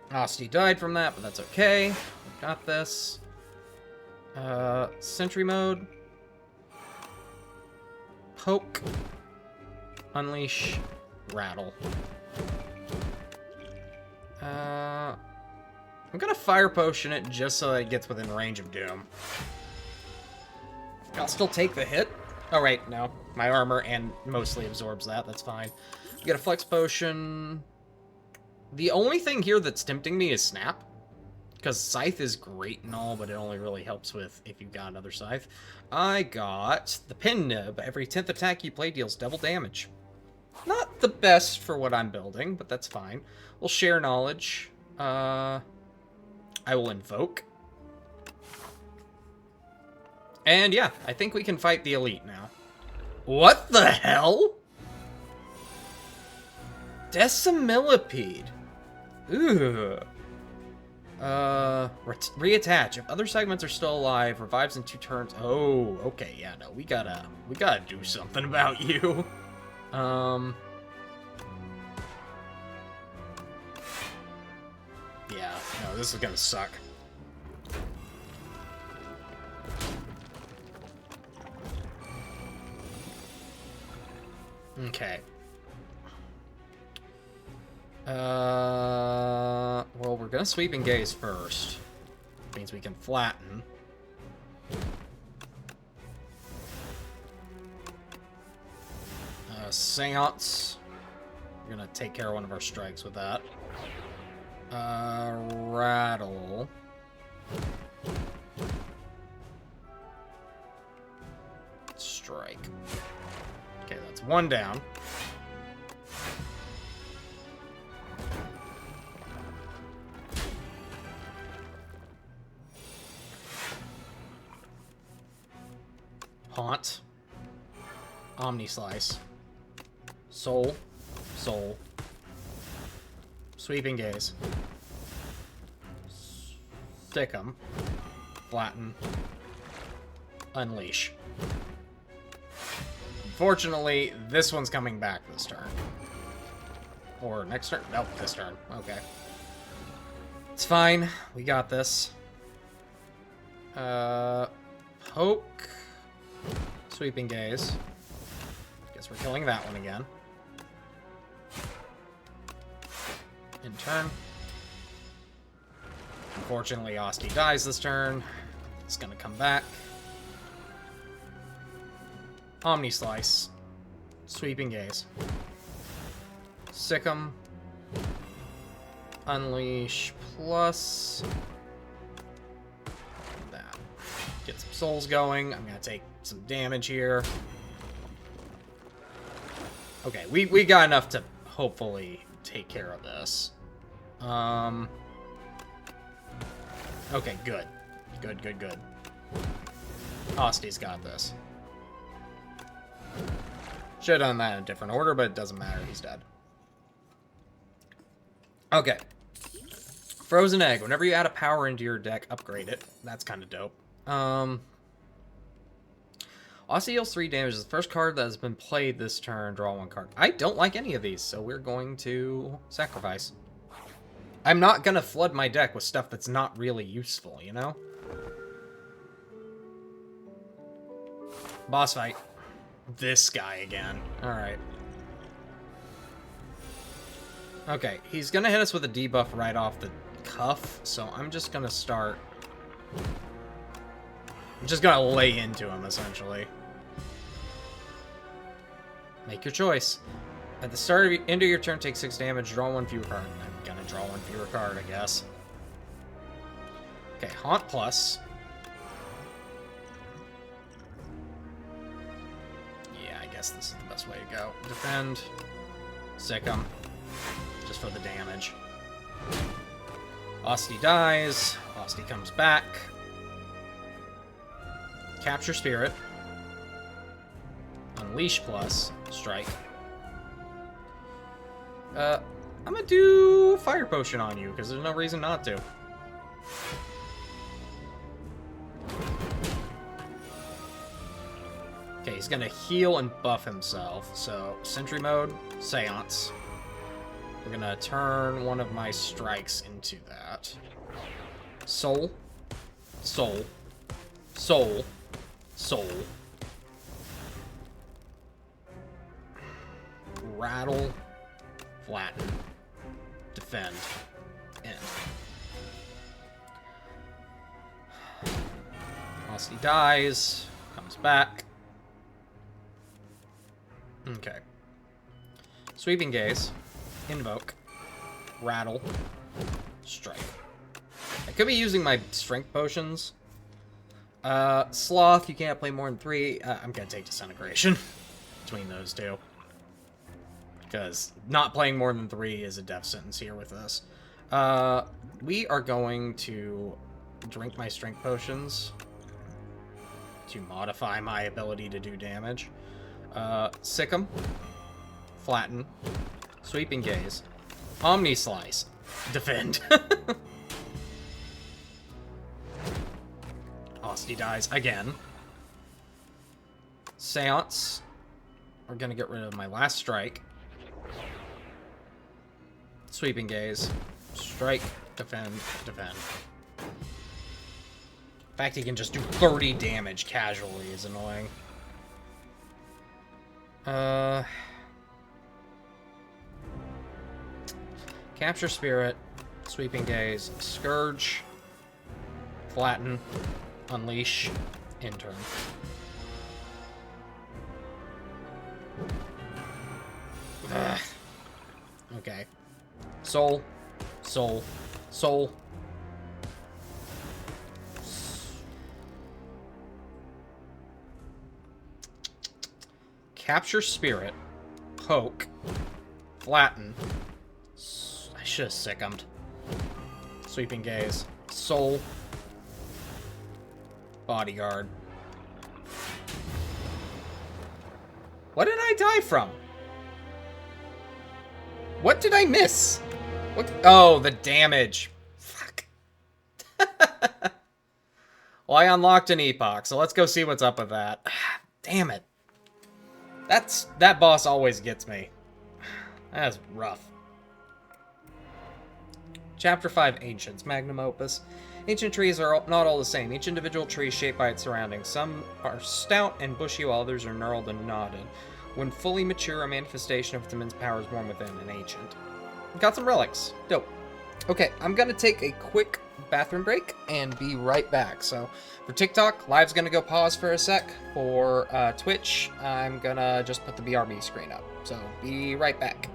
Asti died from that, but that's okay. We've got this. Sentry mode. Poke. Unleash. Rattle. I'm gonna Fire Potion it just so that it gets within range of Doom. I'll still take the hit. Oh, right, no. My armor and mostly absorbs that. That's fine. Get a Flex Potion. The only thing here that's tempting me is Snap. Because Scythe is great and all, but it only really helps with if you've got another Scythe. I got the Pin Nib. Every 10th attack you play deals double damage. Not the best for what I'm building, but that's fine. We'll share knowledge. I will invoke. And yeah, I think we can fight the Elite now. What the hell? Decimillipede. Ooh. Reattach. If other segments are still alive, revives in 2 turns. Oh, okay, yeah, no, we gotta do something about you. Yeah, no, this is gonna suck. Okay. Well, we're gonna Sweeping Gaze first. Means we can flatten. Seance. We're gonna take care of one of our strikes with that. Rattle. Strike. Okay, that's 1 down. Haunt. Omni Slice. Soul. Soul. Sweeping Gaze. Stick 'em. Flatten. Unleash. Unfortunately, this one's coming back this turn. Or next turn? Nope, this turn. Okay. It's fine. We got this. Poke. Sweeping Gaze. Guess we're killing that one again. In turn. Unfortunately, Osti dies this turn. It's gonna come back. Omni Slice. Sweeping Gaze. Sick 'em. Unleash plus that. Get some souls going. I'm gonna take some damage here. Okay, we got enough to hopefully take care of this. Okay, good. Good. Osti's got this. Should have done that in a different order, but it doesn't matter. He's dead. Okay. Frozen Egg. Whenever you add a power into your deck, upgrade it. That's kind of dope. Osti deals 3 damage. Is the first card that has been played this turn. Draw 1 card. I don't like any of these, so we're going to sacrifice. I'm not going to flood my deck with stuff that's not really useful, you know? Boss fight. This guy again. Alright. Okay, he's gonna hit us with a debuff right off the cuff, so I'm just gonna start... I'm just gonna lay into him, essentially. Make your choice. At the start of end of your turn, take 6 damage, draw 1 fewer card. I'm gonna draw 1 fewer card, I guess. Okay, Haunt Plus. Yeah, I guess this is the best way to go. Defend. Sick 'em. Just for the damage. Osti dies. Osti comes back. Capture Spirit. Unleash plus. Strike. I'm gonna do Fire Potion on you, because there's no reason not to. Okay, he's gonna heal and buff himself. So, Sentry Mode, Seance. We're gonna turn one of my strikes into that. Soul. Soul. Soul. Soul. Rattle. Flatten. Defend. End. Osti dies. Comes back. Okay. Sweeping Gaze. Invoke. Rattle. Strike. I could be using my strength potions. Sloth, you can't play more than 3. I'm gonna take Disintegration between those two. Because not playing more than 3 is a death sentence here with us. We are going to drink my strength potions to modify my ability to do damage. Sick 'em. Flatten. Sweeping Gaze. Omni Slice. Defend. Osti dies again. Seance. We're gonna get rid of my last strike. Sweeping Gaze. Strike. Defend. Defend. The fact he can just do 30 damage casually is annoying. Capture Spirit, Sweeping Gaze, Scourge, Flatten, Unleash, end turn. Ugh. Okay. Soul, Soul, Soul. Capture Spirit, Poke, Flatten. I should have sick-emmed. Sweeping Gaze, Soul, Bodyguard. What did I die from? What did I miss? What? Oh, the damage. Fuck. Well, I unlocked an Epoch, so let's go see what's up with that. Damn it. That boss always gets me. That's rough. Chapter 5, Ancients, Magnum Opus. Ancient trees are not all the same. Each individual tree is shaped by its surroundings. Some are stout and bushy, while others are gnarled and knotted. When fully mature, a manifestation of its immense power is born within an ancient. Got some relics. Dope. Okay, I'm gonna take a quick bathroom break and be right back. So, for TikTok, live's gonna go pause for a sec. For Twitch, I'm gonna just put the BRB screen up. So, be right back.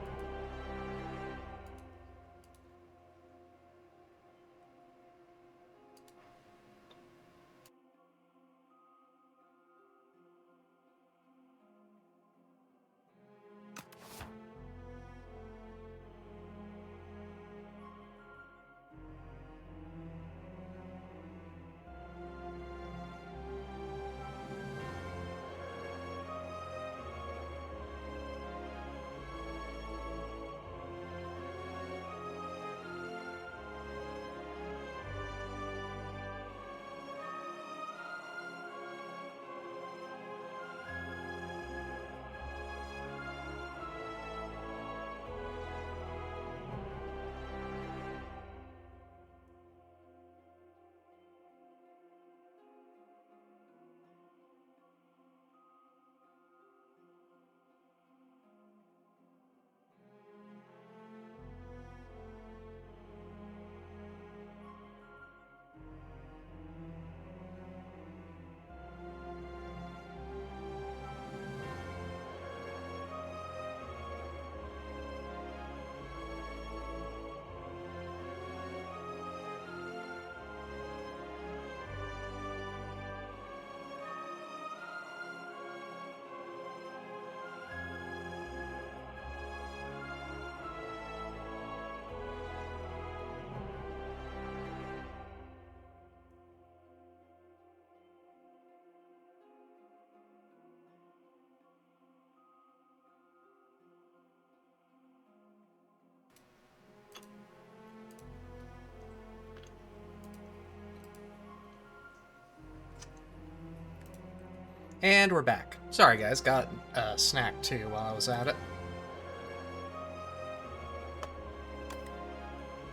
And we're back. Sorry guys, got a snack too while I was at it.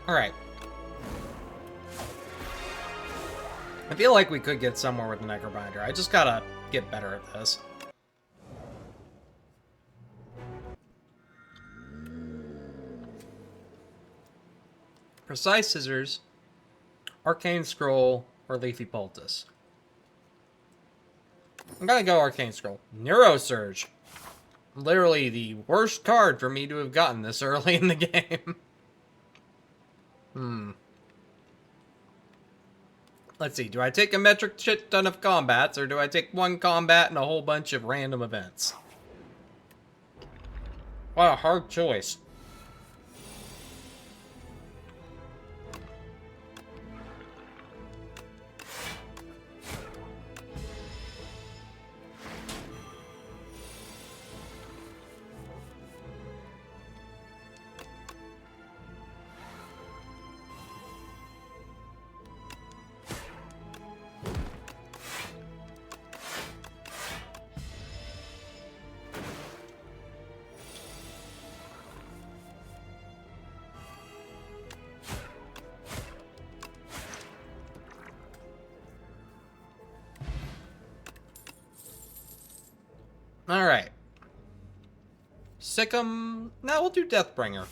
Alright. I feel like we could get somewhere with the Necrobinder. I just gotta get better at this. Precise Scissors, Arcane Scroll, or Leafy Poultice. I'm gonna go Arcane Scroll. Neurosurge. Literally the worst card for me to have gotten this early in the game. Let's see, do I take a metric shit ton of combats, or do I take one combat and a whole bunch of random events? What a hard choice. Alright. Sikkim. Now we'll do Deathbringer.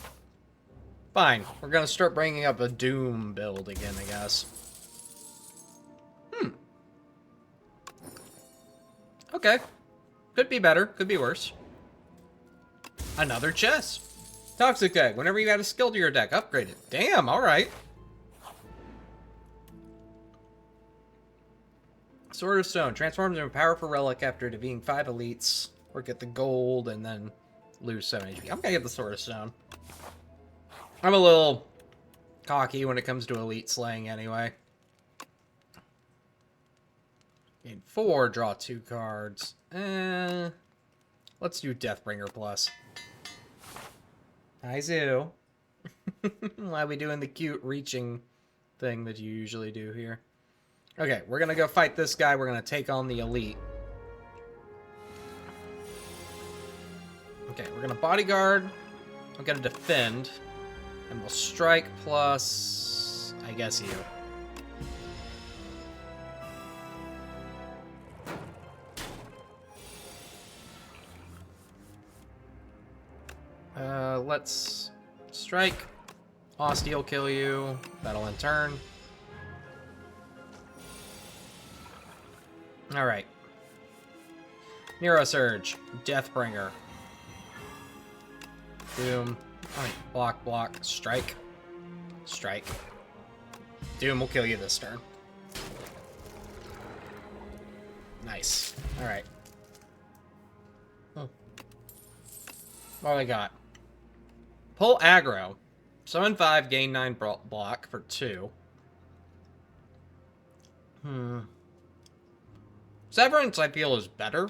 Fine. We're gonna start bringing up a Doom build again, I guess. Okay. Could be better. Could be worse. Another chest. Toxic Egg. Whenever you add a skill to your deck, upgrade it. Damn, alright. Sword of Stone. Transforms into a powerful relic after defeating 5 elites. Or get the gold and then lose 7 HP. I'm gonna get the Sword of Stone. I'm a little cocky when it comes to elite slaying anyway. Gain 4, draw 2 cards. Let's do Deathbringer Plus. Hi, Zoo. Why are we doing the cute reaching thing that you usually do here? Okay, we're gonna go fight this guy. We're gonna take on the elite. Okay, we're gonna bodyguard. I'm gonna defend. And we'll strike plus, I guess, you. Let's strike. Austie will kill you. That'll end turn. Alright. Neurosurge. Deathbringer. Doom. Alright, block, block. Strike. Strike. Doom will kill you this turn. Nice. Alright. What do I got? Pull aggro. Summon 5, gain 9 block for 2. Severance, I feel, is better.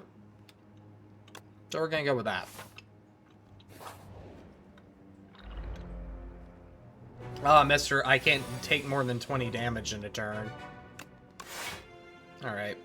So we're gonna go with that. Ah, mister, I can't take more than 20 damage in a turn. Alright.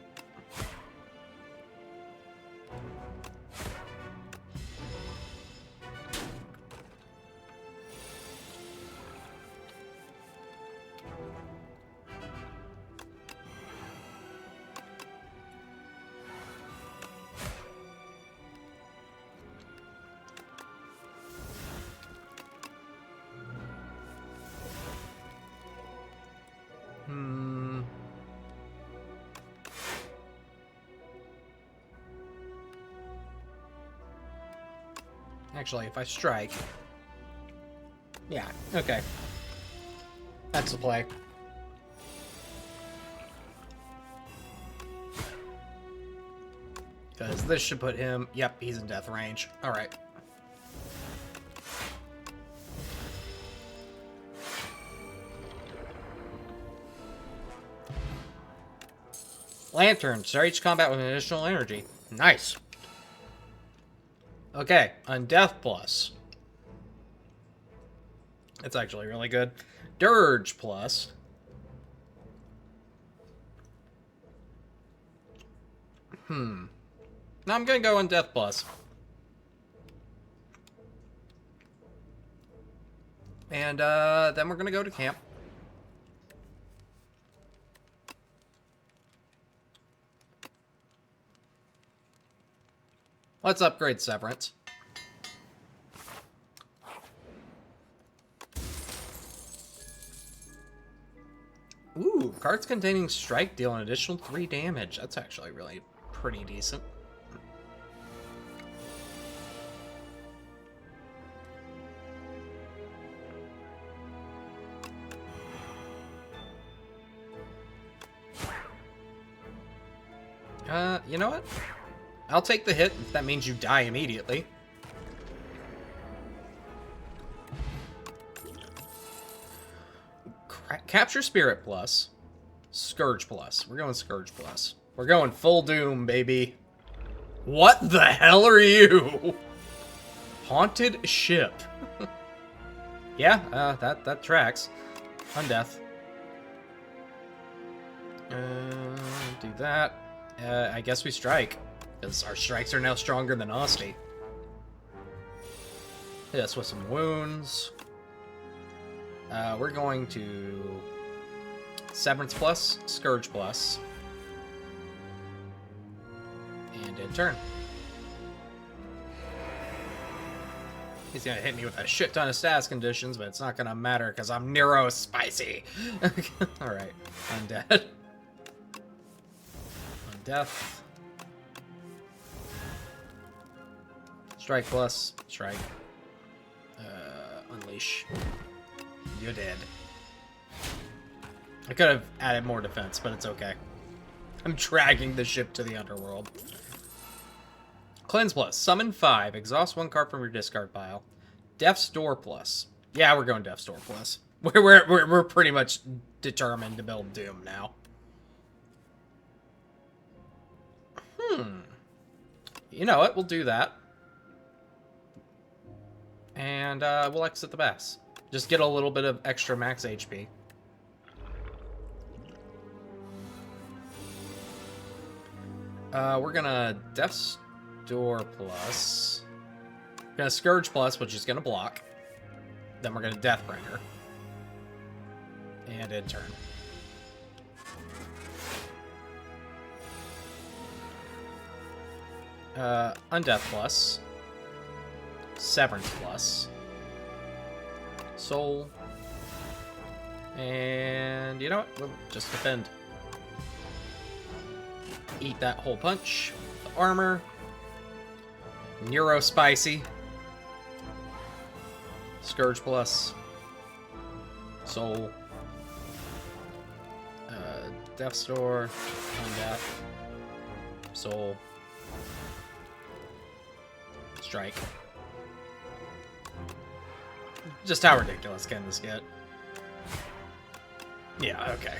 Actually, if I strike... Yeah, okay. That's the play. Because this should put him... Yep, he's in death range. Alright. Lantern. Start each combat with an additional energy. Nice. Okay, Undeath Plus. That's actually really good. Dirge Plus. No, I'm gonna go Undeath Plus. And, then we're gonna go to camp. Let's upgrade Severance. Ooh, cards containing strike deal an additional 3 damage. That's actually really pretty decent. You know what? I'll take the hit if that means you die immediately. Capture Spirit Plus. Scourge Plus. We're going Scourge Plus. We're going full Doom, baby. What the hell are you? Haunted Ship. Yeah, that tracks. Undeath. Do that. I guess we strike. Because our strikes are now stronger than Austie. Hit us with some wounds. We're going to... Severance Plus, Scourge Plus. And in turn. He's gonna hit me with a shit ton of status conditions, but it's not gonna matter because I'm Nero Spicy. Alright, Undead. Undeath. Strike Plus, Strike. Unleash. You're dead. I could have added more defense, but it's okay. I'm dragging the ship to the underworld. Cleanse Plus. Summon 5. Exhaust 1 card from your discard pile. Death's Door Plus. Yeah, we're going Death's Door Plus. We're pretty much determined to build Doom now. You know what? We'll do that. And we'll exit the base. Just get a little bit of extra max HP. We're gonna Death's Door Plus. We're gonna Scourge Plus, which is gonna block. Then we're going to Deathbringer. And end turn. Undeath plus. Severance plus. Soul. And you know what? We'll just defend. Eat that whole punch. The armor. Neuro Spicy. Scourge plus. Soul. Death's Door. Undeath. Soul. Strike. Just how ridiculous can this get? Yeah, okay.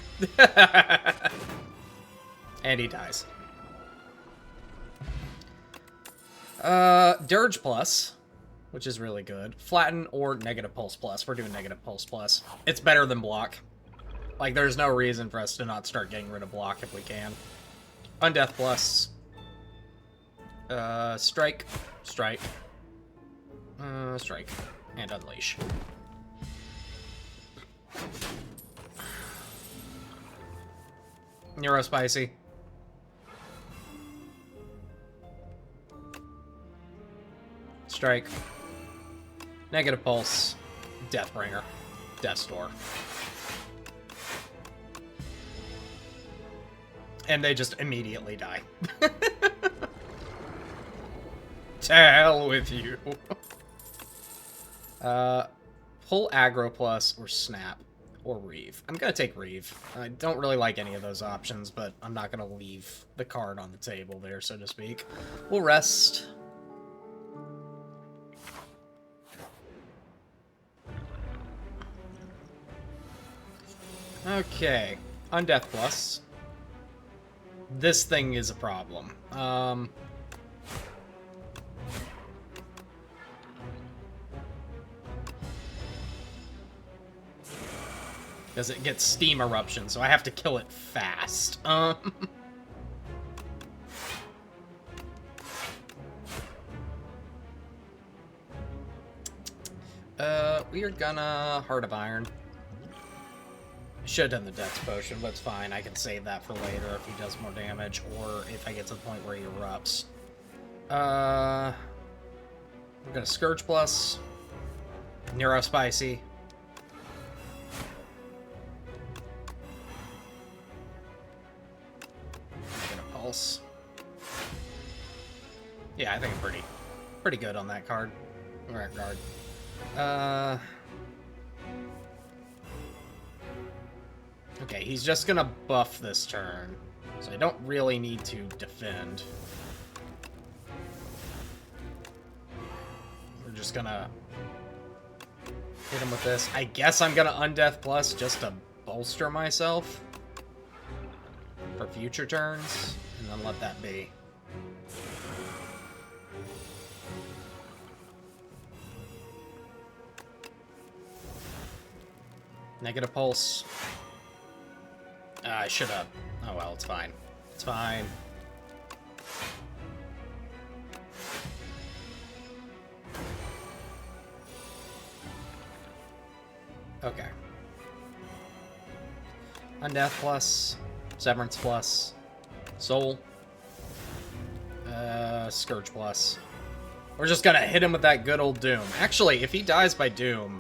And he dies. Dirge plus, which is really good. Flatten or negative pulse plus. We're doing negative pulse plus. It's better than block. Like, there's no reason for us to not start getting rid of block if we can. Undeath plus. Strike. Strike. Strike. And unleash. Neuro Spicy. Strike. Negative Pulse. Deathbringer. Death's Door. And they just immediately die. To hell with you. Pull aggro plus or snap or reeve. I'm gonna take reeve. I don't really like any of those options, but I'm not gonna leave the card on the table there, so to speak. We'll rest. Okay. Undeath plus. This thing is a problem. Because it gets steam eruption, so I have to kill it fast. We are gonna Heart of Iron. Should have done the Dex Potion, but it's fine. I can save that for later if he does more damage, or if I get to the point where he erupts. We're gonna Scourge plus. Neuro Spicy. Pulse. Yeah, I think I'm pretty good on that card. Or guard. Okay, he's just gonna buff this turn, so I don't really need to defend. We're just gonna hit him with this. I guess I'm gonna Undeath plus just to bolster myself for future turns, and then let that be. Negative pulse. I should have. Oh well, it's fine. It's fine. Okay. Undeath plus. Severance plus. Soul. Scourge plus. We're just gonna hit him with that good old Doom. Actually, if he dies by Doom,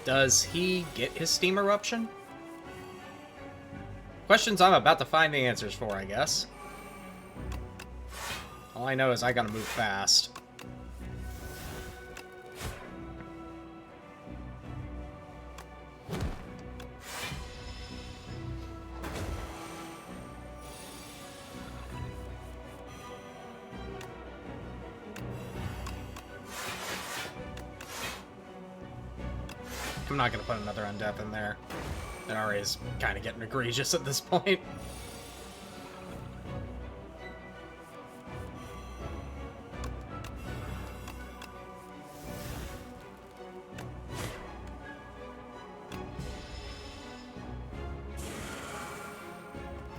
does he get his Steam Eruption? Questions I'm about to find the answers for, I guess. All I know is I gotta move fast. I'm not gonna put another Undeath in there. It already is kind of getting egregious at this point.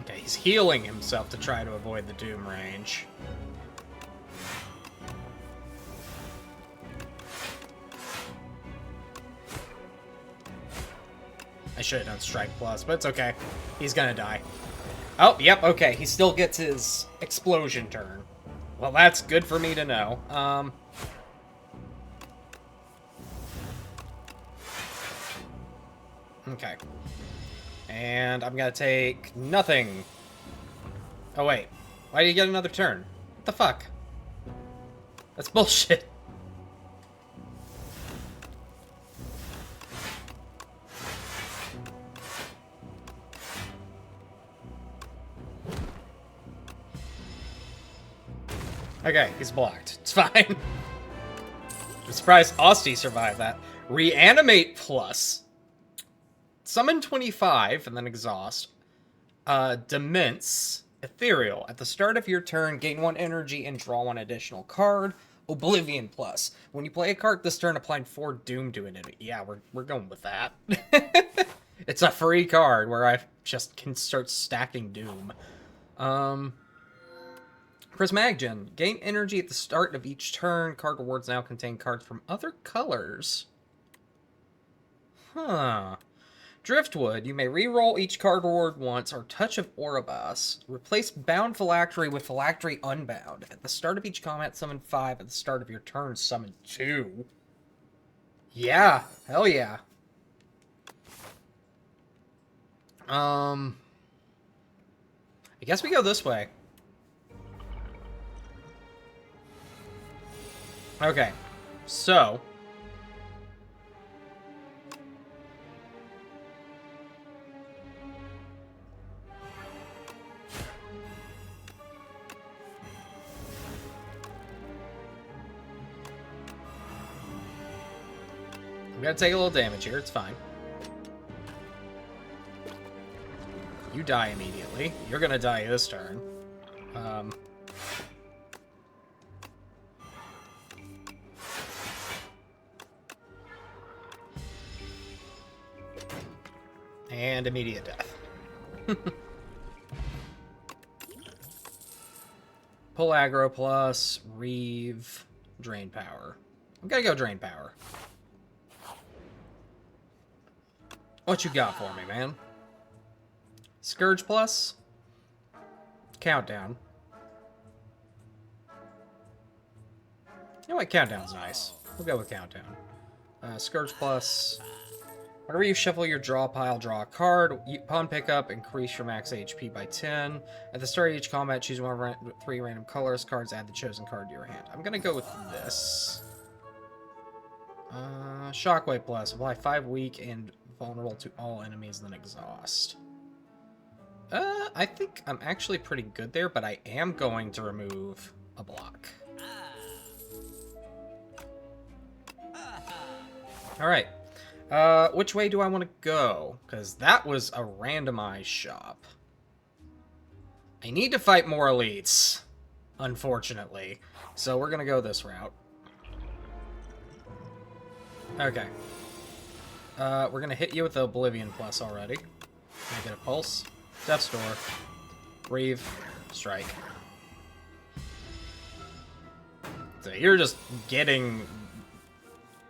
Okay, he's healing himself to try to avoid the Doom range. I should have done Strike Plus, but it's okay. He's gonna die. Oh, yep, okay. He still gets his explosion turn. Well, that's good for me to know. Okay. And I'm gonna take nothing. Oh, wait. Why do you get another turn? What the fuck? That's bullshit. Okay, he's blocked. It's fine. I'm surprised Austin survived that. Reanimate plus. Summon 25 and then exhaust. Demence. Ethereal. At the start of your turn, gain 1 energy and draw 1 additional card. Oblivion plus. When you play a card this turn, applying 4 Doom to an enemy. Yeah, we're going with that. It's a free card where I just can start stacking Doom. Prismaggen. Gain energy at the start of each turn. Card rewards now contain cards from other colors. Huh. Driftwood. You may re-roll each card reward once, or Touch of Oribas. Replace Bound Phylactery with Phylactery Unbound. At the start of each combat, summon 5. At the start of your turn, summon 2. Yeah. Hell yeah. I guess we go this way. Okay. So... I'm gonna take a little damage here, it's fine. You die immediately. You're gonna die this turn. And immediate death. Pull aggro plus, Reeve, drain power. I'm gonna go drain power. What you got for me, man? Scourge plus? Countdown. You know what? Countdown's nice. We'll go with countdown. Scourge plus. Whenever you shuffle your draw pile, draw a card. Upon pickup, increase your max HP by 10. At the start of each combat, choose one of 3 random colors. Cards, add the chosen card to your hand. I'm gonna go with this. Shockwave plus. Apply 5 weak and vulnerable to all enemies, then exhaust. I think I'm actually pretty good there, but I am going to remove a block. Alright. Which way do I want to go? Because that was a randomized shop. I need to fight more elites, unfortunately. So we're going to go this route. Okay. We're going to hit you with the Oblivion Plus already. Can I get a Pulse? Death's Door. Reeve. Strike. So you're just getting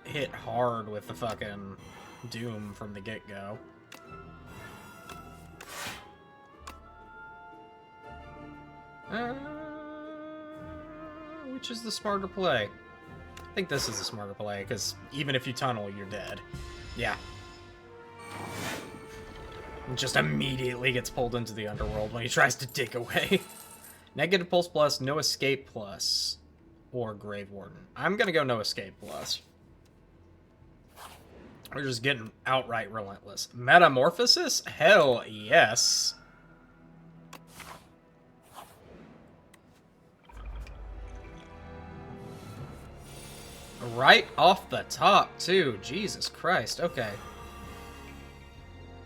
hit hard with the fucking Doom from the get-go. Which is the smarter play? I think this is the smarter play, because even if you tunnel, you're dead. Yeah. It just immediately gets pulled into the underworld when he tries to dig away. Negative Pulse plus, no Escape plus, or Grave Warden. I'm gonna go no Escape plus. We're just getting outright relentless. Metamorphosis? Hell yes. Right off the top, too. Jesus Christ. Okay.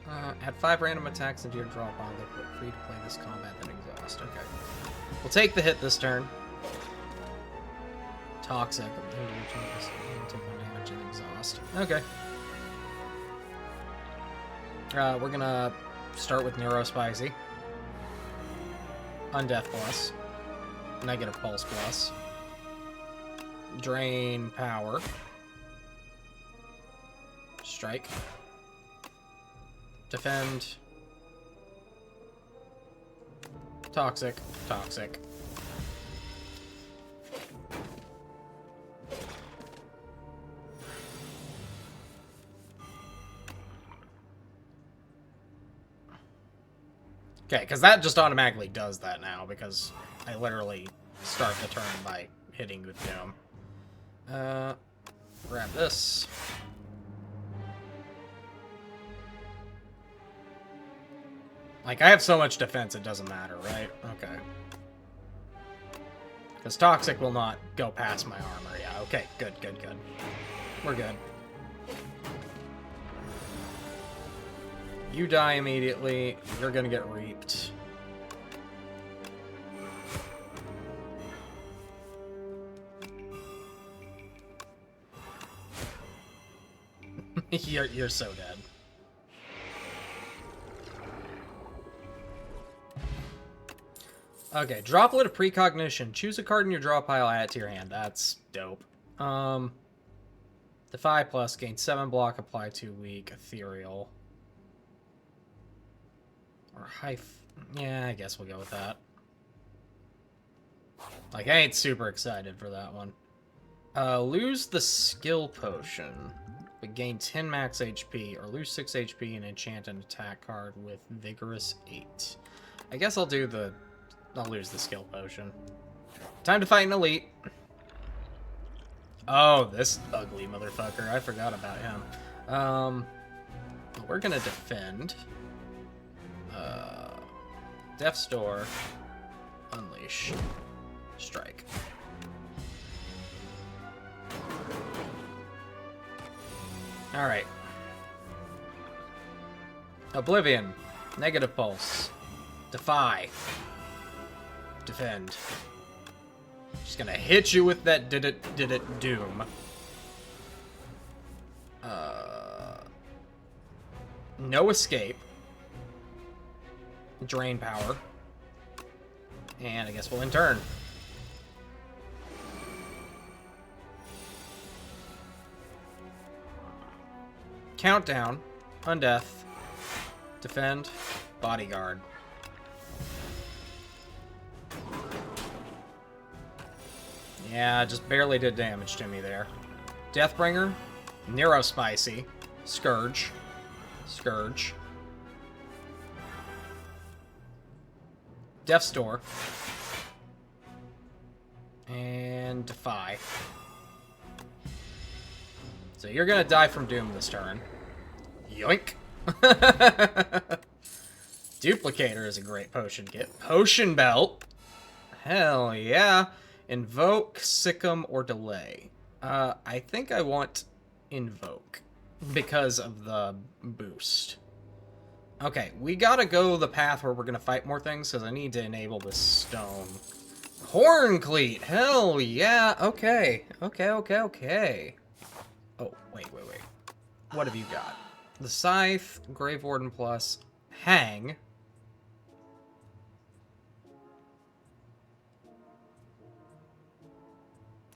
Add 5 random attacks into your draw pile. They're free to play this combat, then exhaust. Okay. We'll take the hit this turn. Toxic. Take 1 damage and exhaust. Okay. We're gonna start with Neurospicy. Undeath plus. Negative Pulse plus. Drain power. Strike. Defend. Toxic. Toxic. Okay, because that just automatically does that now, because I literally start the turn by hitting with Doom. Grab this. Like, I have so much defense, it doesn't matter, right? Okay. Because Toxic will not go past my armor. Yeah, okay, good, good, good. We're good. You die immediately. You're gonna get reaped. You're so dead. Okay, Droplet of Precognition. Choose a card in your draw pile, add it to your hand. That's dope. Defy plus, gain 7 block, apply 2 weak, ethereal. Or yeah, I guess we'll go with that. Like, I ain't super excited for that one. Lose the skill potion, but gain 10 max HP, or lose 6 HP and enchant an attack card with Vigorous 8. I guess I'll lose the skill potion. Time to fight an elite. Oh, this ugly motherfucker. I forgot about him. We're gonna defend. Death's Door. Unleash. Strike. Alright. Oblivion. Negative Pulse. Defy. Defend. Just gonna hit you with that did it doom. No escape. Drain power. And I guess we'll end turn. Countdown. Undeath. Defend. Bodyguard. Yeah, just barely did damage to me there. Deathbringer. Neurospicy. Scourge. Scourge. Death's Door. And Defy. So you're gonna die from Doom this turn. Yoink! Duplicator is a great potion kit. Potion Belt. Hell yeah. Invoke, Sick'em, or Delay. I think I want Invoke because of the boost. Okay, we gotta go the path where we're gonna fight more things, because I need to enable this stone. Horn Cleat! Hell yeah! Okay. Okay. Oh, wait. What have you got? The Scythe, Grave Warden Plus, Hang.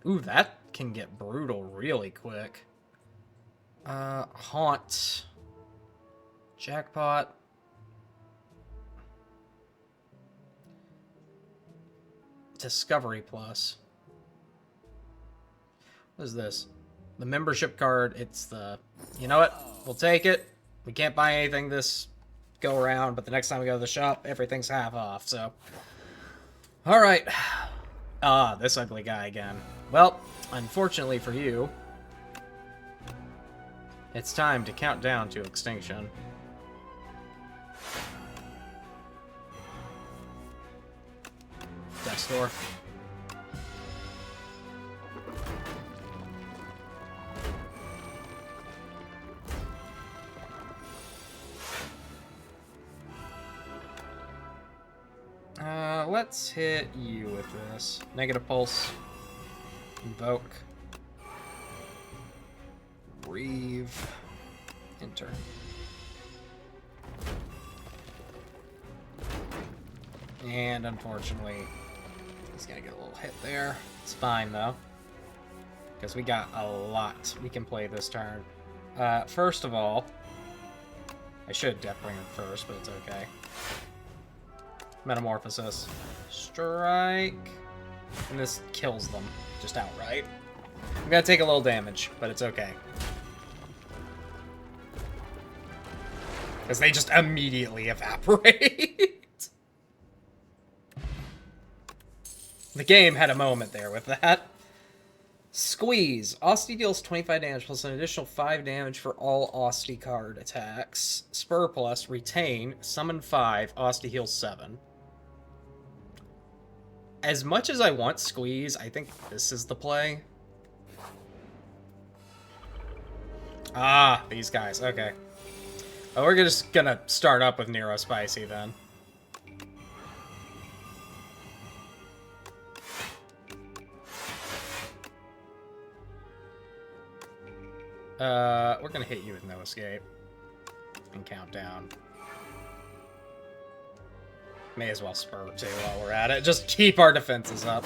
Ooh, that can get brutal really quick. Haunt. Jackpot. Discovery Plus. What is this? The membership card. It's the... You know what? We'll take it. We can't buy anything this go around, but the next time we go to the shop, everything's half off, so... Alright. Ah, this ugly guy again. Well, unfortunately for you, it's time to count down to extinction. Death's Door. Let's hit you with this. Negative Pulse. Invoke. Reeve. Enter. And unfortunately, he's gonna get a little hit there. It's fine though, because we got a lot we can play this turn. First of all, I should Deathbringer first, but it's okay. Metamorphosis. Strike. And this kills them. Just outright. I'm gonna take a little damage, but it's okay. Because they just immediately evaporate. The game had a moment there with that. Squeeze. Austie deals 25 damage plus an additional 5 damage for all Austie card attacks. Spur plus. Retain. Summon 5. Austie heals 7. As much as I want Squeeze, I think this is the play. Ah, these guys. Okay. Oh, we're just gonna start up with Nero Spicy then. We're gonna hit you with no escape. And count down. May as well spur too while we're at it. Just keep our defenses up.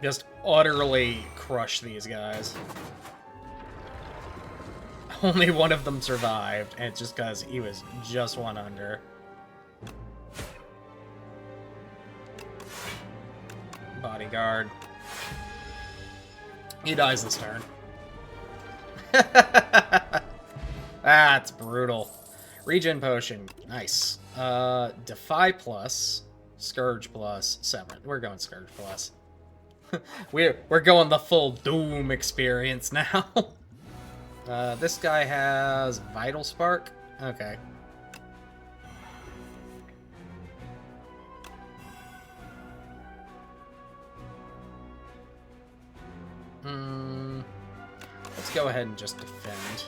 Just utterly crush these guys. Only one of them survived, and it's just because he was just one under. Bodyguard. He dies this turn. That's brutal. Regen potion. Nice. Defy plus. Scourge plus. Severance. We're going Scourge plus. We're going the full Doom experience now. This guy has Vital Spark. Okay. Let's go ahead and just defend.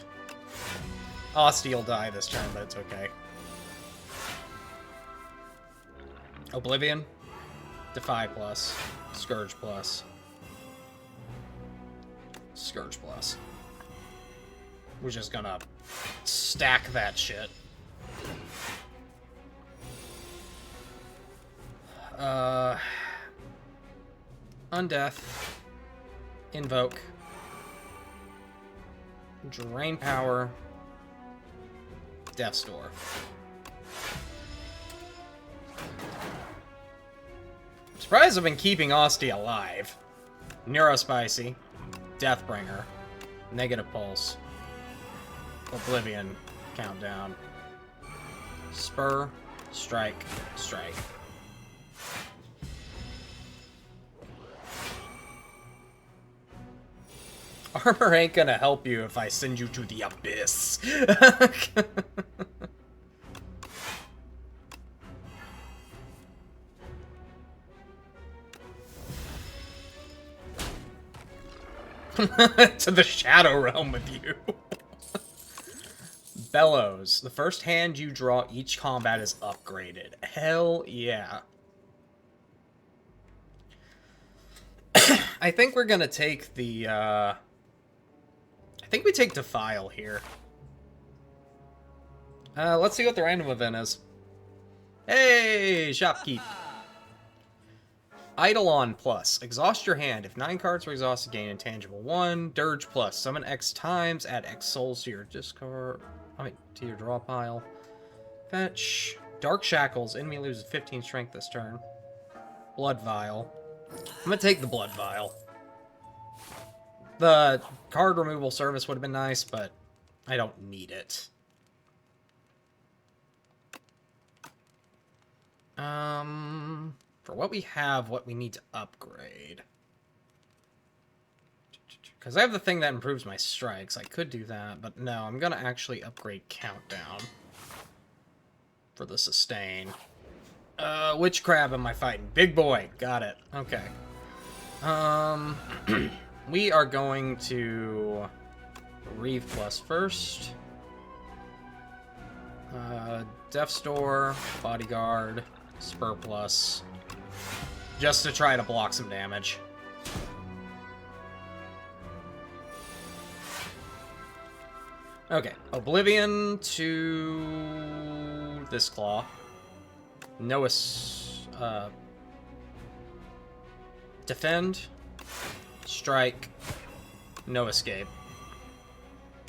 Austie will die this turn, but it's okay. Oblivion. Defy plus. Scourge plus. Scourge plus. We're just gonna stack that shit. Undeath. Invoke. Drain power. Death's Door. I'm surprised I've been keeping Austie alive. Neurospicy. Deathbringer. Negative Pulse. Oblivion. Countdown. Spur. Strike. Strike. Armor ain't gonna help you if I send you to the abyss. To the Shadow Realm with you. Bellows. The first hand you draw each combat is upgraded. Hell yeah. I think we're gonna take the, I think we take Defile here. Let's see what the random event is. Hey, Shopkeep. Eidolon plus. Exhaust your hand. If 9 cards were exhausted, gain intangible 1. Dirge plus. Summon X times. Add X souls to your discard. To your draw pile. Fetch. Dark Shackles. Enemy loses 15 strength this turn. Blood Vial. I'm gonna take the Blood Vial. The card removal service would have been nice, but I don't need it. For what we have, what we need to upgrade. Because I have the thing that improves my strikes. I could do that, but no, I'm going to actually upgrade Countdown for the sustain. Which crab am I fighting? Big boy. Got it. Okay. We are going to Reeve Plus first. Death's Door, Bodyguard, Spur Plus. Just to try to block some damage. Okay, Oblivion to this claw. Noah's, defend, strike, no escape.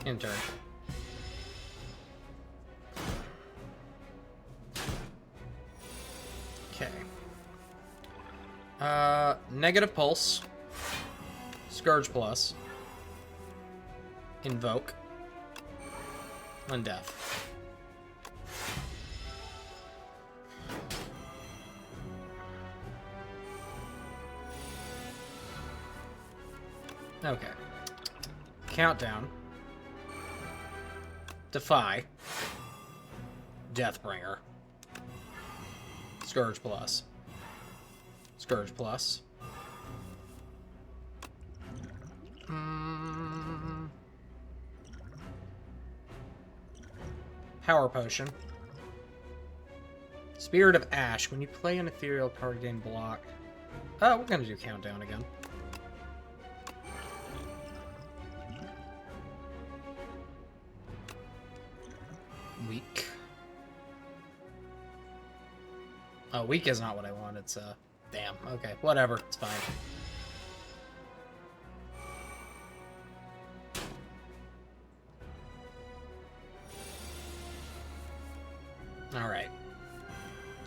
In turn. Negative Pulse. Scourge Plus. Invoke. Undeath. Okay. Countdown. Defy. Deathbringer. Scourge Plus. Scourge Plus. Power Potion. Spirit of Ash. When you play an ethereal card, gain block. Oh, we're gonna do Countdown again. Weak. Oh, weak is not what I want. It's, damn. Okay, whatever. It's fine. Alright.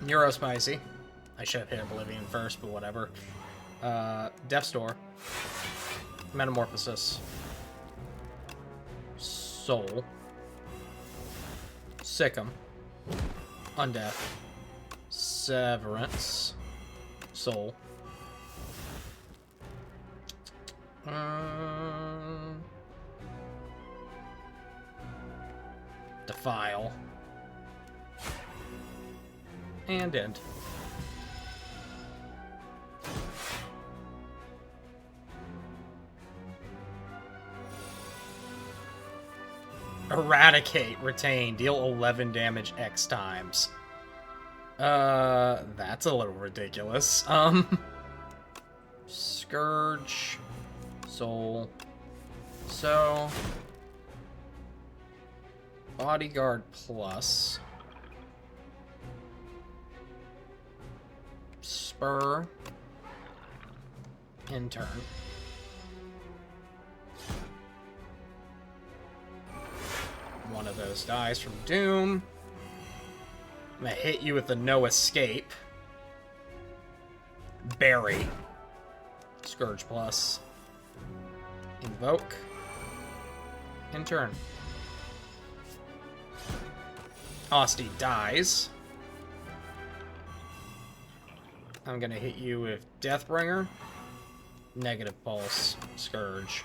Neurospicy. I should have hit Oblivion first, but whatever. Death's Door. Metamorphosis. Soul. Sick'em. Undeath. Severance. Soul. Defile. And end. Eradicate. Retain. Deal 11 damage X times. That's a little ridiculous. Scourge. Soul. So. Bodyguard plus. Spur. Intern. One of those dies from Doom. I'm gonna hit you with the no escape. Bury. Scourge plus. Invoke. Intern. Osty dies. I'm gonna hit you with Deathbringer. Negative Pulse. Scourge.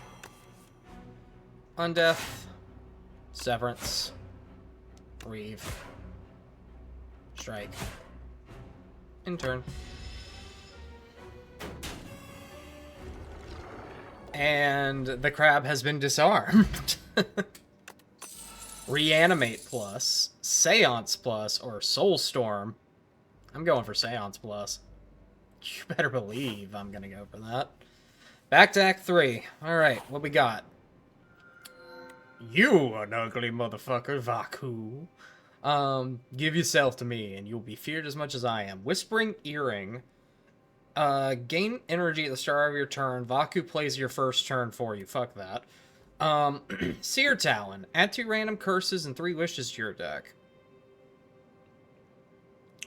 Undeath. Severance. Reeve. Strike. Intern. And the crab has been disarmed. Reanimate plus, Seance plus, or Soulstorm. I'm going for Seance plus. You better believe I'm gonna go for that. Back to Act 3. Alright, what we got? You an ugly motherfucker, Vaku. Give yourself to me, and you'll be feared as much as I am. Whispering Earring. Gain energy at the start of your turn. Vaku plays your first turn for you. Fuck that. Seer Talon. Add 2 random curses and 3 wishes to your deck.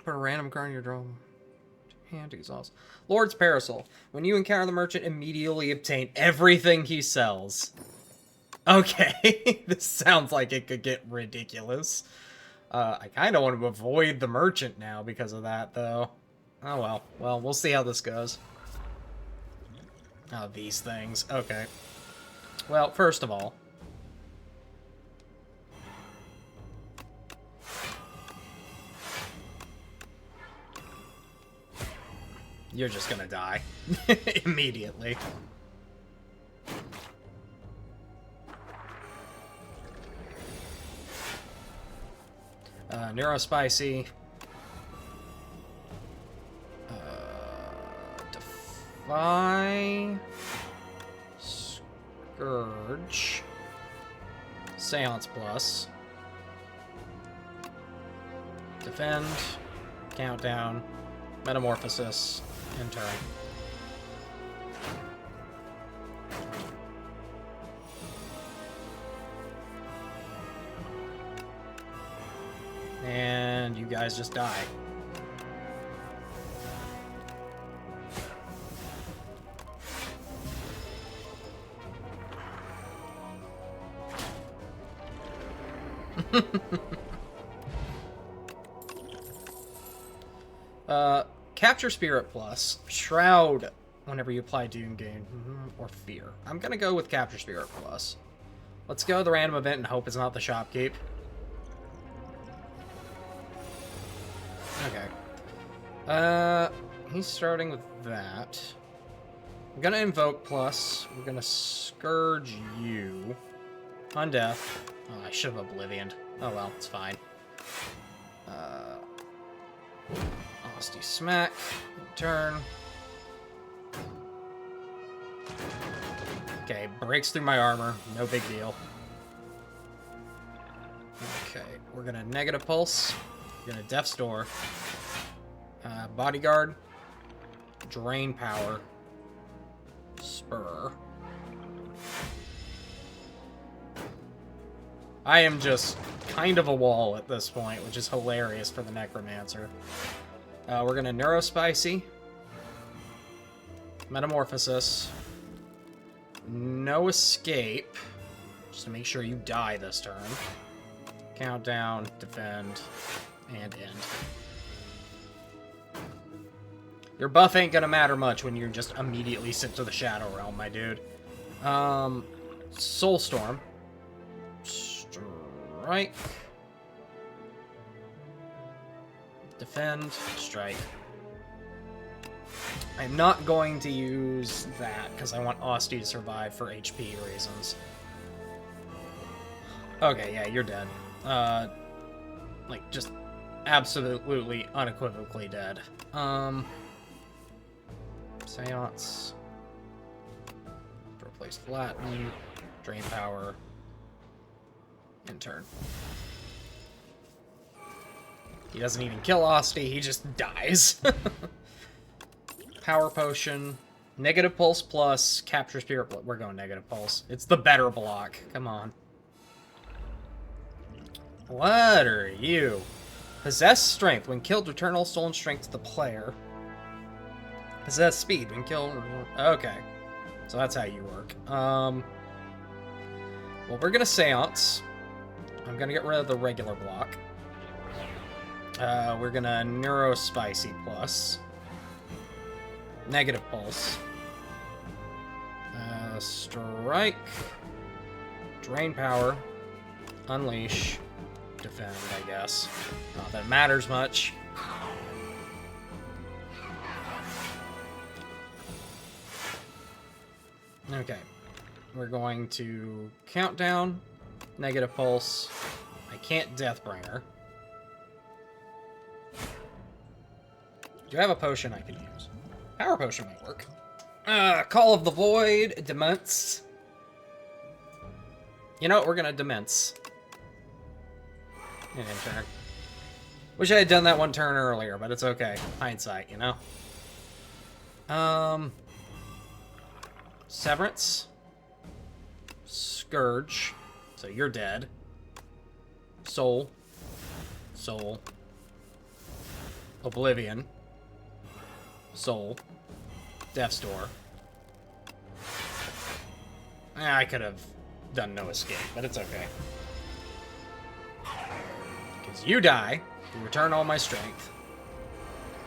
Put a random card in your draw. Hand exhaust. Lord's Parasol. When you encounter the merchant, immediately obtain everything he sells. Okay, this sounds like it could get ridiculous. I kind of want to avoid the merchant now because of that, though. Oh well. Well, we'll see how this goes. Oh, these things. Okay. Well, first of all, you're just gonna die immediately. Neurospicy. Defy. Scourge. Seance plus. Defend. Countdown. Metamorphosis. Intern. And you guys just die. Capture Spirit Plus. Shroud whenever you apply Doom Gain. Or Fear. I'm gonna go with Capture Spirit Plus. Let's go to the random event and hope it's not the Shopkeep. Okay. He's starting with that. I'm gonna Invoke Plus. We're gonna Scourge you. Undeath. Oh, I should have Oblivioned. Oh well, it's fine. Honesty Smack. Turn. Okay, breaks through my armor. No big deal. Okay, we're gonna Negative Pulse. We're gonna Death's Door. Bodyguard. Drain Power. Spur. I am just kind of a wall at this point, which is hilarious for the Necromancer. We're gonna Neurospicy. Metamorphosis. No Escape. Just to make sure you die this turn. Countdown, Defend, and End. Your buff ain't gonna matter much when you're just immediately sent to the Shadow Realm, my dude. Soulstorm. Strike. Defend. Strike. I'm not going to use that, because I want Osti to survive for HP reasons. Okay, yeah, you're dead. Like, just absolutely, unequivocally dead. Seance. Replace Flatten. Drain Power. And turn. He doesn't even kill Osti, he just dies. Power Potion. Negative Pulse plus Capture Spirit. We're going Negative Pulse. It's the better block. Come on. What are you? Possess Strength. When killed, return all stolen strength to the player. Possess Speed. When killed... Okay. So that's how you work. Well, we're gonna Seance. I'm gonna get rid of the regular block. We're gonna Neurospicy plus. Negative Pulse. Strike. Drain Power. Unleash. Defend, I guess. Not that it matters much. Okay. We're going to Countdown. Negative Pulse. I can't Deathbringer. Do I have a potion I can use? Power Potion might work. Call of the Void. Demence. You know what? We're gonna Demence. And turn. Wish I had done that one turn earlier, but it's okay. Hindsight, you know? Severance. Scourge. So you're dead. Soul. Soul. Oblivion. Soul. Death's Door. I could have done no escape, but it's okay. Because you die, you return all my strength.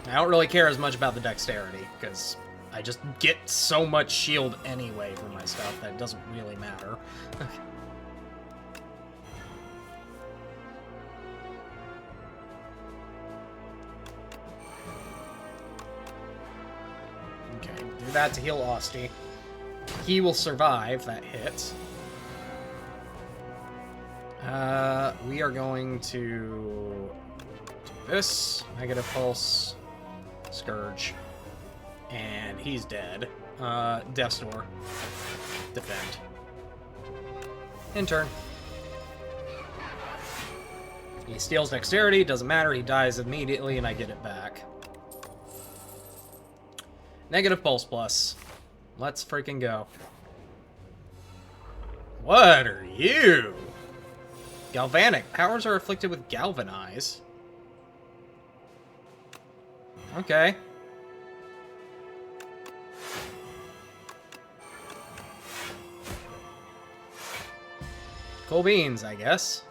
I don't really care as much about the dexterity, because I just get so much shield anyway for my stuff that it doesn't really matter. Okay, do that to heal Osti. He will survive that hit. We are going to do this. Negative Pulse. Scourge. And he's dead. Death's Door. Defend. In turn. He steals dexterity, doesn't matter, he dies immediately, and I get it back. Negative Pulse plus. Let's freaking go. What are you? Galvanic. Powers are afflicted with Galvanize. Okay. Cool beans, I guess.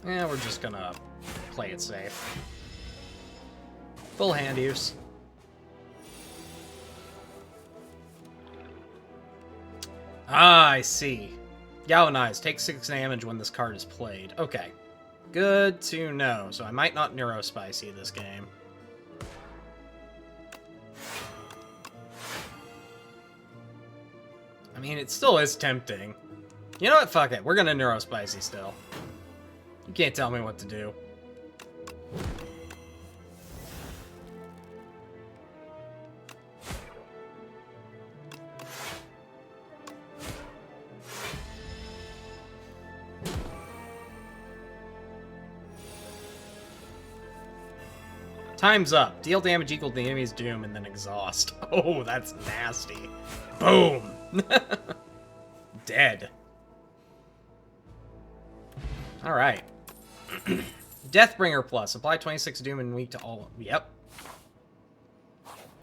Yeah, we're just gonna play it safe. Full hand use. Ah, I see. Galvanize. Take 6 damage when this card is played. Okay. Good to know. So I might not Neurospicy this game. I mean, it still is tempting. You know what? Fuck it. We're gonna Neurospicy still. You can't tell me what to do. Time's up. Deal damage equal to the enemy's doom and then exhaust. Oh, that's nasty. Boom! Dead. Alright. Deathbringer Plus. Apply 26 doom and weak to all. Yep.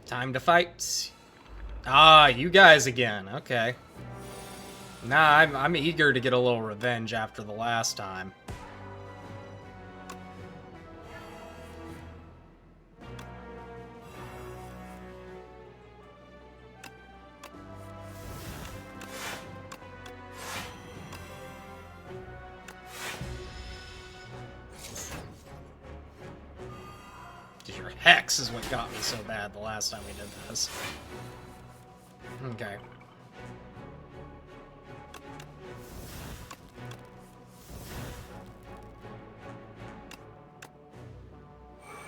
Time to fight. Ah, you guys again. Okay. Nah, I'm eager to get a little revenge after the last time. Your Hex is what got me so bad the last time we did this. Okay.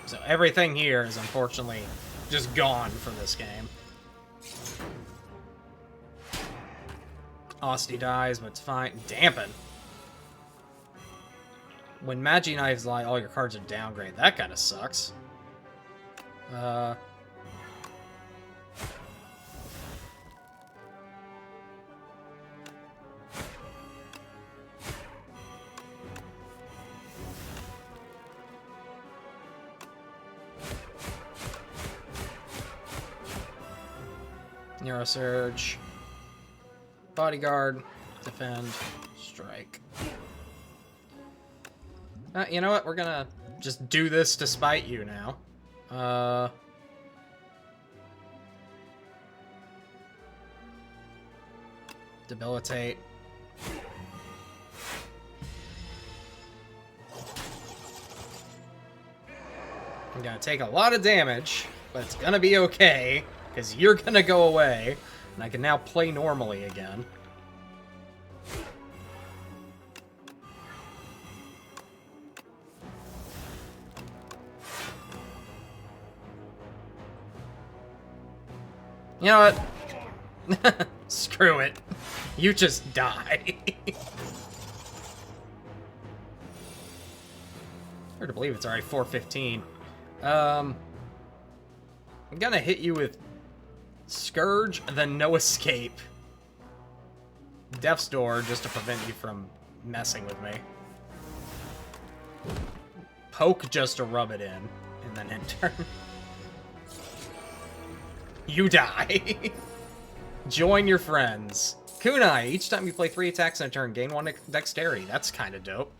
So everything here is unfortunately just gone for this game. Osty dies, but it's fine. Dampen. When Magi Knives lie, all your cards are downgrade. That kind of sucks. Neurosurge. Bodyguard. Defend. Strike. You know what? We're gonna just do this to spite you now. Debilitate. I'm gonna take a lot of damage, but it's gonna be okay, because you're gonna go away, and I can now play normally again. You know what? Screw it. You just die. Hard to believe it's already 4:15. I'm gonna hit you with Scourge, then No Escape. Death's Door, just to prevent you from messing with me. Poke, just to rub it in, and then end turn. You die. Join your friends. Kunai. Each time you play 3 attacks in a turn, gain 1 dexterity. That's kind of dope.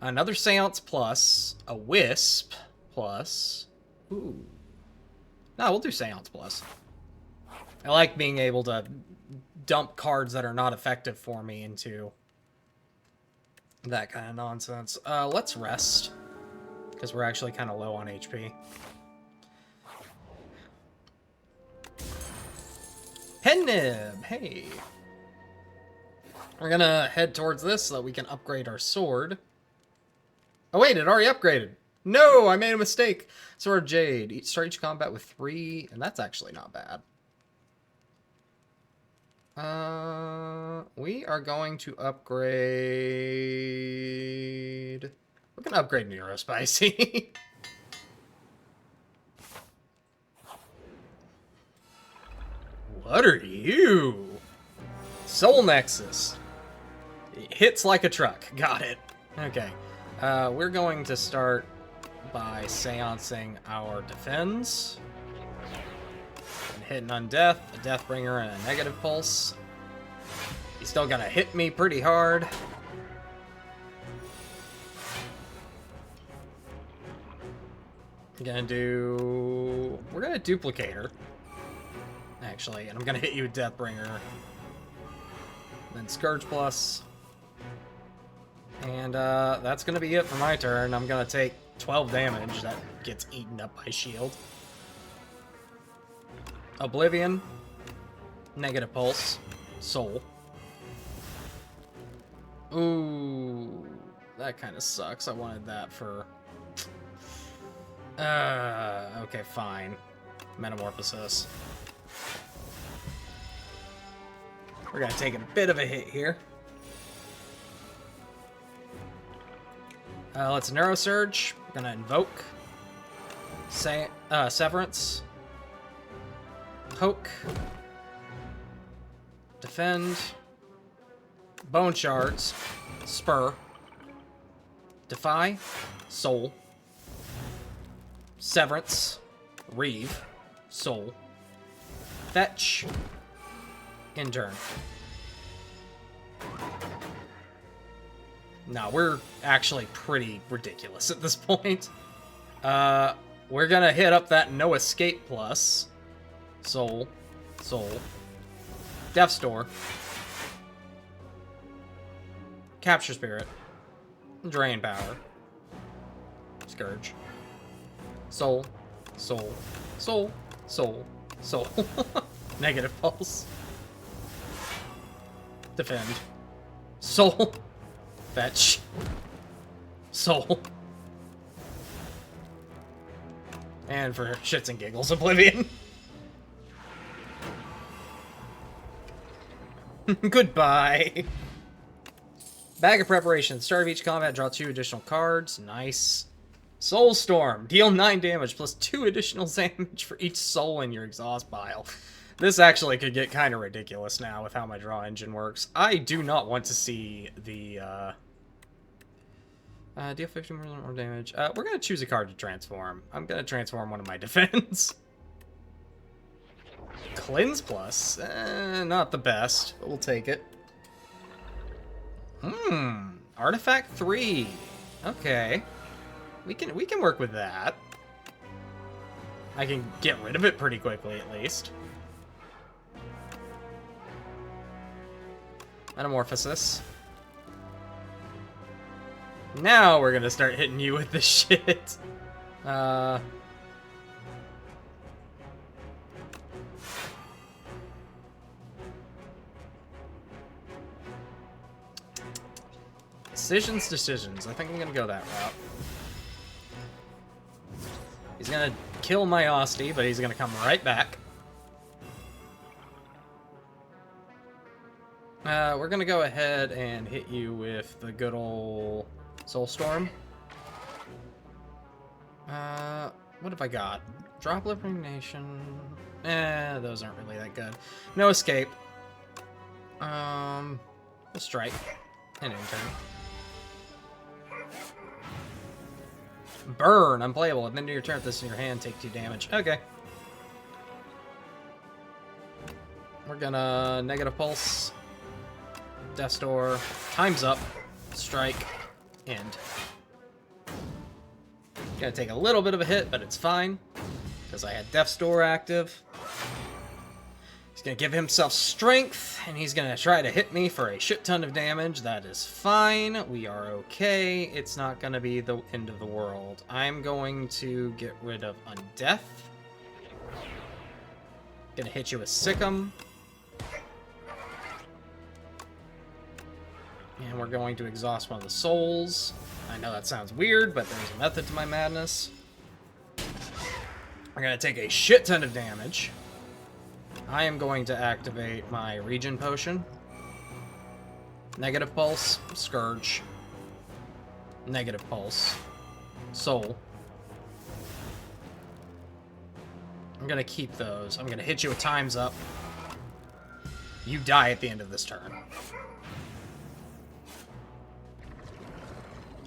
Another Seance Plus. A Wisp Plus. Ooh. No, we'll do Seance Plus. I like being able to dump cards that are not effective for me into that kind of nonsense. Let's rest. Because we're actually kind of low on HP. Pen Nib! Hey! We're gonna head towards this so that we can upgrade our sword. Oh wait, it already upgraded! No! I made a mistake! Sword of Jade. Start each combat with 3, and that's actually not bad. We are going to upgrade... We're gonna upgrade Neurospicy. What are you? Soul Nexus. It hits like a truck. Got it. Okay. We're going to start by seancing our defense. And hit an Undeath, a Deathbringer, and a Negative Pulse. He's still gonna hit me pretty hard. We're gonna duplicate her. Actually, and I'm gonna hit you with Deathbringer. Then Scourge Plus. And that's gonna be it for my turn. I'm gonna take 12 damage. That gets eaten up by shield. Oblivion. Negative Pulse. Soul. Ooh, that kind of sucks. I wanted that for... okay, fine. Metamorphosis. We're gonna take a bit of a hit here. Let's Neurosurge. We're gonna invoke. Severance. Poke. Defend. Bone Shards. Spur. Defy. Soul. Severance. Reave. Soul. Fetch. In turn. No, we're actually pretty ridiculous at this point. We're gonna hit up that No Escape Plus. Soul. Soul. Death's Door. Capture Spirit. Drain Power. Scourge. Soul. Soul. Soul. Soul. Soul. Negative Pulse. Defend. Soul. Fetch. Soul. And for shits and giggles, Oblivion. Goodbye. Bag of Preparation. Start of each combat, draw 2 additional cards. Nice. Soulstorm. Deal 9 damage plus 2 additional damage for each soul in your exhaust pile. This actually could get kind of ridiculous now with how my draw engine works. I do not want to see the, deal 50% more damage. We're going to choose a card to transform. I'm going to transform one of my defense. Cleanse Plus. Not the best, but we'll take it. Artifact 3. Okay. We can work with that. I can get rid of it pretty quickly, at least. Metamorphosis. Now we're gonna start hitting you with the shit. Decisions. I think I'm gonna go that route. He's gonna kill my Osti, but he's gonna come right back. We're gonna go ahead and hit you with the good old Soulstorm. What have I got? Drop Liberating Nation. Those aren't really that good. No Escape. We'll Strike. And Intern. Burn. Unplayable. At the end of your turn, if this is in your hand, take 2 damage. Okay. We're gonna Negative Pulse. Death's Door. Time's up. Strike. End. Gonna take a little bit of a hit, but it's fine. Because I had Death's Door active. He's gonna give himself strength, and he's gonna try to hit me for a shit ton of damage. That is fine. We are okay. It's not gonna be the end of the world. I'm going to get rid of Undeath. Gonna hit you with Sick'em. And we're going to exhaust one of the souls. I know that sounds weird, but there's a method to my madness. We're going to take a shit ton of damage. I am going to activate my Regen Potion. Negative Pulse, Scourge. Negative Pulse, Soul. I'm going to keep those. I'm going to hit you with Time's Up. You die at the end of this turn.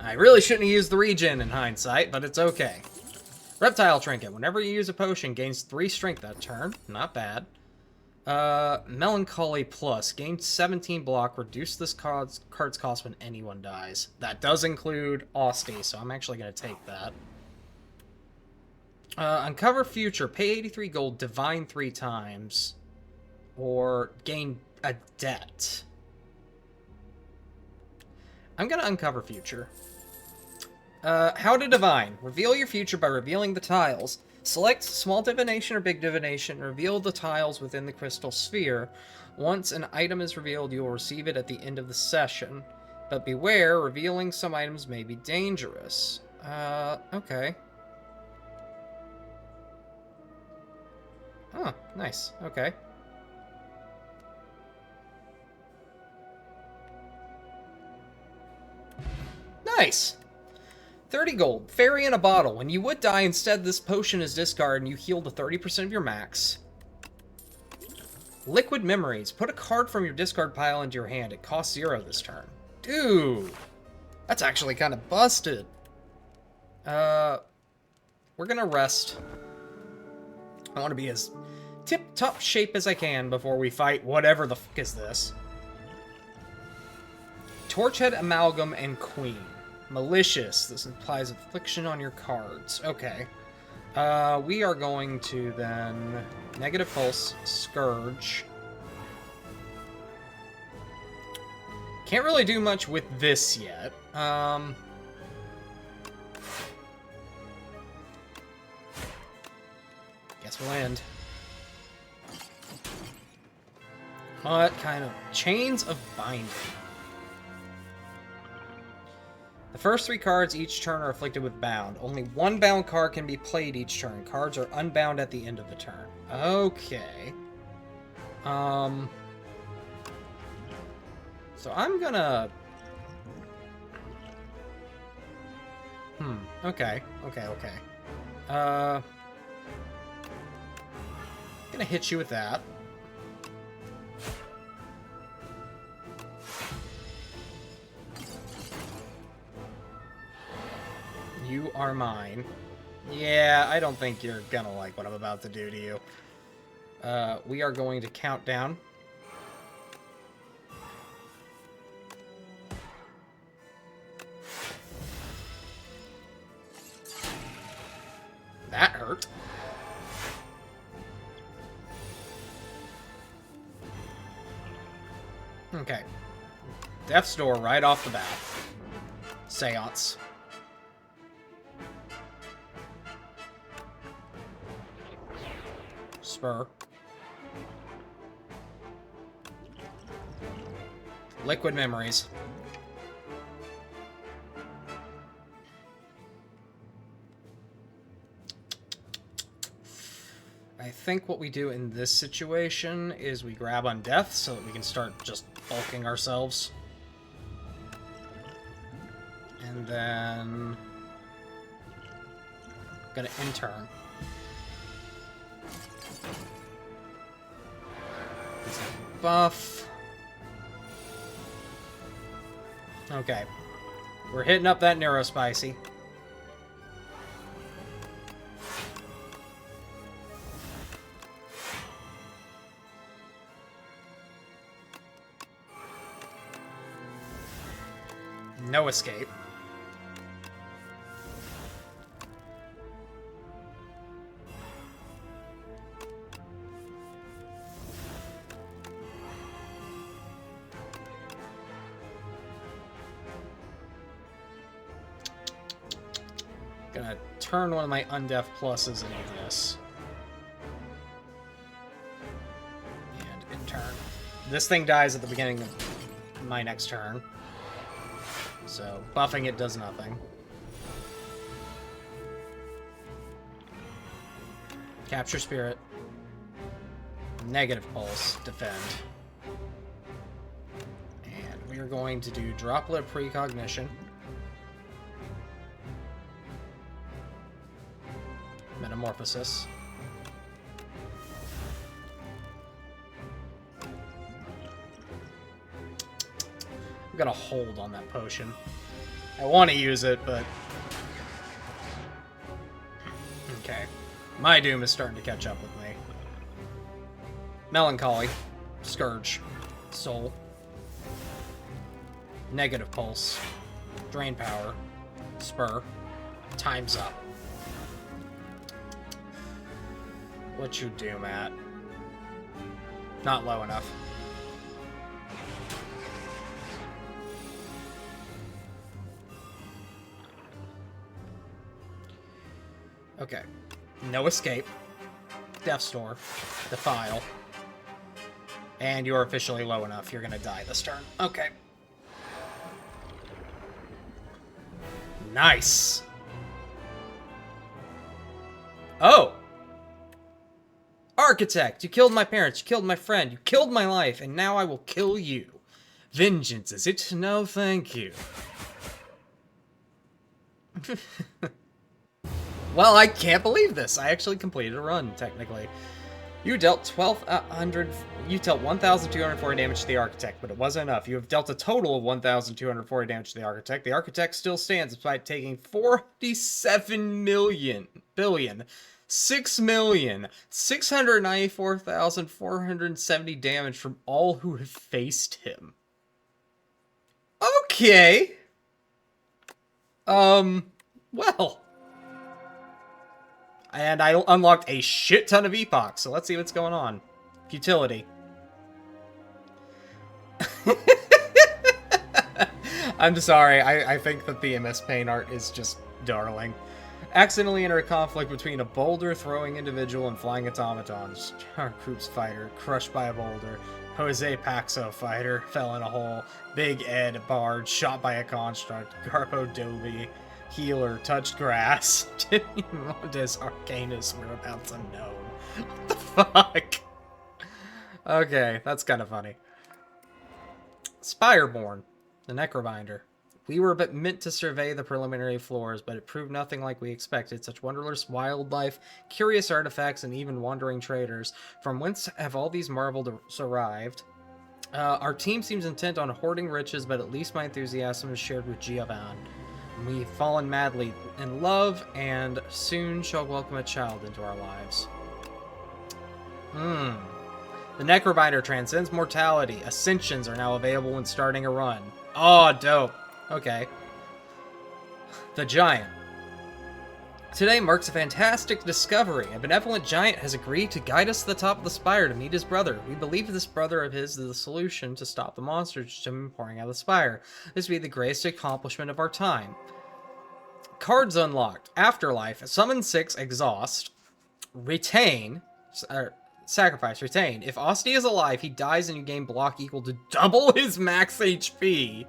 I really shouldn't have used the regen in hindsight, but it's okay. Reptile Trinket. Whenever you use a potion, gains 3 strength that turn. Not bad. Melancholy Plus. Gains 17 block. Reduce this card's cost when anyone dies. That does include Osti, so I'm actually going to take that. Uncover future. Pay 83 gold. Divine 3 times. Or gain a debt. I'm gonna uncover future. How to divine. Reveal your future by revealing the tiles. Select small divination or big divination. Reveal the tiles within the crystal sphere. Once an item is revealed, you will receive it at the end of the session. But beware, revealing some items may be dangerous. Okay. Oh, nice. Okay. Nice! 30 gold. Fairy in a bottle. When you would die, instead this potion is discarded and you heal to 30% of your max. Liquid memories. Put a card from your discard pile into your hand. It costs 0 this turn. Dude! That's actually kind of busted. We're gonna rest. I want to be as tip-top shape as I can before we fight whatever the fuck is this. Torchhead, Amalgam, and Queen. Malicious. This implies affliction on your cards. Okay. We are going to then... Negative Pulse, Scourge. Can't really do much with this yet. Guess we'll end. What kind of... Chains of Binding. The first 3 cards each turn are afflicted with Bound. Only 1 bound card can be played each turn. Cards are unbound at the end of the turn. Okay. So I'm gonna... Okay. Gonna hit you with that. You are mine. Yeah, I don't think you're gonna like what I'm about to do to you. We are going to count down. That hurt. Okay. Death's Door right off the bat. Seance. Spur. Liquid Memories. I think what we do in this situation is we grab on Death so that we can start just bulking ourselves. And then... gonna intern. Buff. Okay. We're hitting up that Neurospicy. No escape. Gonna turn one of my Undeaf pluses into this. And in turn. This thing dies at the beginning of my next turn. So, buffing it does nothing. Capture Spirit. Negative Pulse. Defend. And we are going to do Droplet Precognition. Metamorphosis. I'm gonna hold on that potion. I want to use it, but... Okay. My doom is starting to catch up with me. Melancholy. Scourge. Soul. Negative Pulse. Drain Power. Spur. Time's up. What you do, Matt? Not low enough. Okay. No escape. Death's Door. Defile. And you're officially low enough. You're gonna die this turn. Okay. Nice. Oh! Architect! You killed my parents, you killed my friend, you killed my life, and now I will kill you. Vengeance, is it? No, thank you. Well, I can't believe this. I actually completed a run, technically. You dealt 1,240 damage to the Architect, but it wasn't enough. You have dealt a total of 1,240 damage to the Architect. The Architect still stands despite taking 6,694,470 damage from all who have faced him. Okay. Well. And I unlocked a shit ton of epochs, so let's see what's going on. Futility. I'm sorry, I think that the MS Paint art is just darling. Accidentally enter a conflict between a boulder-throwing individual and flying automatons. Charcroops fighter, crushed by a boulder. Jose Paxo fighter, fell in a hole. Big Ed Bard, shot by a construct. Garpo Dobie. Healer touched grass. Montes Arcanus whereabouts unknown. What the fuck? Okay, that's kind of funny. Spireborn, the Necrobinder. We were but meant to survey the preliminary floors, but it proved nothing like we expected. Such wondrous wildlife, curious artifacts, and even wandering traders. From whence have all these marvels arrived? Our team seems intent on hoarding riches, but at least my enthusiasm is shared with Giovanni. We've fallen madly in love, and soon shall welcome a child into our lives. The Necrobinder transcends mortality. Ascensions are now available when starting a run. Oh, dope. Okay. The Giant. Today marks a fantastic discovery. A benevolent giant has agreed to guide us to the top of the spire to meet his brother. We believe this brother of his is the solution to stop the monsters from pouring out of the spire. This will be the greatest accomplishment of our time. Cards unlocked. Afterlife. Summon 6. Exhaust. Retain. Sacrifice. Retain. If Osti is alive, he dies and you gain block equal to double his max HP.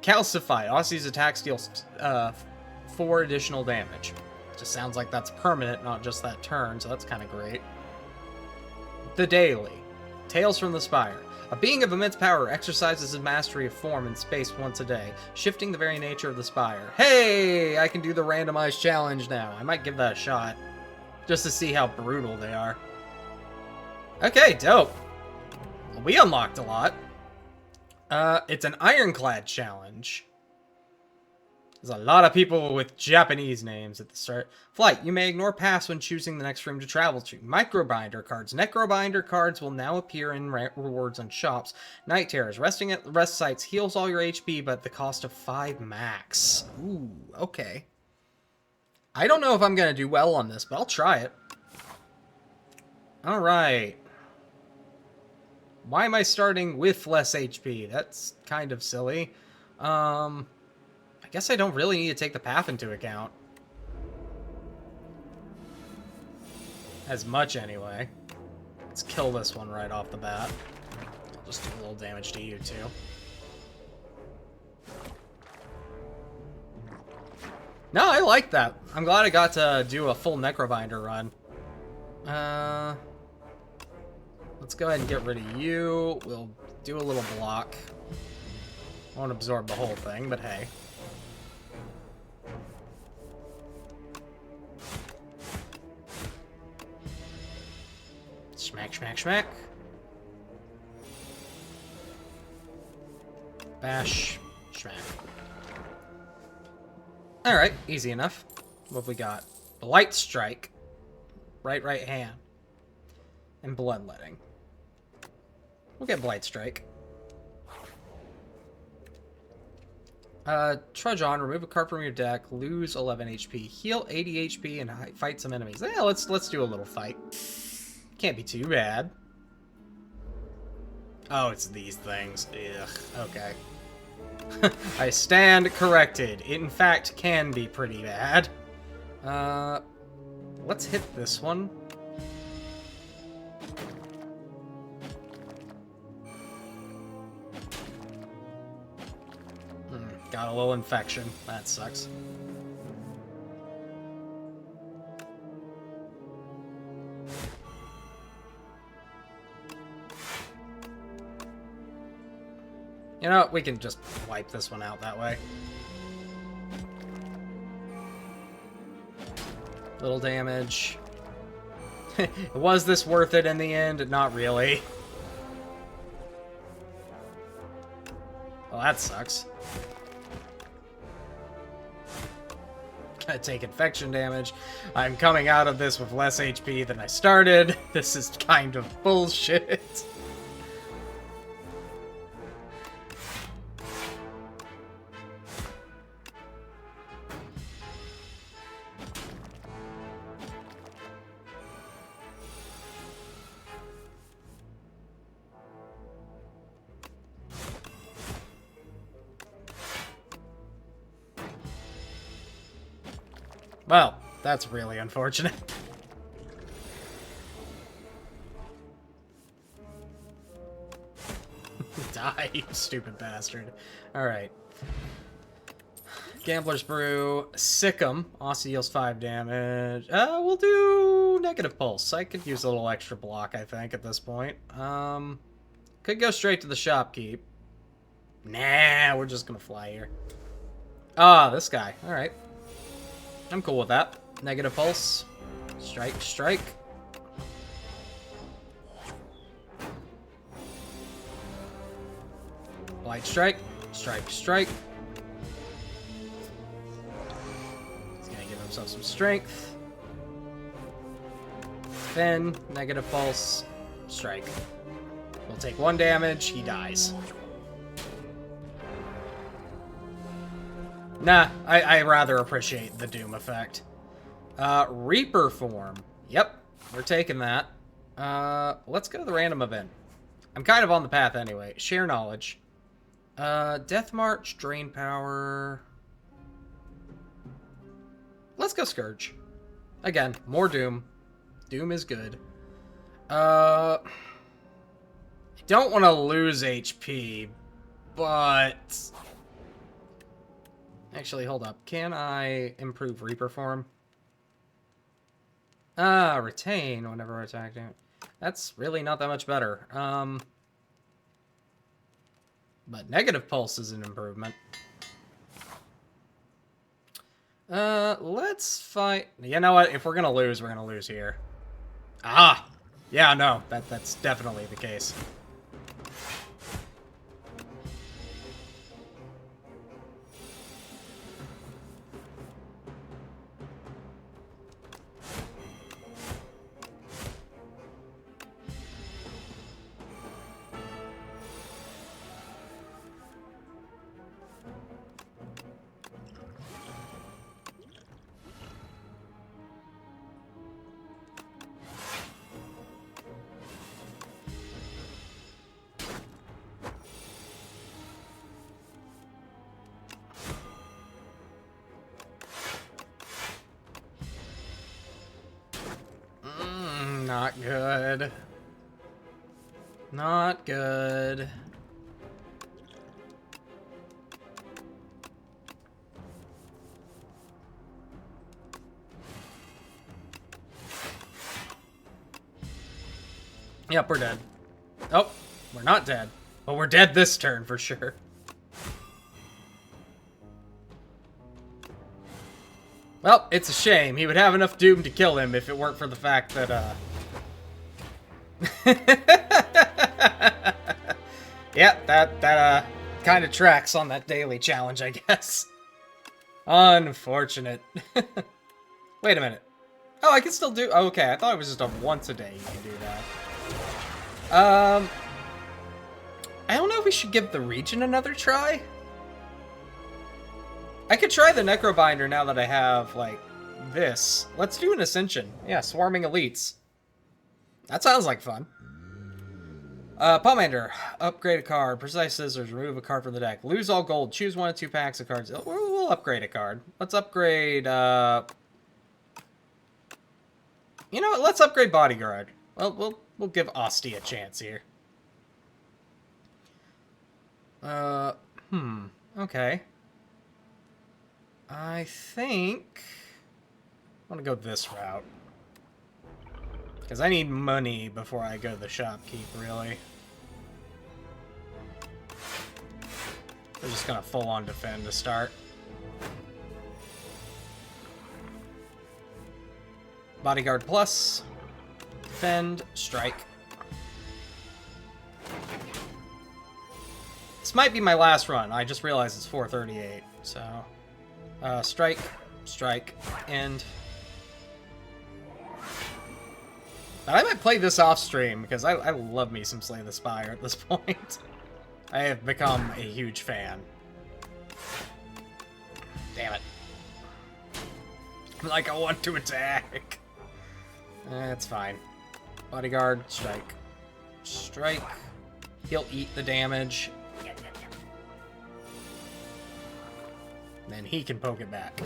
Calcified. Osti's attack deals 4 additional damage. Just sounds like that's permanent, not just that turn, so that's kind of great. The Daily. Tales from the Spire. A being of immense power exercises his mastery of form and space once a day, shifting the very nature of the Spire. Hey! I can do the randomized challenge now. I might give that a shot. Just to see how brutal they are. Okay, dope. Well, we unlocked a lot. It's an Ironclad challenge. There's a lot of people with Japanese names at the start. Flight. You may ignore pass when choosing the next room to travel to. Microbinder cards. Necrobinder cards will now appear in rewards on shops. Night Terrors. Resting at rest sites heals all your HP, but at the cost of 5 max. Ooh, okay. I don't know if I'm going to do well on this, but I'll try it. Alright. Why am I starting with less HP? That's kind of silly. I guess I don't really need to take the path into account. As much, anyway. Let's kill this one right off the bat. I'll just do a little damage to you, too. No, I like that. I'm glad I got to do a full Necrobinder run. Let's go ahead and get rid of you. We'll do a little block. Won't absorb the whole thing, but hey. Smack, smack, smack. Bash, smack. Alright, easy enough. What have we got? Blight Strike. Right hand. And Bloodletting. We'll get Blight Strike. Trudge on, remove a card from your deck, lose 11 HP, heal 80 HP, and fight some enemies. Yeah, let's do a little fight. Can't be too bad. Oh, it's these things. Ugh, okay. I stand corrected. It, in fact, can be pretty bad. Let's hit this one. Got a little infection. That sucks. You know, we can just wipe this one out that way. Little damage. Was this worth it in the end? Not really. Well, that sucks. Gonna take infection damage. I'm coming out of this with less HP than I started. This is kind of bullshit. Well, that's really unfortunate. Die, you stupid bastard. Alright. Gambler's Brew. Sick 'em. Also deals 5 damage. We'll do Negative Pulse. I could use a little extra block, I think, at this point. Could go straight to the shopkeep. Nah, we're just gonna fly here. Ah, this guy. Alright. I'm cool with that. Negative Pulse. Strike, strike. Blight Strike. Strike, strike. He's gonna give himself some strength. Then, Negative Pulse. Strike. We'll take 1 damage. He dies. Nah, I rather appreciate the Doom effect. Reaper form. Yep, we're taking that. Let's go to the random event. I'm kind of on the path anyway. Share knowledge. Death March, Drain Power. Let's go Scourge. Again, more Doom. Doom is good. I don't want to lose HP, but... Actually, hold up. Can I improve Reaper form? Retain whenever we're attacking. That's really not that much better. But Negative Pulse is an improvement. Let's fight... You know what? If we're gonna lose, we're gonna lose here. Ah! Yeah, no. That's definitely the case. Not good. Not good. Yep, we're dead. Oh, we're not dead. But we're dead this turn for sure. Well, it's a shame. He would have enough Doom to kill him if it weren't for the fact that, yeah, that kind of tracks on that daily challenge, I guess. Unfortunate. Wait a minute. Oh, I can still do... Oh, okay, I thought it was just a once a day you can do that. I don't know if we should give the region another try. I could try the Necrobinder now that I have, like, this. Let's do an Ascension. Yeah, Swarming Elites. That sounds like fun. Pomander, upgrade a card. Precise Scissors, remove a card from the deck. Lose all gold. Choose 1 of 2 packs of cards. We'll upgrade a card. Let's upgrade, you know what? Let's upgrade Bodyguard. Well, we'll give Osti a chance here. Okay. I think I want to go this route. Because I need money before I go to the shopkeep, really. We're just gonna full-on defend to start. Bodyguard plus. Defend. Strike. This might be my last run. I just realized it's 4:38, so... strike. Strike. End. I might play this off stream, because I love me some Slay the Spire at this point. I have become a huge fan. Damn it. Like, I want to attack. It's fine. Bodyguard, strike. Strike. He'll eat the damage. Then he can poke it back.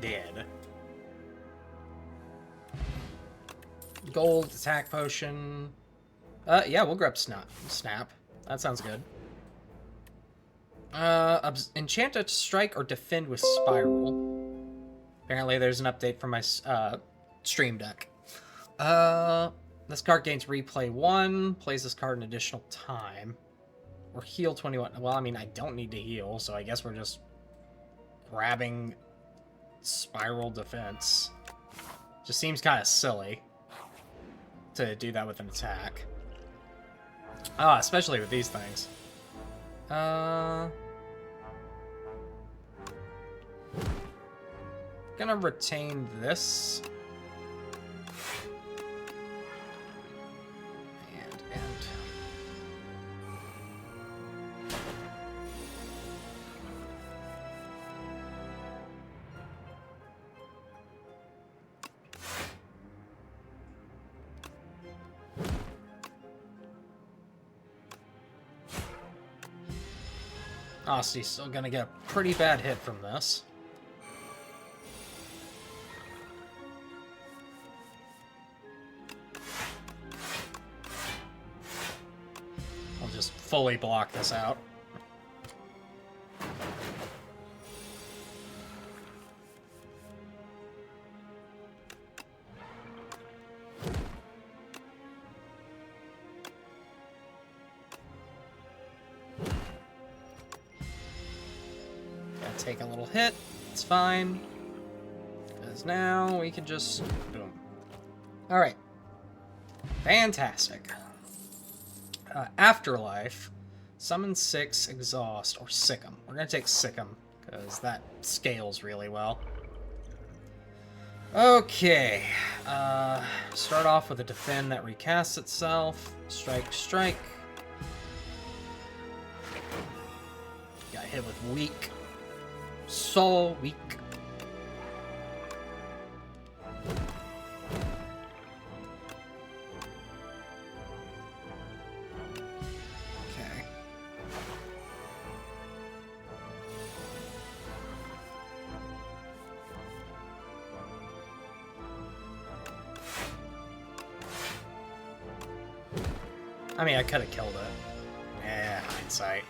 Dead. Gold, attack potion. Yeah, we'll grab Snap. That sounds good. Enchant a strike or defend with Spiral. Apparently there's an update for my stream deck. This card gains replay 1, plays this card an additional time. Or heal 21. Well, I mean, I don't need to heal, so I guess we're just grabbing Spiral Defense. Just seems kind of silly to do that with an attack. Especially with these things. Gonna retain this. And. Osti's still gonna get a pretty bad hit from this. I'll just fully block this out. Take a little hit, it's fine. Because now we can just boom. Alright. Fantastic. Afterlife. Summon 6, Exhaust, or Sick 'em. We're gonna take Sick 'em, because that scales really well. Okay. Start off with a Defend that recasts itself. Strike, strike. Got hit with Weak. So weak. Okay. I mean, I could have killed it. Yeah, hindsight.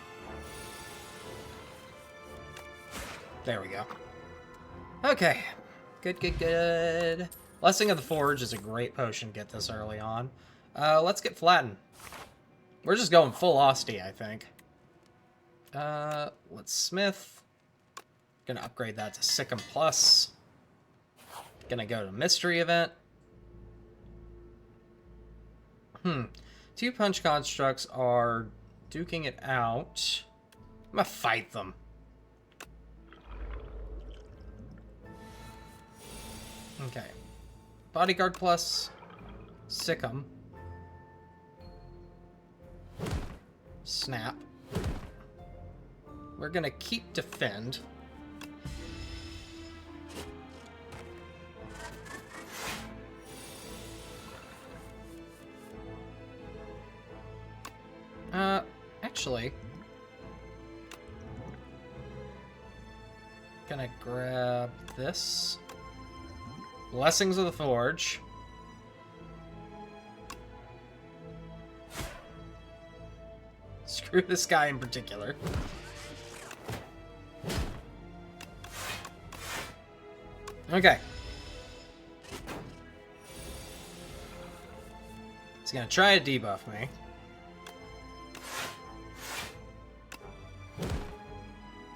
There we go. Okay. Good, good, good. Blessing of the Forge is a great potion to get this early on. Let's get Flatten. We're just going full Osti, I think. Let's Smith. Gonna upgrade that to Sick 'em Plus. Gonna go to Mystery Event. 2 punch constructs are duking it out. I'm gonna fight them. Okay. Bodyguard plus. Sick 'em. Snap. We're gonna keep Defend. Actually... Gonna grab this. Blessings of the Forge. Screw this guy in particular. Okay. He's gonna try to debuff me.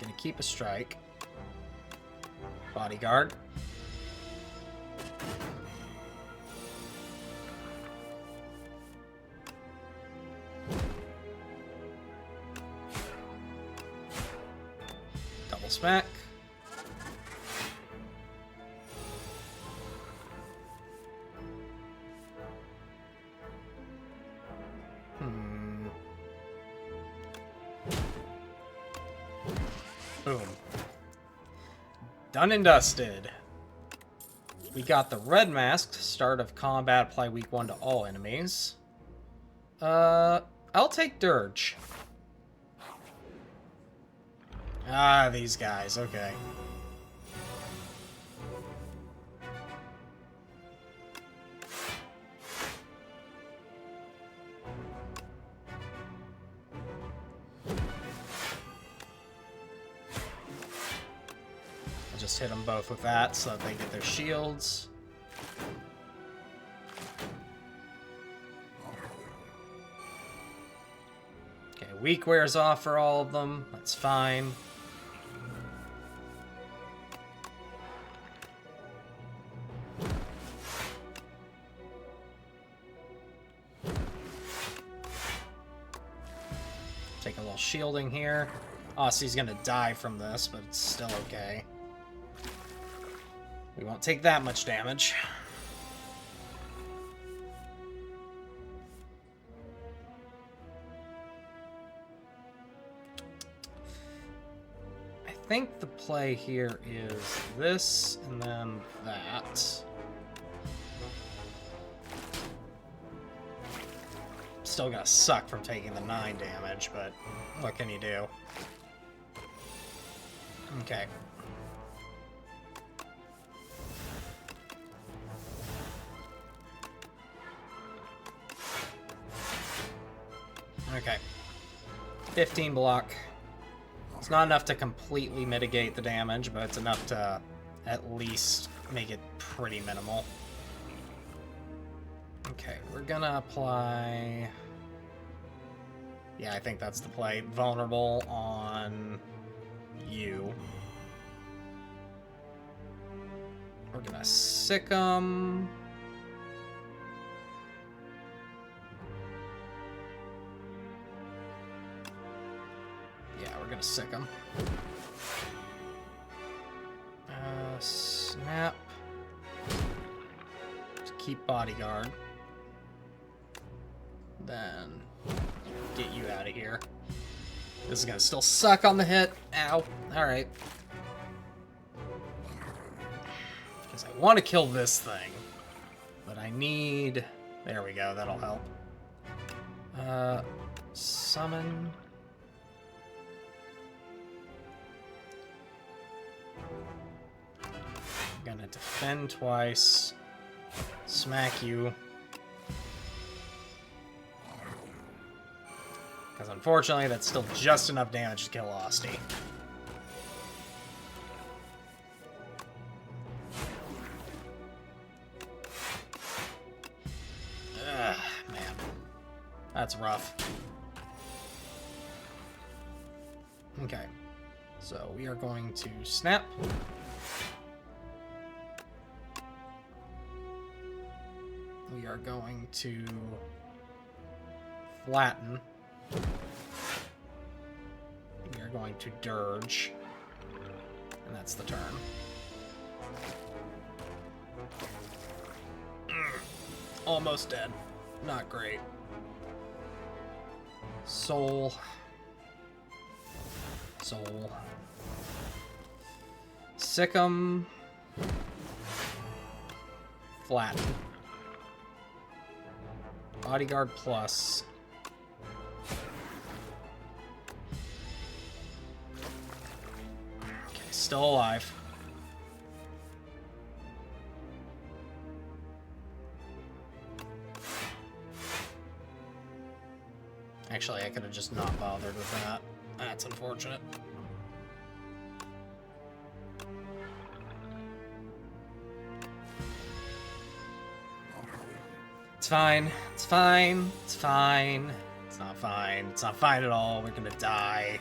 Gonna keep a strike. Bodyguard. Double smack. Boom. Done and dusted. We got the red mask. Start of combat. Apply weak 1 to all enemies. I'll take Dirge. Ah, these guys. Okay. Just hit them both with that so that they get their shields. Okay, weak wears off for all of them. That's fine. Take a little shielding here. Oh, so he's gonna die from this, but it's still okay. We won't take that much damage. I think the play here is this, and then that. Still gonna suck from taking the 9 damage, but what can you do? Okay. Okay. 15 block. It's not enough to completely mitigate the damage, but it's enough to at least make it pretty minimal. Okay, we're gonna apply... Yeah, I think that's the play. Vulnerable on you. We're gonna sick 'em. Yeah, we're gonna sick him. Snap. Just keep bodyguard. Then get you out of here. This is gonna still suck on the hit. Ow. Alright. Because I want to kill this thing. But I need... There we go, that'll help. Summon... Gonna defend twice. Smack you. Because unfortunately, that's still just enough damage to kill Osty. Ugh, man. That's rough. Okay. So we are going to snap. We are going to flatten. We are going to dirge. And that's the turn. Almost dead. Not great. Soul. Soul. Sick 'em. Flatten. Bodyguard plus. Still alive. Actually, I could have just not bothered with that. That's unfortunate. It's fine. It's fine. It's fine. It's not fine. It's not fine at all. We're gonna die.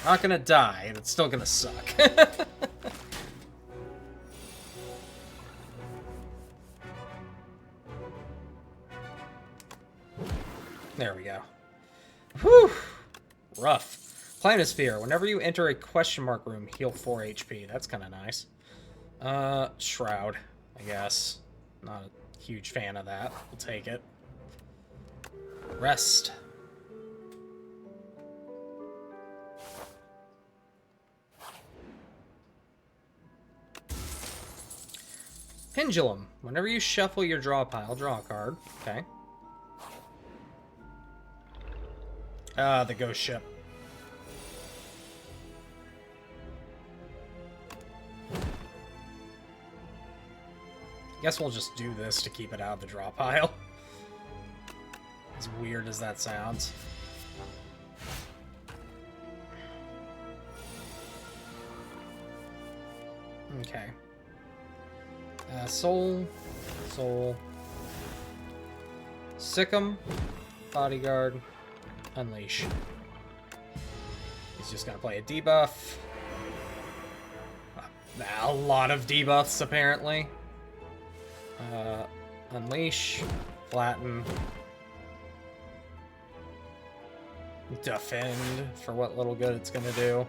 Not gonna die. It's still gonna suck. There we go. Whew. Rough. Planosphere. Whenever you enter a question mark room, heal 4 HP. That's kind of nice. Shroud, I guess. Not a huge fan of that. We'll take it. Rest. Pendulum. Whenever you shuffle your draw pile, draw a card. Okay. The ghost ship. Guess we'll just do this to keep it out of the draw pile. As weird as that sounds. Okay. Soul. Sick'em. Bodyguard. Unleash. He's just gonna play a debuff. A lot of debuffs, apparently. Unleash. Flatten. Defend, for what little good it's gonna do.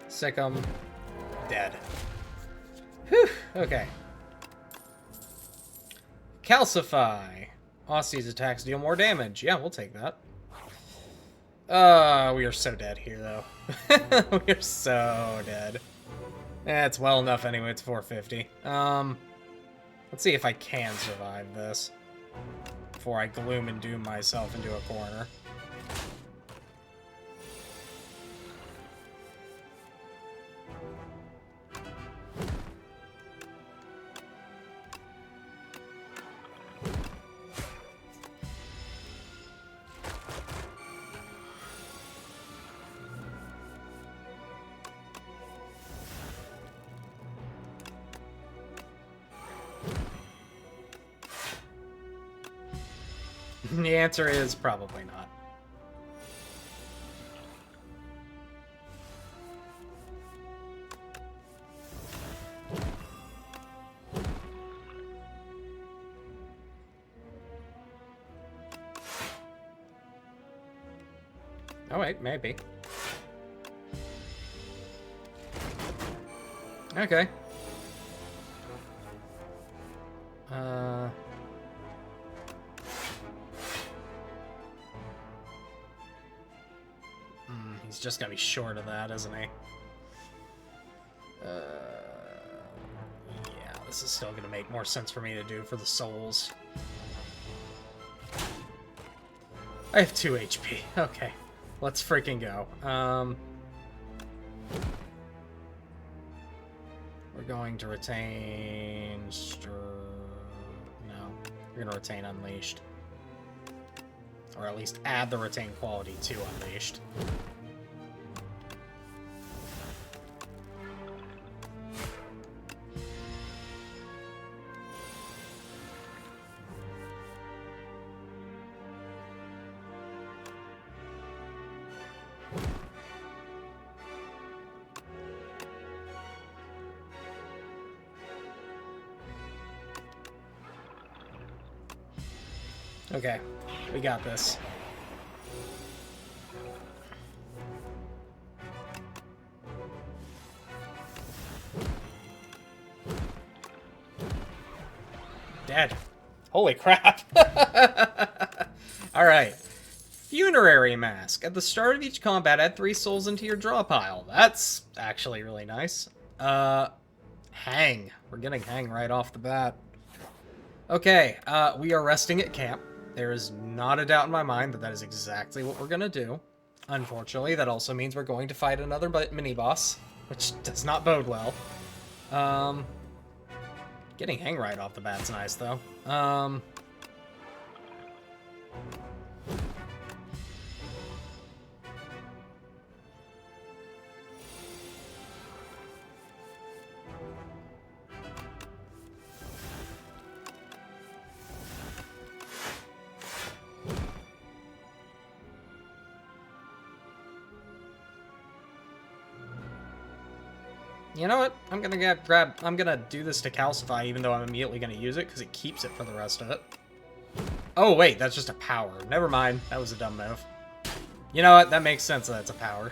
Sick'em. Dead. Whew, okay. Calcify. Aussie's attacks deal more damage. Yeah, we'll take that. We are so dead here, though. We are so dead. It's well enough anyway, it's 450. Let's see if I can survive this before I gloom and doom myself into a corner. The answer is probably not. Oh wait, maybe. Okay. He's just gonna be short of that, isn't he? Yeah, this is still gonna make more sense for me to do for the souls. I have 2 HP. Okay, let's freaking go. We're going to retain... No, we're gonna retain Unleashed. Or at least add the retain quality to Unleashed. Okay, we got this. Dead. Holy crap. Alright. Funerary Mask. At the start of each combat, add 3 souls into your draw pile. That's actually really nice. Hang. We're getting hang right off the bat. Okay, we are resting at camp. There is not a doubt in my mind that that is exactly what we're gonna do. Unfortunately, that also means we're going to fight another mini-boss, which does not bode well. Getting hang right off the bat's nice, though. You know what? I'm gonna do this to calcify, even though I'm immediately gonna use it, because it keeps it for the rest of it. Oh, wait, that's just a power. Never mind. That was a dumb move. You know what? That makes sense that it's a power.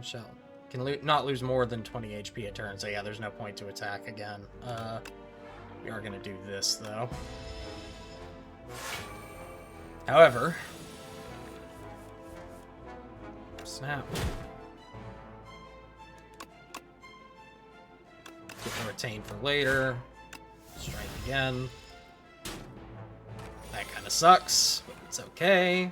Shell. Can not lose more than 20 HP a turn, so yeah, there's no point to attack again. We are gonna do this, though. However... Snap. Get the retain for later. Strike again. That kind of sucks, but it's okay.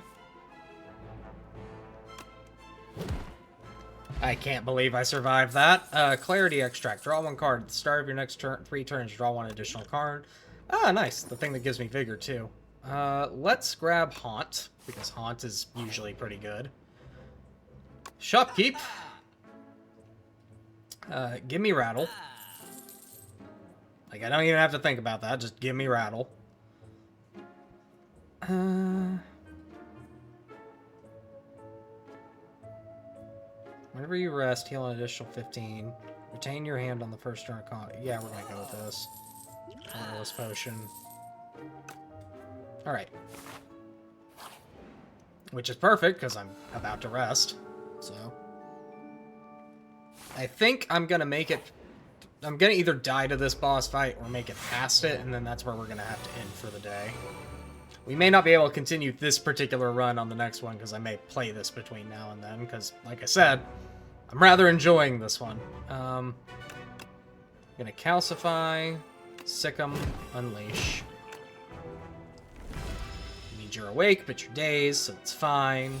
I can't believe I survived that. Clarity Extract. Draw 1 card. At the start of your next turn, 3 turns, draw 1 additional card. Ah, nice. The thing that gives me vigor, too. Let's grab Haunt, because Haunt is usually pretty good. Shopkeep. Give me Rattle. Like, I don't even have to think about that. Just give me Rattle. Whenever you rest, heal an additional 15. Retain your hand on the first turn of combat. Yeah, we're gonna go with this. Colorless Potion. Alright. Which is perfect, because I'm about to rest. So. I think I'm gonna make it... I'm gonna either die to this boss fight or make it past it, and then that's where we're gonna have to end for the day. We may not be able to continue this particular run on the next one, because I may play this between now and then, because, like I said, I'm rather enjoying this one. I'm gonna calcify, sick 'em, unleash. Means you're awake, but you're dazed, so it's fine.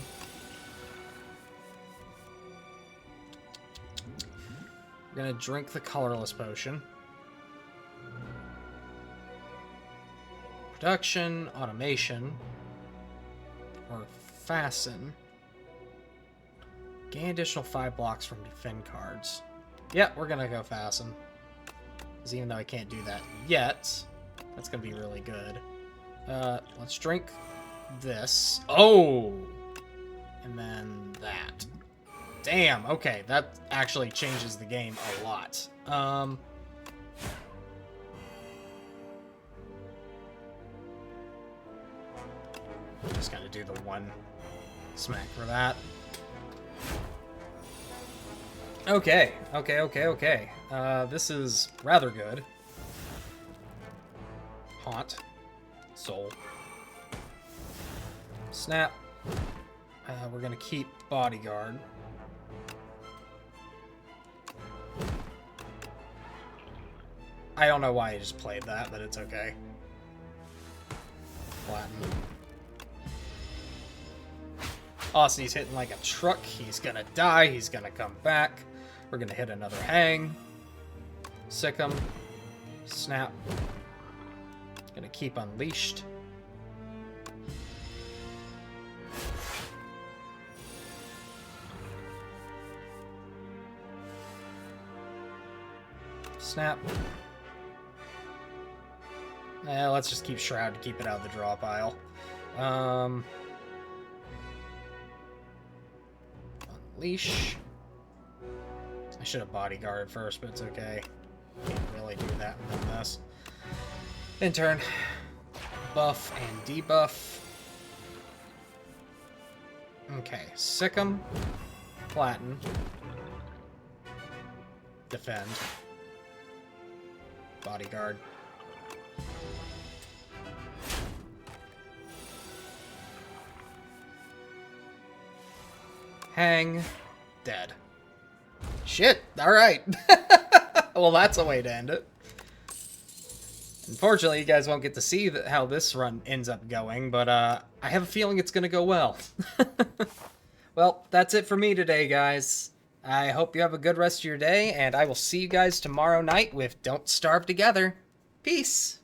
We're gonna drink the colorless potion. Production, automation, or fasten. Gain additional 5 blocks from defend cards. Yeah, we're gonna go fasten. Because even though I can't do that yet, that's gonna be really good. Let's drink this. Oh! And then that. Damn, okay, that actually changes the game a lot. Just gotta do the 1 smack for that. Okay. This is rather good. Haunt. Soul. Snap. We're gonna keep Bodyguard. I don't know why I just played that, but it's okay. Flatten. Austin's hitting like a truck. He's gonna die. He's gonna come back. We're gonna hit another hang. Sick 'em. Snap. Gonna keep unleashed. Snap. Let's just keep Shroud to keep it out of the draw pile. Unleash. I should have bodyguarded first, but it's okay. Can't really do that in this. In turn. Buff and debuff. Okay, sick 'em. Flatten. Defend. Bodyguard. Hang. Dead. Shit! Alright! Well, that's a way to end it. Unfortunately, you guys won't get to see how this run ends up going, but I have a feeling it's gonna go well. Well, that's it for me today, guys. I hope you have a good rest of your day, and I will see you guys tomorrow night with Don't Starve Together. Peace!